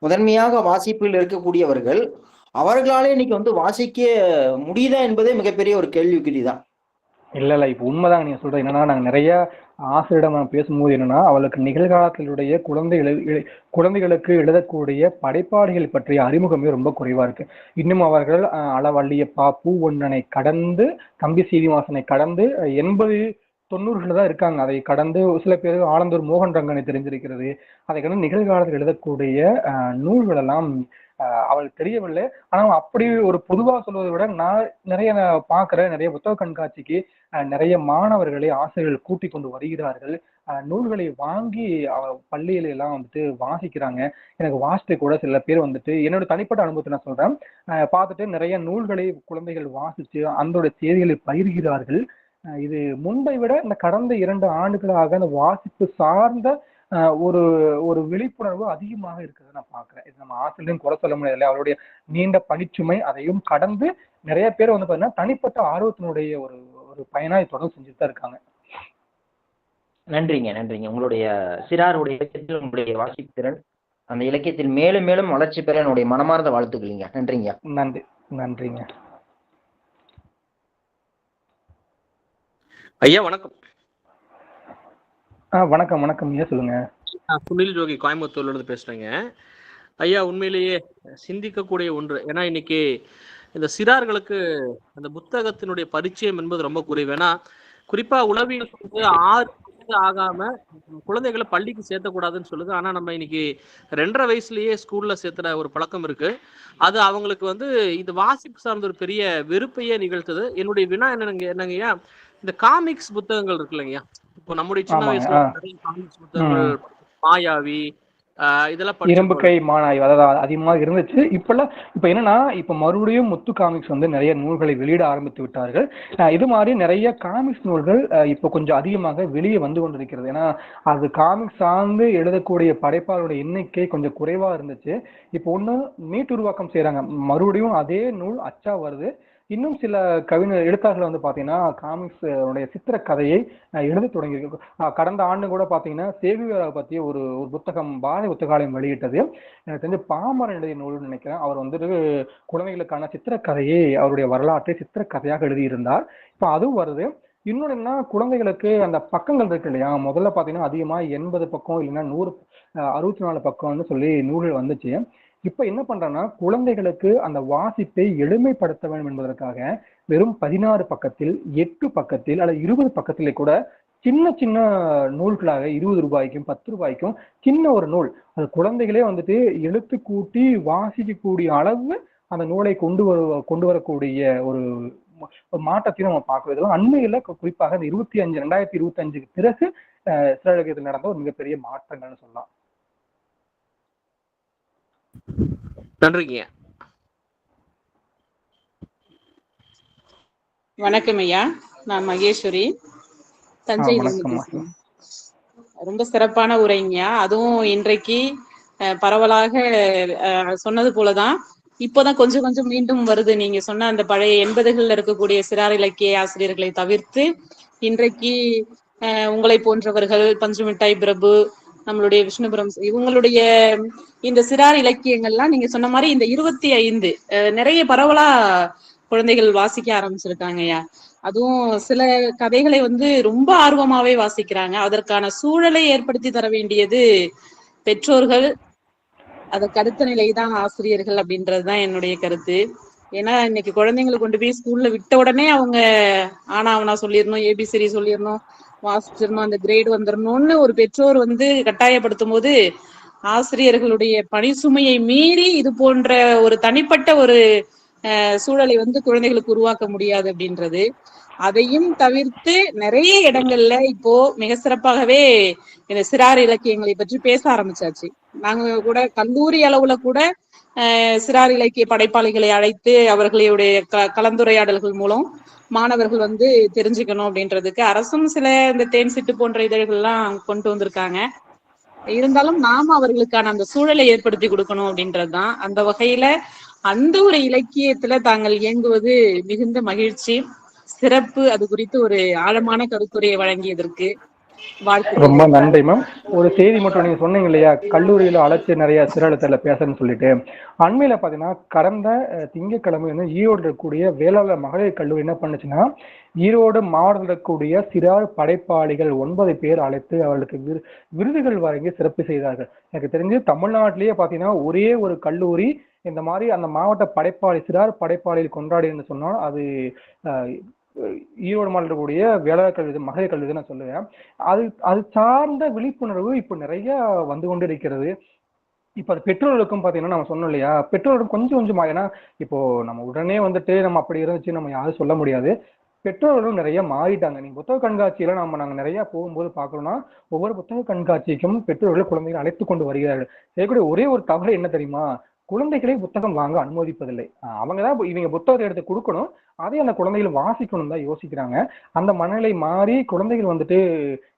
D: முதன்மையாக வாசிப்பில் இருக்கக்கூடியவர்கள், அவர்களாலே இன்னைக்கு வாசிக்க முடியுதா என்பதே மிகப்பெரிய ஒரு கேள்விக்குறிதான்.
C: இல்ல, இப்ப உண்மைதான் நீங்க சொல்றது. என்னன்னா, நாங்க நிறைய ஆசிரியரிடம் நான் பேசும்போது என்னன்னா, அவளுக்கு நிகழ்காலத்தினுடைய குழந்தைகளுக்கு எழுதக்கூடிய படைப்பாளிகள் பற்றிய அறிமுகமே ரொம்ப குறைவா இருக்கு. இன்னும் அவர்கள் அளவள்ளியப்பா, பூவொன்னனை கடந்து, தம்பி சீனிவாசனை கடந்து 80-90 தான் இருக்காங்க. அதை கடந்து சில பேர் ஆலந்தூர் மோகன் ரங்கனை தெரிஞ்சிருக்கிறது. அதை கடந்து நிகழ்காலத்தில் எழுதக்கூடிய நூல்கள் எல்லாம் அவளுக்கு தெரியவில்லை. ஆனா அப்படி ஒரு பொதுவாக சொல்வதை விட நான் நிறைய பார்க்கிறேன், நிறைய புத்தக கண்காட்சிக்கு நிறைய மாணவர்களை ஆசிரியர்கள் கூட்டி கொண்டு வருகிறார்கள். நூல்களை வாங்கி பள்ளியில எல்லாம் வாசிக்கிறாங்க. எனக்கு வாசித்து கூட சில பேர் என்னோட தனிப்பட்ட அனுபவத்தை நான் சொல்றேன், பார்த்துட்டு நிறைய நூல்களை குழந்தைகள் வாசிச்சு அந்த செய்திகளை பயிர்கிறார்கள். இது முன்பை விட இந்த கடந்த 2 ஆண்டுகளாக அந்த வாசிப்பு சார்ந்த ஒரு ஒரு விழிப்புணர்வு அதிகமாக இருக்கிறத நான் பாக்குறேன். இது நம்ம ஆசிரியரும் குறை சொல்ல முடியாது இல்லையா, அவருடைய நீண்ட பணிச்சுமை அதையும் கடந்து நிறைய பேர் பாத்தீங்கன்னா தனிப்பட்ட ஆர்வத்தினுடைய ஒரு ஒரு பயனா தொடர்ந்து செஞ்சுட்டு தான் இருக்காங்க.
D: நன்றிங்க. உங்களுடைய சிறாருடைய இலக்கியத்தில் உங்களுடைய வாசிப்பு திறன் அந்த இலக்கியத்தில் மேலும் மேலும் வளர்ச்சி பெற என்னுடைய மனமார்ந்த வாழ்த்துக்கள்ங்க. நன்றிங்க.
C: நன்றிங்க.
E: ஐயா வணக்கம்.
C: வணக்கம் ஐயா, சொல்லுங்க.
E: சுனில் ஜோகி கோயம்புத்தூர்ல இருந்து பேசுறேங்க. ஐயா உண்மையிலேயே சிந்திக்கக்கூடிய ஒன்று. ஏன்னா இன்னைக்கு இந்த சிறார்களுக்கு அந்த புத்தகத்தினுடைய பரிச்சயம் என்பது ரொம்ப குறைவு. ஏன்னா குறிப்பா உளவியல் 6 வயசு ஆகாம குழந்தைகளை பள்ளிக்கு சேர்த்தக்கூடாதுன்னு சொல்லுது. ஆனா நம்ம இன்னைக்கு 2.5 வயசுலயே ஸ்கூல்ல சேர்த்துற ஒரு பழக்கம் இருக்கு. அது அவங்களுக்கு இது வாசிப்பு சார்ந்த ஒரு பெரிய வெறுப்பையே நிகழ்த்துது. என்னுடைய வினா என்னங்கய்யா, இந்த காமிக்ஸ் புத்தகங்கள் இருக்கு இல்லைங்கய்யா, இப்போ நம்முடைய சின்ன வயசுல நிறைய காமிக்ஸ் புத்தகங்கள், மாயாவி, இதெல்லாம்
C: இரும்பு கை மானாய் அதாவது அதிகமாக இருந்துச்சு. இப்ப என்னன்னா, இப்ப மறுபடியும் முத்து காமிக்ஸ் நிறைய நூல்களை வெளியிட ஆரம்பித்து விட்டார்கள். இது மாதிரி நிறைய காமிக்ஸ் நூல்கள் இப்போ கொஞ்சம் அதிகமாக வெளியே வந்து கொண்டிருக்கிறது. ஏன்னா அது காமிக்ஸ் சார்ந்து எழுதக்கூடிய படைப்பாளருடைய எண்ணிக்கை கொஞ்சம் குறைவா இருந்துச்சு. இப்போ ஒண்ணு மீட்டுருவாக்கம் செய்யறாங்க, மறுபடியும் அதே நூல் அச்சா வருது. இன்னும் சில கவிஞர் எழுத்தாளர்கள் பாத்தீங்கன்னா காமிக்ஸ் உடைய சித்திர கதையை எழுத தொடங்கி. கடந்த ஆண்டு கூட பாத்தீங்கன்னா சேகுவேரா பத்தி ஒரு புத்தகம் பாரதி புத்தகாலயம் வெளியிட்டது. எனக்கு தெரிஞ்ச பாமரன் எழுதிய நூல்னு நினைக்கிறேன். அவர் குழந்தைகளுக்கான சித்திரக்கதையை அவருடைய வரலாற்றை சித்திரக்கதையாக எழுதியிருந்தார். இப்போ அதுவும் வருது. இன்னொன்னு என்ன, குழந்தைகளுக்கு அந்த பக்கங்கள் இருக்கு இல்லையா, முதல்ல பாத்தீங்கன்னா அதிகமா 80 பக்கம் இல்லைன்னா 164 பக்கம்னு சொல்லி நூல்கள் வந்துச்சு. இப்ப என்ன பண்றேன்னா குழந்தைகளுக்கு அந்த வாசிப்பை எளிமைப்படுத்த வேண்டும் என்பதற்காக வெறும் 16 பக்கத்தில் 8 பக்கத்தில் அல்லது 20 பக்கத்திலே கூட சின்ன சின்ன நூல்களாக 20 ரூபாய்க்கும் 10 ரூபாய்க்கும் சின்ன ஒரு நூல், அது குழந்தைகளே வந்துட்டு எழுத்து கூட்டி வாசிக்கக்கூடிய அளவு அந்த நூலை கொண்டு வரக்கூடிய ஒரு மாற்றத்தையும் நம்ம பார்க்கிறோம். இதெல்லாம் அண்மையில குறிப்பாக இந்த 2025 பிறகு சிறுவர்கள் நடந்த ஒரு மிகப்பெரிய மாற்றங்கள்னு சொல்லலாம்.
E: நன்றிங்க.
F: வணக்கம் ஐயா, நான் மகேஸ்வரி, தஞ்சையிலிருந்து பேசுறேன். ரொம்ப சிறப்பான உரைங்கய்யா. அதுவும் இன்றைக்கு பரவலாக சொன்னது போலதான் இப்போதான் கொஞ்சம் கொஞ்சம் மீண்டும் வருது. நீங்க சொன்ன அந்த பழைய 80கள்ல இருக்கக்கூடிய சிறார் இலக்கிய ஆசிரியர்களை தவிர்த்து இன்றைக்கு உங்களை போன்றவர்கள், பஞ்சுமிட்டாய் பிரபு, நம்மளுடைய விஷ்ணுபுரம், இவங்களுடைய இந்த சிறார் இலக்கியங்கள்லாம் நீங்க சொன்ன மாதிரி இந்த 25 நிறைய பரவலா குழந்தைகள் வாசிக்க ஆரம்பிச்சிருக்காங்கய்யா. அதுவும் சில கதைகளை ரொம்ப ஆர்வமாவே வாசிக்கிறாங்க. அதற்கான சூழலை ஏற்படுத்தி தர வேண்டியது பெற்றோர்கள், அதற்கு அடுத்த நிலைதான் ஆசிரியர்கள் அப்படின்றதுதான் என்னுடைய கருத்து. ஏன்னா இன்னைக்கு குழந்தைங்களை கொண்டு போய் ஸ்கூல்ல விட்ட உடனே அவங்க ஆனா சொல்லிடணும், ஏபிசிடி சொல்லிடணும், வாசிச்சிடணும், அந்த கிரேட் வந்துடணும்னு ஒரு பெற்றோர் கட்டாயப்படுத்தும் போது ஆசிரியர்களுடைய பணி சுமையை மீறி இது போன்ற ஒரு தனிப்பட்ட ஒரு சூழலை குழந்தைகளுக்கு உருவாக்க முடியாது அப்படின்றது. அதையும் தவிர்த்து நிறைய இடங்கள்ல இப்போ மிக சிறப்பாகவே இந்த சிறார் இலக்கியங்களை பற்றி பேச ஆரம்பிச்சாச்சு. நாங்க கூட கல்லூரி அளவுல கூட சிறார் இலக்கிய படைப்பாளிகளை அழைத்து அவர்களுடைய கலந்துரையாடல்கள் மூலம் மாணவர்கள் தெரிஞ்சுக்கணும் அப்படின்றதுக்கு அரசும் சில இந்த தேன் சிட்டு போன்ற இதழ்கள்லாம் கொண்டு வந்திருக்காங்க. இருந்தாலும் நாம அவர்களுக்கான அந்த சூழலை ஏற்படுத்தி கொடுக்கணும் அப்படின்றதுதான். அந்த வகையில அந்த ஒரு இலக்கியத்துல தாங்கள் இயங்குவது மிகுந்த மகிழ்ச்சி, சிறப்பு. அது குறித்து ஒரு ஆழமான கருத்துரையை வழங்கியதற்கு வாழ்த்து.
C: ரொம்ப நன்றி மேம். ஒரு செய்தி மட்டும் நீங்க சொன்னீங்க இல்லையா, கல்லூரியில அழைச்சு நிறைய சிறலத்துல பேசணும்னு சொல்லிட்டு, அண்மையில பாத்தீங்கன்னா கடந்த திங்கட்கிழமை ஈரோடு இருக்கக்கூடிய வேளாளர் மகளிர் கல்லூரி என்ன பண்ணுச்சுன்னா, ஈரோடு மாவட்டத்தில் இருக்கக்கூடிய சிறார் படைப்பாளிகள் 9 பேர் அழைத்து அவர்களுக்கு விருதுகள் வழங்கி சிறப்பு செய்தார்கள். எனக்கு தெரிஞ்சு தமிழ்நாட்டிலேயே பாத்தீங்கன்னா ஒரே ஒரு கல்லூரி இந்த மாதிரி அந்த மாவட்ட சிறார் படைப்பாளிகள் கொண்டாடின்னு சொன்னால் அது ஈரோடு மாவட்டத்தில் கூடிய வேளாண் கல்வி மகளிர் கல்வி நான் சொல்லுவேன். அது சார்ந்த விழிப்புணர்வு இப்ப நிறைய வந்து கொண்டு இருக்கிறது. இப்ப அது பெற்றோர்களுக்கும் பாத்தீங்கன்னா நம்ம சொன்னோம் இல்லையா, பெற்றோர்களுக்கும் கொஞ்சம் கொஞ்சமா, ஏன்னா இப்போ நம்ம உடனே நம்ம அப்படி இருந்துச்சு நம்ம யாரும் சொல்ல முடியாது. பெற்றோர்களும் நிறைய மாறிட்டாங்க. நீங்க புத்தக கண்காட்சியில நாங்க நிறைய போகும்போது பாக்குறோம்னா ஒவ்வொரு புத்தக கண்காட்சிக்கும் பெற்றோர்கள் குழந்தைகளை அழைத்து கொண்டு வருகிறார்கள். செய்யக்கூடிய ஒரே ஒரு தவறு என்ன தெரியுமா, குழந்தைகளே புத்தகம் வாங்க அனுமதிப்பதில்லை. அவங்கதான் இவங்க புத்தகத்தை எடுத்து கொடுக்கணும், அதே அந்த குழந்தைகள் வாசிக்கணும் தான் யோசிக்கிறாங்க. அந்த மனநிலை மாறி குழந்தைகள்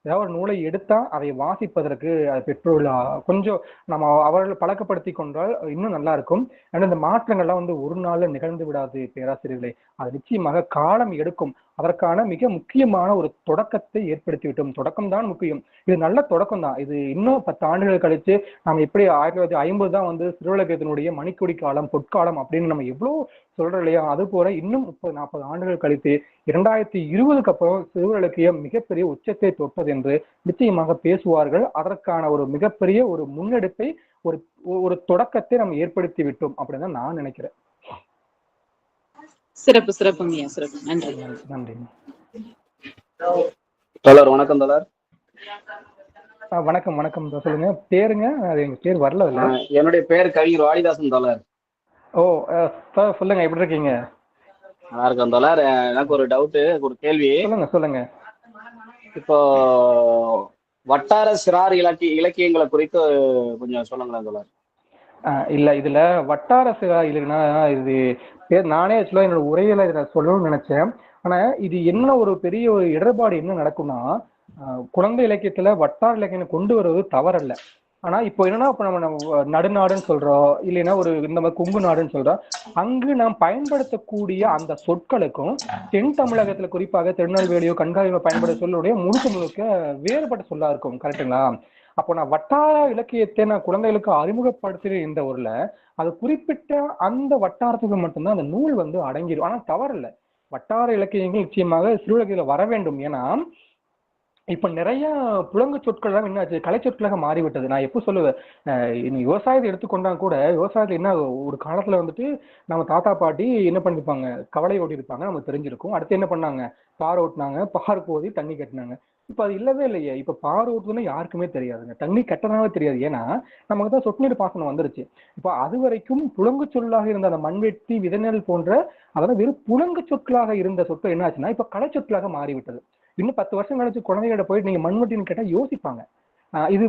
C: ஏதாவது ஒரு நூலை எடுத்தா அதை வாசிப்பதற்கு பெற்றோர்கள் கொஞ்சம் நம்ம அவர்கள் பழக்கப்படுத்தி கொண்டால் இன்னும் நல்லா இருக்கும். இந்த மாற்றங்கள்லாம் ஒரு நாள்ல நிகழ்ந்து விடாது பேராசிரியர்களே, அது நிச்சயமாக காலம் எடுக்கும். அதற்கான மிக முக்கியமான ஒரு தொடக்கத்தை ஏற்படுத்தி விட்டோம். தொடக்கம் தான் முக்கியம். இது நல்ல தொடக்கம் தான். இது இன்னும் 10 ஆண்டுகள் கழிச்சு நம்ம எப்படி 1950 தான் சிறுவிலக்கியத்தினுடைய மணிக்கொடி காலம், பொற்காலம் அப்படின்னு நம்ம எவ்வளவு சொல்றோம் இல்லையா, அது போல இன்னும் 30-40 ஆண்டுகள் கழித்து 2020க்கு அப்புறம் சிறுவிலக்கியம் மிகப்பெரிய உச்சத்தை தொட்டது என்று நிச்சயமாக பேசுவார்கள். அதற்கான ஒரு மிகப்பெரிய ஒரு முன்னெடுப்பை ஒரு தொடக்கத்தை நம்ம ஏற்படுத்தி விட்டோம் அப்படின்னு தான் நான் நினைக்கிறேன்.
F: சிறப்பு சிறப்புங்க, சிறப்பு. நன்றி
C: நன்றி.
G: தோழர் வணக்கம். தோழர்
C: வணக்கம். வணக்கம் சொல்லுங்க, பேருங்க? அது எங்க பேர் வரல.
G: என்னுடைய பேர் கவிஞர் வாலிதாசன் தோழர்.
C: ஓ சொல்லுங்க, எப்படி இருக்கீங்க?
G: நல்லா இருக்கேன் தோழர். எனக்கு ஒரு டவுட், ஒரு கேள்வி.
C: சொல்லுங்க.
G: இப்போ வட்டார சிறார் இலக்கியங்களை குறித்து கொஞ்சம் சொல்லுங்களேன் தோழர்.
C: இல்ல, இதுல வட்டார சிறார் இல்லைன்னா இது நானே என்னோட உரையில இதை சொல்லணும்னு நினைச்சேன். ஆனா இது என்ன ஒரு பெரிய ஒரு இடர்பாடு என்ன நடக்கும்னா, குழந்தை இலக்கியத்துல வட்டார இலக்கியம் கொண்டு வருவது தவறல்ல. ஆனா இப்போ என்னன்னா, இப்ப நம்ம நடுநாடுன்னு சொல்றோம், இல்லைன்னா இந்த மாதிரி கொங்கு நாடுன்னு சொல்றோம். அங்கு நாம் பயன்படுத்தக்கூடிய அந்த சொற்களுக்கும் தென் தமிழகத்துல குறிப்பாக திருநெல்வேலியோ கண்காணியோ பயன்படுத்த சொல்லுடைய முழுக்க வேறுபட்ட சொல்லா இருக்கும். கரெக்டுங்களா? அப்போ நான் வட்டார இலக்கியத்தை நான் குழந்தைகளுக்கு அறிமுகப்படுத்துகிற இந்த ஊர்ல அது குறிப்பிட்ட அந்த வட்டாரத்துக்கு மட்டும்தான் அந்த நூல் அடங்கிடும். ஆனா தவறில்லை, வட்டார இலக்கியங்கள் நிச்சயமாக சிறுவிலக்கியத்துல வர வேண்டும். ஏன்னா இப்ப நிறைய புழங்கு சொற்கள் எல்லாம் என்னாச்சு, கலை சொற்களாக மாறிவிட்டது. நான் எப்போ சொல்லுவேன், விவசாயத்தை எடுத்துக்கொண்டா கூட விவசாயத்துல என்ன ஒரு காலத்துல வந்துட்டு நம்ம தாத்தா பாட்டி என்ன பண்ணிருப்பாங்க, கவலை ஓட்டி இருப்பாங்க, நமக்கு தெரிஞ்சிருக்கும். அடுத்து என்ன பண்ணாங்க, பார் ஓட்டினாங்க, பார் போதி தண்ணி கட்டினாங்க. இப்ப அது இல்லவே இல்லையே. இப்ப பார் ஓட்டுதுன்னா யாருக்குமே தெரியாதுங்க, தண்ணி கட்டணாவே தெரியாது. ஏன்னா நமக்கு தான் சொட்டு நீர் பாசனம் வந்துருச்சு. இப்ப அது வரைக்கும் புழங்கு சொல்லாக இருந்த அந்த மண்வெட்டி விதைநெல் போன்ற அதாவது வெறும் புழங்கு சொற்களாக இருந்த சொற்கள் என்ன ஆச்சுன்னா இப்ப கலை சொற்களாக மாறிவிட்டது. இன்னும் 10 வருஷம் கழிச்சு குழந்தைகிட்ட போயிட்டு நீங்க மண்வெட்டின்னு கேட்டா யோசிப்பாங்க. இது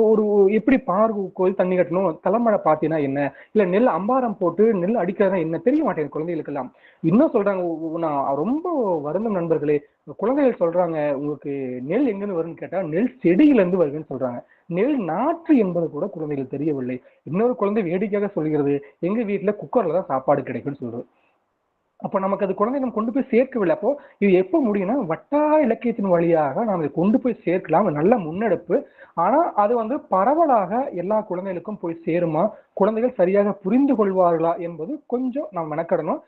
C: ஒரு எப்படி பார் கோயில் தண்ணி கட்டணும், தலைமழை பாத்தீங்கன்னா என்ன, இல்ல நெல் அம்பாரம் போட்டு நெல் அடிக்கிறதா என்ன தெரிய மாட்டேங்குது குழந்தைகளுக்கு எல்லாம். இன்னும் சொல்றாங்க, நான் ரொம்ப வருந்தும் நண்பர்களே, குழந்தைகள் சொல்றாங்க உங்களுக்கு நெல் எங்கிருந்து வரும்னு கேட்டா நெல் செடியில இருந்து வருதுன்னு சொல்றாங்க. நெல் நாற்று என்பது கூட குழந்தைகள் தெரியவில்லை. இன்னொரு குழந்தை வேடிக்கையாக சொல்கிறது, எங்க வீட்டுல குக்கர்ல தான் சாப்பாடு கிடைக்கும்னு சொல்றது. அப்ப நமக்கு அது குழந்தை நம்ம கொண்டு போய் சேர்க்கவில்லை. அப்போ இது எப்ப முடியும்னா வட்டார இலக்கியத்தின் வழியாக நாம் இதை கொண்டு போய் சேர்க்கலாம், நல்ல முன்னெடுப்பு. ஆனா அது வந்து பரவலாக எல்லா குழந்தைகளுக்கும் போய் சேருமா, குழந்தைகள் சரியாக புரிந்து கொள்வார்களா என்பது கொஞ்சம் நாம் மெனக்கடணும்.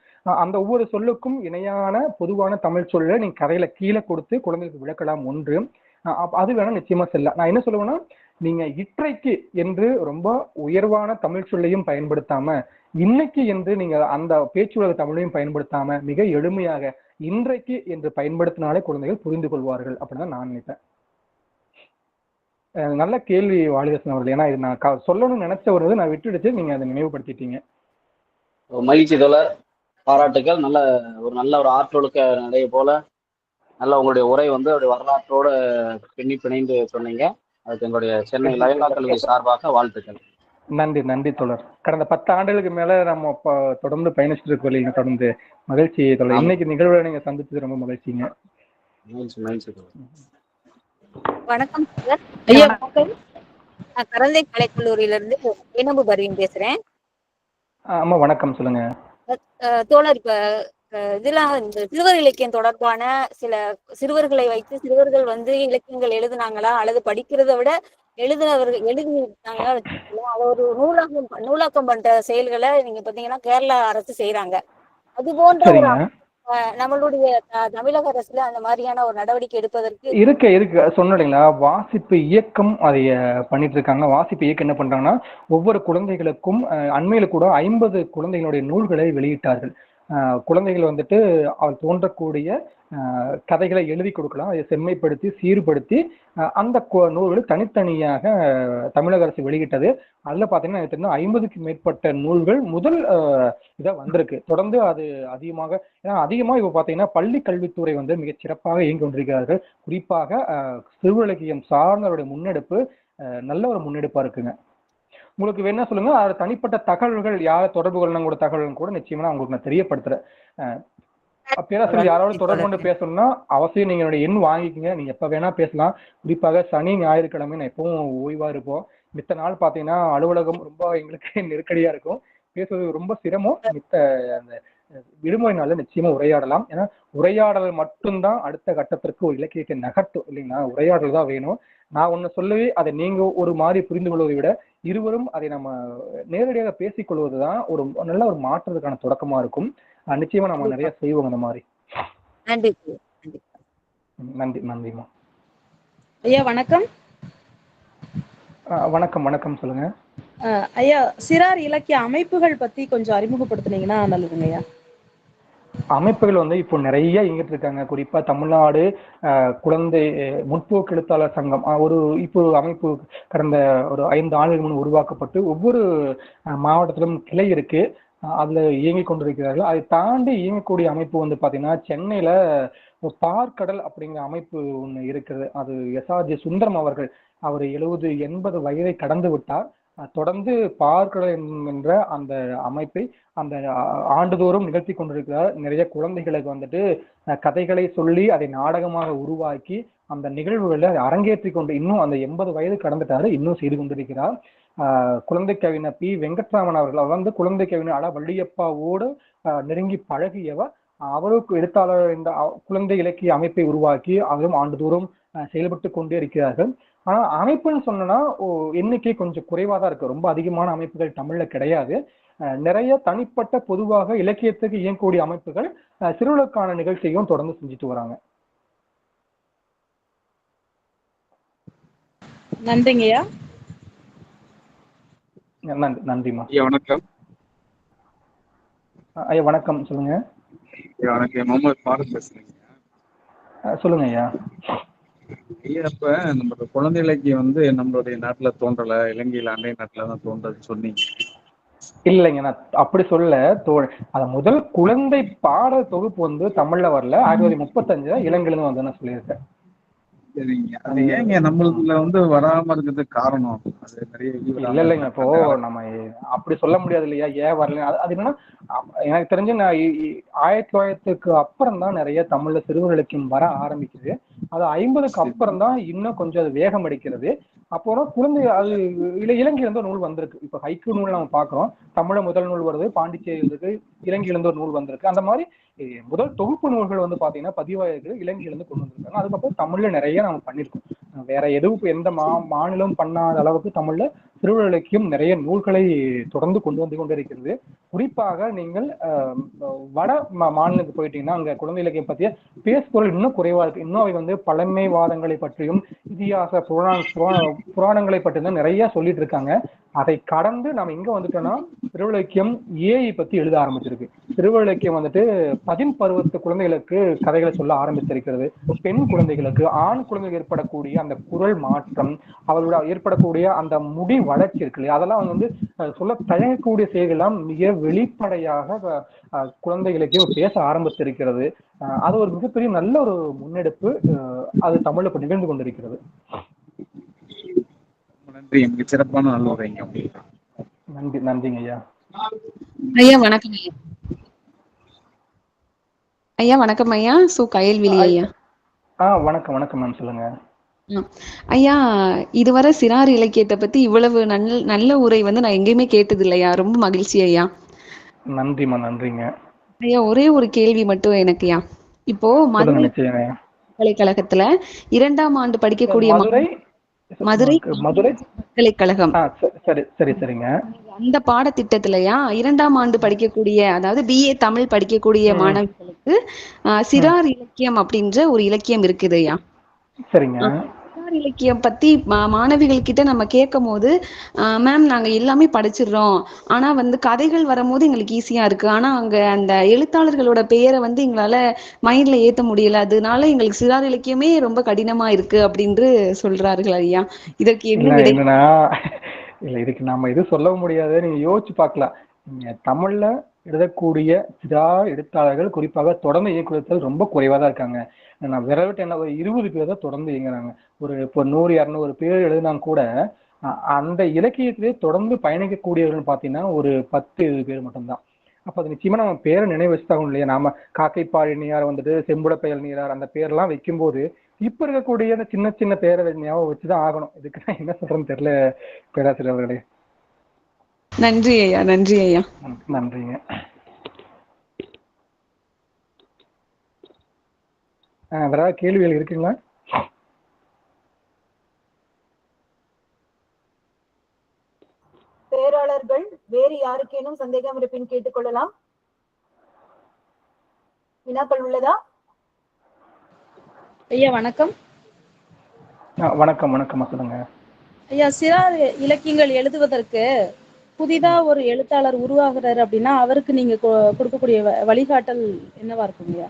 C: அந்த ஒவ்வொரு சொல்லுக்கும் இணையான பொதுவான தமிழ் சொல்ல நீங்க கரையில கீழே கொடுத்து குழந்தைகளுக்கு விளக்கலாம் ஒன்று. அது வேணா நிச்சயமா செல்ல. நான் என்ன சொல்லுவேன்னா, நீங்க இற்றைக்கு என்று ரொம்ப உயர்வான தமிழ் சொல்லையும் பயன்படுத்தாம, இன்னைக்கு என்று நீங்க அந்த பேச்சுலக தமிழையும் பயன்படுத்தாம மிக எளிமையாக இன்றைக்கு என்று பயன்படுத்தினாலே குழந்தைகள் புரிந்து கொள்வார்கள் அப்படிதான் நான் நினைப்பேன். நல்ல கேள்வி வாலிதாசன் அவர்கள். ஏன்னா இது நான் சொல்லணும்னு நினைச்ச ஒரு நான் விட்டுடுச்சு, நீங்க அதை நினைவுபடுத்திட்டீங்க.
G: மகிழ்ச்சி தோழர், பாராட்டுகள். நல்ல ஒரு ஆற்றொழுக்க நடைய போல நல்ல உங்களுடைய உரை வந்து அப்படி வரலாற்றோட பிணைந்து சொன்னீங்க. அதுக்கு எங்களுடைய சென்னை லயோலா கல்லூரி சார்பாக வாழ்த்துக்கள்.
C: நன்றி நன்றி தோழர். கடந்த 10 ஆண்டுகளுக்கு மேல நம்ம தொடர்ந்து பயணிச்சுட்டு இருக்கோம். தொடர்ந்து மகிழ்ச்சி தோழர். இன்னைக்கு நிகழ்வுல நீங்க சந்திச்சது ரொம்ப மகிழ்ச்சிங்க.
G: மகிழ்ச்சி தோழர்.
H: வணக்கம் சார். ஐயா வணக்கம். நான் கரந்தை கலைக்கல்லூரியிலிருந்து ஏனம்பு பர்வீன் பேசுறேன்.
C: ஆமா வணக்கம், சொல்லுங்க
H: தோழர். இப்ப இதெல்லாம் இந்த சிறுவர் இலக்கியம் தொடர்பான சில சிறுவர்களை வைத்து சிறுவர்கள் வந்து இலக்கியங்கள் எழுதுனாங்களா அல்லது படிக்கிறத விட எழுதினாங்களா வச்சுக்கலாம். அதை ஒரு நூலாக்கம் பண்ற செயல்களை நீங்க பாத்தீங்கன்னா கேரளா அரசு செய்யறாங்க. அது போன்ற ஒரு நம்மளுடைய தமிழக அரசுல அந்த மாதிரியான ஒரு நடவடிக்கை எடுப்பதற்கு
C: இருக்கு சொன்னீங்களா. வாசிப்பு இயக்கம் அதை பண்ணிட்டு இருக்காங்க. வாசிப்பு இயக்கம் என்ன பண்றாங்கன்னா, ஒவ்வொரு குழந்தைகளுக்கும் அண்மையில கூட 50 குழந்தைகளுடைய நூல்களை வெளியிட்டார்கள். குழந்தைகள் வந்துட்டு அவர் தோன்றக்கூடிய கதைகளை எழுதி கொடுக்கலாம், அதை செம்மைப்படுத்தி சீர்படுத்தி அந்த நூல்களை தனித்தனியாக தமிழக அரசு வெளியிட்டது. அதுல பாத்தீங்கன்னா 50க்கு மேற்பட்ட நூல்கள் முதல் இதை வந்திருக்கு. தொடர்ந்து அது அதிகமா இப்ப பாத்தீங்கன்னா பள்ளி கல்வித்துறை வந்து மிகச் சிறப்பாக இயங்கி கொண்டிருக்கிறார்கள். குறிப்பாக சிறுவர் இலக்கியம் சார்ந்தவருடைய முன்னெடுப்பு நல்ல ஒரு முன்னெடுப்பா இருக்குங்க. உங்களுக்கு வேணா சொல்லுங்க, அது தனிப்பட்ட தகவல்கள் யார் தொடர்பு கொள்ளணும் கூட தகவல்கள் கூட நிச்சயமா உங்களுக்கு நான் தெரியப்படுத்துறேன். பேராசிரியர் யாராவது தொடர்பு கொண்டு பேசணும்னா அவசியம் நீங்க என்னுடைய எண் வாங்கிக்கங்க, நீங்க எப்ப வேணா பேசலாம். குறிப்பாக சனி ஞாயிற்றுக்கிழமை நான் எப்பவும் ஓய்வா இருப்போம். மித்த நாள் பாத்தீங்கன்னா அலுவலகம் ரொம்ப எங்களுக்கு நெருக்கடியா இருக்கும், பேசுவது ரொம்ப சிரமம். மித்த அந்த விடுமுறை நாள்ல நிச்சயமா உரையாடலாம். ஏன்னா உரையாடல் மட்டும்தான் அடுத்த கட்டத்திற்கு ஒரு இலக்கியத்தை நகர்த்தும் இல்லைங்களா. உரையாடல் தான் வேணும். நான் ஒண்ணு சொல்லவே அதை நீங்க ஒரு மாதிரி புரிந்து கொள்வதை விட இருவரும் அதை நம்ம நேரடியாக பேசிக்கொள்வதுதான் ஒரு நல்ல ஒரு மாற்றத்துக்கான தொடக்கமா இருக்கும். நிச்சயமா நம்ம நிறைய செய்வோம் அந்த மாதிரி. நன்றி நன்றிமா.
I: ஐயா வணக்கம்.
C: வணக்கம் வணக்கம், சொல்லுங்க
I: ஐயா. சிறார் இலக்கிய அமைப்புகள் பத்தி கொஞ்சம் அறிமுகப்படுத்தினீங்கன்னா நல்லதுங்க ஐயா.
C: அமைப்புகள் வந்து இப்போ நிறைய இயங்கிட்டு இருக்காங்க. குறிப்பா தமிழ்நாடு குழந்தை முற்போக்கு எழுத்தாளர் சங்கம் இப்போ அமைப்பு கடந்த ஒரு 5 ஆண்டுகள் முன் உருவாக்கப்பட்டு ஒவ்வொரு மாவட்டத்திலும் கிளை இருக்கு, அதுல இயங்கி கொண்டிருக்கிறார்கள். அதை தாண்டி இயங்கக்கூடிய அமைப்பு வந்து பாத்தீங்கன்னா சென்னையில பார்க்கடல் அப்படிங்கிற அமைப்பு ஒண்ணு இருக்குது. அது எஸ்ஆர்ஜி சுந்தரம் அவர்கள், அவர் 70-80 வயதை கடந்து விட்டார். தொடர்ந்து பார்க்கடல் என்ற அந்த அமைப்பை அந்த ஆண்டுதோறும் நிகழ்த்தி கொண்டிருக்கிறார். நிறைய குழந்தைகளுக்கு வந்துட்டு கதைகளை சொல்லி அதை நாடகமாக உருவாக்கி அந்த நிகழ்வுகளை அரங்கேற்றி கொண்டு இன்னும் அந்த 80 வயது கடந்துட்டாரு, இன்னும் செய்து கொண்டிருக்கிறார். குழந்தை கவிஞர் பி வெங்கட்ராமன் அவர்கள் வந்து குழந்தை கவிஞர் வள்ளியப்பாவோடு நெருங்கி பழகியவர். அவருக்கு எழுத்தாளர் இந்த குழந்தை இலக்கிய அமைப்பை உருவாக்கி அவரும் ஆண்டுதோறும் செயல்பட்டு கொண்டே இருக்கிறார்கள். ஆனா அமைப்புன்னு சொன்னா எண்ணிக்கை கொஞ்சம் குறைவா தான் இருக்கு. ரொம்ப அதிகமான அமைப்புகள் தமிழ்ல கிடையாது. நிறைய தனிப்பட்ட பொதுவாக இலக்கியத்துக்கு இயங்கக்கூடிய அமைப்புகள் சிறுவர்களுக்கான நிகழ்ச்சியும் தொடர்ந்து செஞ்சுட்டு வராங்க.
I: நன்றிங்கய்யா.
C: நன்றிம்மா.
J: ஐயா வணக்கம்.
C: ஐயா வணக்கம், சொல்லுங்க.
J: ஐயா வணக்கம், முகமது ஃபாரூக் பேசுறேங்க.
C: சொல்லுங்க ஐயா.
J: ஐயா, இப்ப நம்ம குழந்தை இலக்கியம் நம்மளுடைய நாட்டுல தோன்றல, இலங்கையில அண்டை நாட்டுல தான் தோன்றதுன்னு சொன்னீங்க.
C: இல்லைங்க, நான் அப்படி சொல்ல. அத முதல் குழந்தை பாடல் தொகுப்பு தமிழ்ல வரல, 1935 இலங்கையில வந்து சொல்லியிருக்கேன்.
J: சரிங்க, அது ஏங்க நம்மளுக்குள்ள வராம இருக்கிறதுக்கு காரணம்? அது நிறைய
C: இல்லைங்க, இப்போ நம்ம அப்படி சொல்ல முடியாது இல்லையா, ஏன் வரல. அது என்னன்னா, எனக்கு தெரிஞ்சு நான் 1900க்கு அப்புறம் தான் நிறைய தமிழ்ல சிறுவர் இலக்கியம் வர ஆரம்பிக்குது. அது 50க்கு அப்புறம் தான் இன்னும் கொஞ்சம் அது வேகம் அடிக்கிறது. அப்புறம் குழந்தை அது இலங்கையிலிருந்து ஒரு நூல் வந்திருக்கு. இப்ப ஹைக்கூ நூல் நம்ம பாக்குறோம், தமிழ்ல முதல் நூல் வருது, பாண்டிச்சேரியில இருக்கு, இலங்கையிலிருந்து ஒரு நூல் வந்திருக்கு. அந்த மாதிரி முதல் தொகுப்பு நூல்கள் பாத்தீங்கன்னா பதிவாயிருக்கு, இலங்கையிலிருந்து கொண்டு வந்திருக்காங்க. அதுக்கப்புறம் தமிழ்ல நிறைய நம்ம பண்ணிருக்கோம். வேற எதுவும் எந்த மாநிலம் பண்ணாத அளவுக்கு தமிழ்ல சிறுவர் இலக்கியம் நிறைய நூல்களை தொடர்ந்து கொண்டு வந்து கொண்டிருக்கிறது. குறிப்பாக நீங்கள் வட மாநிலத்துக்கு போயிட்டீங்கன்னா அங்க குழந்தை இலக்கியம் பற்றிய பேசுபொருள் இன்னும் குறைவா இருக்கு. இன்னும் அவை பழமைவாதங்களை பற்றியும் இதிகாச புராணங்களை பற்றி தான் நிறைய சொல்லிட்டு இருக்காங்க. அதை கடந்து நம்ம எங்க வந்துட்டோம்னா சிறுவர் இலக்கியம் ஏஐ பத்தி எழுத ஆரம்பிச்சிருக்கு. சிறுவர் இலக்கியம் 10 பருவத்து குழந்தைகளுக்கு கதைகளை சொல்ல ஆரம்பித்திருக்கிறது. பெண் குழந்தைகளுக்கு, ஆண் குழந்தைகளுக்கு ஏற்படக்கூடிய அந்த குரல் மாற்றம், அவர்களோட ஏற்படக்கூடிய அந்த முடி வளர்ச்சி இருக்கு இல்லையா, அதெல்லாம் சொல்ல தயங்கக்கூடிய செயல்கள்லாம் மிக வெளிப்படையாக குழந்தைகளுக்கு பேச ஆரம்பித்திருக்கிறது. அது ஒரு மிகப்பெரிய நல்ல ஒரு முன்னெடுப்பு. அது தமிழ்ல இப்ப நிகழ்ந்து கொண்டிருக்கிறது.
J: நன்றி, மிக சிறப்பான நல்ல உரைங்க.
C: நன்றிங்க ஐயா.
K: ஐயா வணக்கம் ஐயா. ஐயா வணக்கம் ஐயா. கயல்விழி ஐயா.
C: வணக்கம் வணக்கம் மேம், சொல்லுங்க.
K: ஐயா, இதுவரை சிறார் இலக்கியத்தை பத்தி இவ்வளவு நல்ல உரை நான் எங்கேயுமே கேட்டது இல்லையா, ரொம்ப மகிழ்ச்சி ஐயா.
C: நன்றிமா, நன்றிங்க
K: ஐயா. ஒரே ஒரு கேள்வி மட்டும் எனக்குயா. இப்போ மதுரை பல்கலைக்கழகத்துல 2ஆம் ஆண்டு படிக்கக்கூடிய மதுரை பல்கலைக்கழகம்
C: சரிங்க,
K: அந்த பாடத்திட்டத்திலயா 2ஆம் ஆண்டு படிக்கக்கூடிய, அதாவது BA தமிழ் படிக்கக்கூடிய மாணவர்களுக்கு சிறார் இலக்கியம் அப்படின்ற ஒரு இலக்கியம் இருக்குதுயா.
C: சரிங்க.
K: சிறார் இலக்கியம் பத்தி மாணவிகள் கிட்ட நம்ம கேட்கும் போது, மேம் நாங்க எல்லாமே படிச்சிடுறோம், ஆனா கதைகள் வரும்போது எங்களுக்கு ஈஸியா இருக்கு, ஆனா அங்க அந்த எழுத்தாளர்களோட பெயரை எங்களால மைண்ட்ல ஏத்த முடியல, அதனால எங்களுக்கு சிறார் இலக்கியமே ரொம்ப கடினமா இருக்கு அப்படின்னு சொல்றார்கள் ஐயா. இதற்கு
C: என்னன்னா, இல்ல இதுக்கு நாம இது சொல்ல முடியாது. நீங்க யோசிச்சு பார்க்கலாம். நீங்க தமிழ்ல எழுதக்கூடிய சிறார் எழுத்தாளர்கள் குறிப்பாக தொடர்ந்து இயக்குதல் ரொம்ப குறைவா தான் இருக்காங்க. நான் விரவிட்டு என்ன ஒரு 20 பேர் தான் தொடர்ந்து இயங்குறாங்க. இப்போ 100-200 பேர் எழுதினாங்க கூட அந்த இலக்கியத்திலே தொடர்ந்து பயணிக்கக்கூடியவர்கள் பார்த்தீங்கன்னா ஒரு 10-20 பேர் மட்டும்தான். அப்ப அது நிச்சயமா நம்ம பேரை நினைவு வச்சுதாகும் இல்லையா. நாம காக்கைப்பாடி நீரார் செம்புட பெயல் நீரார் அந்த பேர்லாம் வைக்கும்போது இப்ப இருக்கக்கூடிய அந்த சின்ன சின்ன பேரை ஞாபகம் வச்சுதான் ஆகணும். இதுக்கு நான் என்ன சொல்றேன்னு தெரியல பேராசிரியர் அவர்களே.
K: நன்றி ஐயா. நன்றி ஐயா.
C: நன்றிங்க. வேற கேள்விகள் இருக்குங்களா?
A: பேராளர்கள் வேறு யாருக்கேனும் சந்தேகம் இருப்பின் கேட்டுக்கொள்ளலாம். வினாக்கள் உள்ளதா?
I: ஐயா வணக்கம்.
C: வணக்கம் வணக்கம், சொல்லுங்க
I: ஐயா. சிறார் இலக்கியங்கள் எழுதுவதற்கு புதிதா ஒரு எழுத்தாளர் உருவாகிறாரு அப்படின்னா அவருக்கு நீங்க கொடுக்கக்கூடிய வழிகாட்டல் என்னவா இருக்குங்க?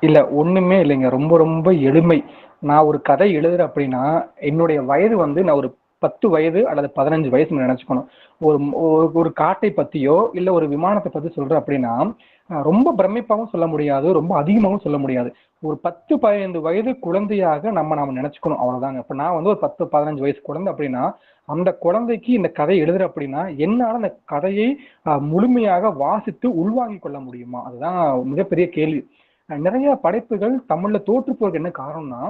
C: இல்ல ஒண்ணுமே இல்லைங்க, ரொம்ப ரொம்ப எளிமை. நான் ஒரு கதை எழுதுறேன் அப்படின்னா என்னுடைய வயது நான் ஒரு 10 வயது அல்லது 15 வயசு நினைச்சுக்கணும். ஒரு காட்டை பத்தியோ இல்ல ஒரு விமானத்தை பத்தி சொல்றேன் அப்படின்னா ரொம்ப பிரமிப்பாகவும் சொல்ல முடியாது, ரொம்ப அதிகமாகவும் சொல்ல முடியாது. ஒரு 10-15 வயது குழந்தையாக நாம நினைச்சுக்கணும், அவ்வளவுதாங்க. இப்ப நான் ஒரு 10-15 வயசு குழந்தை அப்படின்னா அந்த குழந்தைக்கு இந்த கதை எழுதுற அப்படின்னா என்னால அந்த கதையை முழுமையாக வாசித்து உள்வாங்கி கொள்ள முடியுமா? அதுதான் மிகப்பெரிய கேள்வி. நிறைய படைப்புகள் தமிழ்ல தோற்று போறதுக்கு என்ன காரணம்னா,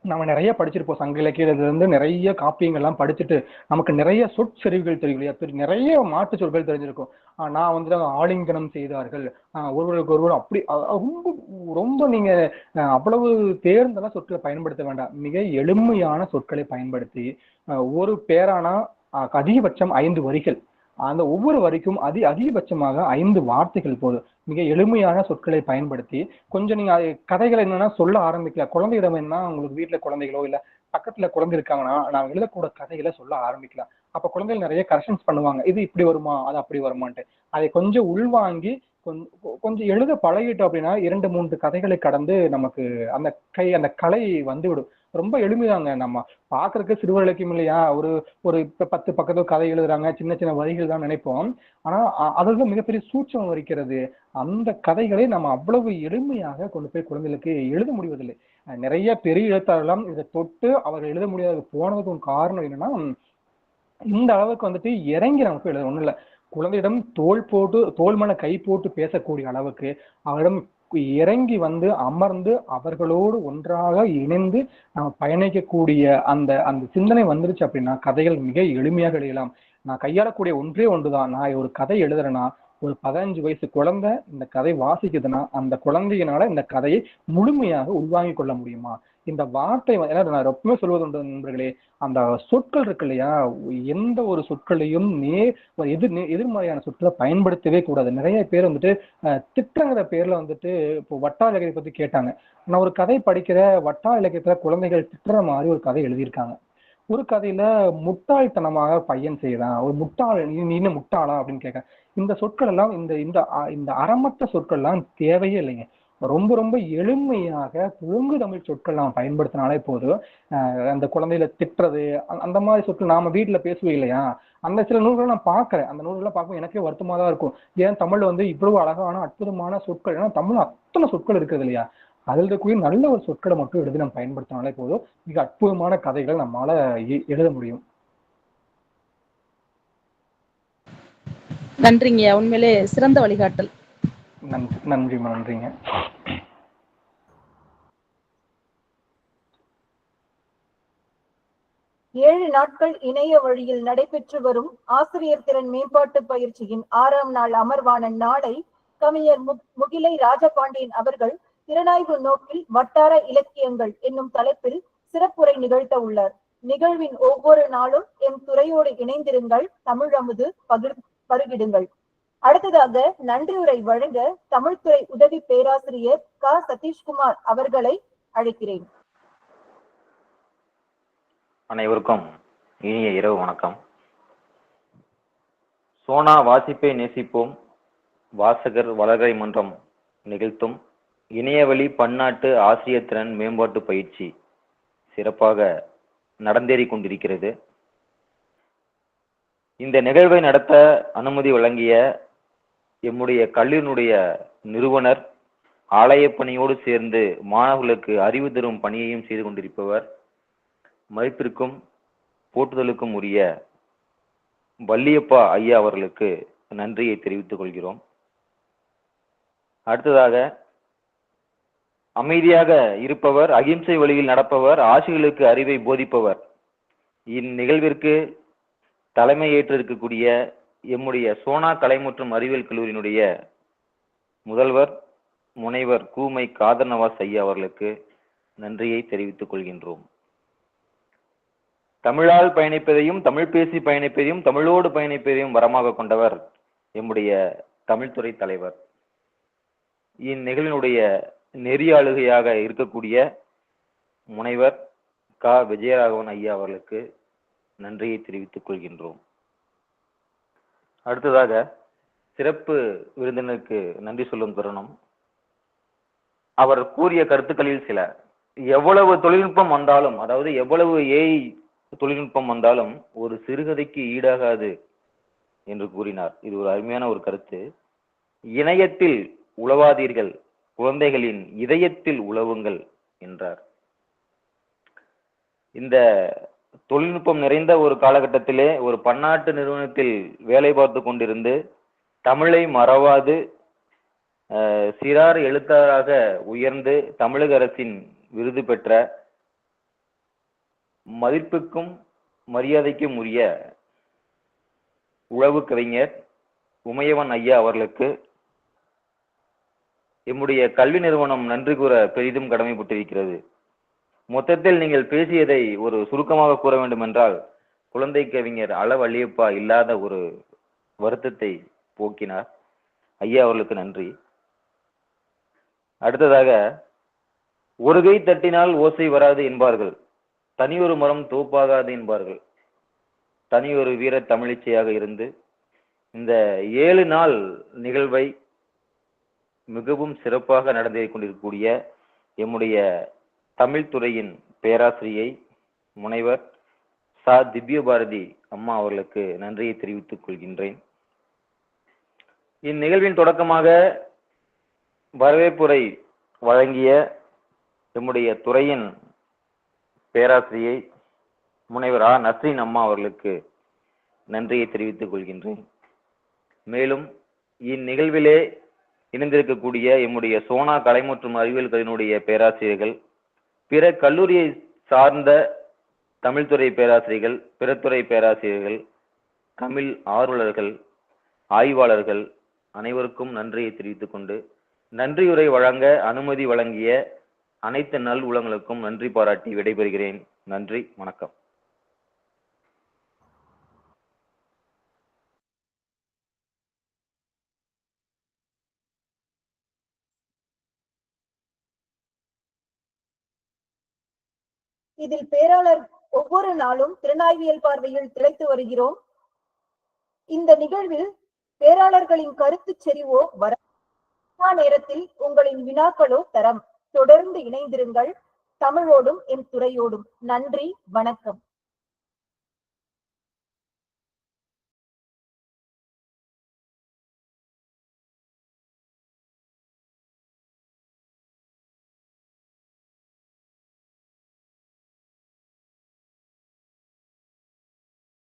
C: நம்ம நிறைய படிச்சிருப்போம். சங்க இலக்கியத்துல நிறைய காப்பியங்கள்லாம் படிச்சுட்டு நமக்கு நிறைய சொற்செறிவுகள் தெரியும் இல்லையா, நிறைய மாட்டு சொற்கள் தெரிஞ்சிருக்கும். நான் ஆலிங்கனம் செய்தார்கள், ஒருவருக்கு ஒருவர், அப்படி ரொம்ப ரொம்ப நீங்க அவ்வளவு தேர்ந்தெல்லாம் சொற்களை பயன்படுத்த வேண்டாம். மிக எளிமையான சொற்களை பயன்படுத்தி ஒரு பேரானா அதிகபட்சம் 5 வரிகள், அந்த ஒவ்வொரு வரிக்கும் அதிகபட்சமாக 5 வார்த்தைகள் போதும். மிக எளிமையான சொற்களை பயன்படுத்தி கொஞ்சம் நீங்க கதைகளை என்னன்னா சொல்ல ஆரம்பிக்கலாம். குழந்தையிடம் என்ன, உங்களுக்கு வீட்டுல குழந்தைகளோ இல்ல பக்கத்துல குழந்தை இருக்காங்கன்னா நான் எழுதக்கூட கதைகளை சொல்ல ஆரம்பிக்கலாம். அப்ப குழந்தைகள் நிறைய கரெக்ஷன்ஸ் பண்ணுவாங்க, இது இப்படி வருமா அது அப்படி வருமான்ட்டு. அதை கொஞ்சம் உள்வாங்கி கொஞ்சம் எழுத பழகிட்டோம் அப்படின்னா 2-3 கதைகளை கடந்து நமக்கு அந்த கலை வந்து விடும். ரொம்ப எளிமைதாங்க. நம்ம பாக்குறதுக்கு சிறுவர் இலக்கியம் இல்லையா, ஒரு ஒரு 10 பக்கத்துல கதை எழுதுறாங்க, சின்ன சின்ன வரிகள் தான் நினைப்போம். ஆனா அதுதான் மிகப்பெரிய சூட்சம் இருக்கிறது. அந்த கதைகளை நம்ம அவ்வளவு எளிமையாக கொண்டு போய் குழந்தைகளுக்கு எழுத முடிவதில்லை. நிறைய பெரிய எழுத்தாளர்லாம் இதை தொட்டு அவர்கள் எழுத முடியாத போனதுக்கு காரணம் என்னன்னா, இந்த அளவுக்கு வந்துட்டு இறங்கி நமக்கு எழுத ஒண்ணும் இல்லை. குழந்தையிடம் தோல் மேல கை போட்டு பேசக்கூடிய அளவுக்கு அவரிடம் இறங்கி வந்து அமர்ந்து அவர்களோடு ஒன்றாக இணைந்து நம்ம பயணிக்கக்கூடிய அந்த அந்த சிந்தனை வந்துருச்சு அப்படின்னா கதைகள் மிக எளிமையாக எழுதலாம். நான் கையாளக்கூடிய ஒன்றே ஒன்றுதான். நான் ஒரு கதை எழுதுறேன்னா ஒரு 15 வயசு குழந்தை இந்த கதை வாசிக்குதுன்னா அந்த குழந்தையினால இந்த கதையை முழுமையாக உள்வாங்கிக் கொள்ள முடியுமா? இந்த வார்த்தை நான் எப்பவுமே சொல்வது உண்டு நண்பர்களே, அந்த சொற்கள் இருக்கு இல்லையா, எந்த ஒரு சொற்களையும் எதிர்மறையான சொற்களை பயன்படுத்தவே கூடாது. நிறைய பேர் வந்துட்டு திட்டங்கிற பேர்ல வந்துட்டு இப்போ வட்டார இலக்கியத்தை பத்தி கேட்டாங்க. நான் ஒரு கதை படிக்கிற வட்டார இலக்கியத்துல குழந்தைகள் திட்டுற மாதிரி ஒரு கதை எழுதியிருக்காங்க. ஒரு கதையில முட்டாள்தனமாக பையன் செய்யறான், ஒரு முட்டாள் நீ என்ன முட்டாளா அப்படின்னு கேட்க. இந்த சொற்கள் எல்லாம் இந்த அறமற்ற சொற்கள் எல்லாம் தேவையே இல்லைங்க. ரொம்ப ரொம்ப எளிமையாக ஒழுங்கு தமிழ் சொற்கள் நாம் பயன்படுத்தினாலே போதும். அந்த குழந்தையில திட்டுறது அந்த மாதிரி சொற்கள் நாம வீட்டுல பேசுவோம் இல்லையா, அந்த சில நூல்களை நான் பாக்குறேன். அந்த நூல்களை பார்க்கும் எனக்கே வருத்தமா தான் இருக்கும். ஏன் தமிழ்ல வந்து இவ்வளவு அழகான அற்புதமான சொற்கள், ஏன்னா தமிழ் அத்தனை சொற்கள் இருக்குது இல்லையா, அதில் இருக்கக்கூடிய நல்ல ஒரு சொற்களை மட்டும் எழுதி நம்ம பயன்படுத்தினாலே போதும், மிக அற்புதமான கதைகள் நம்மளால எழுத முடியும்.
I: நன்றிங்க, உண்மையிலே சிறந்த வழிகாட்டல்.
C: நன்றிங்க.
A: 7 நாட்கள் இணைய வழியில் நடைபெற்று வரும் ஆசிரியர் திறன் மேம்பாட்டு பயிற்சியின் 6ஆம் நாள் அமர்வான நாளை கவிஞர் முகிலை ராஜபாண்டியன் அவர்கள் திறனாய்வு நோக்கில் வட்டார இலக்கியங்கள் என்னும் தலைப்பில் சிறப்புரை நிகழ்த்த உள்ளார். நிகழ்வின் ஒவ்வொரு நாளும் எம் துறையோடு இணைந்திருங்கள், தமிழமுது பருகிடுங்கள். அடுத்ததாக நன்றியுரை வழங்க தமிழ்துறை உதவி பேராசிரியர் க. சதீஷ்குமார் அவர்களை அழைக்கிறேன்.
L: அனைவருக்கும் இனிய இரவு வணக்கம். சோனா வாசிப்பை நேசிப்போம் வாசகர் வளர்கை மன்றம் நிகழ்த்தும் இணையவழி பன்னாட்டு ஆசிரியர் திறன் மேம்பாட்டு பயிற்சி சிறப்பாக நடந்தேறி கொண்டிருக்கிறது. இந்த நிகழ்வை நடத்த அனுமதி வழங்கிய எம்முடைய கல்லூரியினுடைய நிறுவனர், ஆலய பணியோடு சேர்ந்து மாணவர்களுக்கு அறிவு தரும் பணியையும் செய்து கொண்டிருப்பவர், மதிப்பிற்கும் போற்றுதலுக்கும் உரிய வள்ளியப்பா ஐயா அவர்களுக்கு நன்றியை தெரிவித்துக் கொள்கிறோம். அடுத்ததாக அமைதியாக இருப்பவர், அகிம்சை வழியில் நடப்பவர், ஆசிரியர்களுக்கு அறிவை போதிப்பவர், இந்நிகழ்விற்கு தலைமை ஏற்றிருக்கக்கூடிய எம்முடைய சோனா கலை மற்றும் அறிவியல் கல்லூரியினுடைய முதல்வர் முனைவர் கூமை காதர் நவாஸ் ஐயா அவர்களுக்கு நன்றியை தெரிவித்துக் கொள்கின்றோம். தமிழால் பயணிப்பதையும் தமிழ் பேசி பயணிப்பதையும் தமிழோடு பயணிப்பதையும் வரமாக கொண்டவர் எம்முடைய தமிழ்துறை தலைவர். இந்நிகழ்வினுடைய நெறியாளுகையாக இருக்கக்கூடிய முனைவர் க. விஜயராகவன் ஐயா அவர்களுக்கு நன்றியை தெரிவித்துக் கொள்கின்றோம். அடுத்ததாக சிறப்பு விருந்தினருக்கு நன்றி சொல்லும் தருணம். அவர் கூறிய கருத்துக்களில் சில, எவ்வளவு தொழில்நுட்பம் வந்தாலும், அதாவது எவ்வளவு ஏஐ தொழில்நுட்பம் வந்தாலும் ஒரு சிறுகதைக்கு ஈடாகாது என்று கூறினார். இது ஒரு அருமையான ஒரு கருத்து. இணையத்தில் உழவாதீர்கள், குழந்தைகளின் இதயத்தில் உழவுங்கள் என்றார். இந்த தொழில்நுட்பம் நிறைந்த ஒரு காலகட்டத்திலே ஒரு பன்னாட்டு நிறுவனத்தில் வேலை பார்த்து கொண்டிருந்து தமிழை மறவாது சிறார் எழுத்தாளராக உயர்ந்து தமிழக அரசின் விருது பெற்ற மதிப்புக்கும் மரியாதைக்கும் உரிய உழவு கவிஞர் உமையவன் ஐயா அவர்களுக்கு எம்முடைய கல்வி நிறுவனம் நன்றி கூற பெரிதும் கடமைப்பட்டிருக்கிறது. மொத்தத்தில் நீங்கள் பேசியதை ஒரு சுருக்கமாக கூற வேண்டும் என்றால், குழந்தை கவிஞர் வள்ளியப்பா இல்லாத ஒரு வருத்தத்தை போக்கினார். ஐயா அவர்களுக்கு நன்றி. அடுத்ததாக, ஒரு கை தட்டினால் ஓசை வராது என்பார்கள். தனியொரு மரம் தோப்பாகாது என்பார்கள். தனியொரு வீர தமிழிச்சையாக இருந்து இந்த 7 நாள் நிகழ்வை மிகவும் சிறப்பாக நடந்தே கொண்டிருக்கக்கூடிய எம்முடைய தமிழ் துறையின் பேராசிரியை முனைவர் சா திவ்ய பாரதி அம்மா அவர்களுக்கு நன்றியை தெரிவித்துக் கொள்கின்றேன். இந்நிகழ்வின் தொடக்கமாக வரவேற்புரை வழங்கிய எம்முடைய துறையின் பேராசிரியை முனைவர் ஆ நஸ்ரீன் அம்மா அவர்களுக்கு நன்றியை தெரிவித்துக் கொள்கின்றேன். மேலும் இந்நிகழ்விலே இணைந்திருக்கக்கூடிய எம்முடைய சோனா கலை மற்றும் அறிவியல் கல்வியினுடைய பேராசிரியர்கள், பிற கல்லூரியை சார்ந்த தமிழ்துறை பேராசிரியர்கள், பிற துறை பேராசிரியர்கள், தமிழ் ஆர்வலர்கள், ஆய்வாளர்கள் அனைவருக்கும் நன்றியை தெரிவித்துக் கொண்டு நன்றியுரை வழங்க அனுமதி வழங்கிய அனைத்து நல் உள்ளங்களுக்கும் நன்றி பாராட்டி விடைபெறுகிறேன். நன்றி, வணக்கம்.
A: இதில் பேராளர் ஒவ்வொரு நாளும் திறனாய்வியல் பார்வையில் திளைத்து வருகிறோம். இந்த நிகழ்வில் பேராளர்களின் கருத்து செறிவோ வர நேரத்தில் உங்களின் வினாக்களோ தரம். தொடர்ந்து இணைந்திருங்கள் தமிழோடும் என் துறையோடும். நன்றி, வணக்கம்.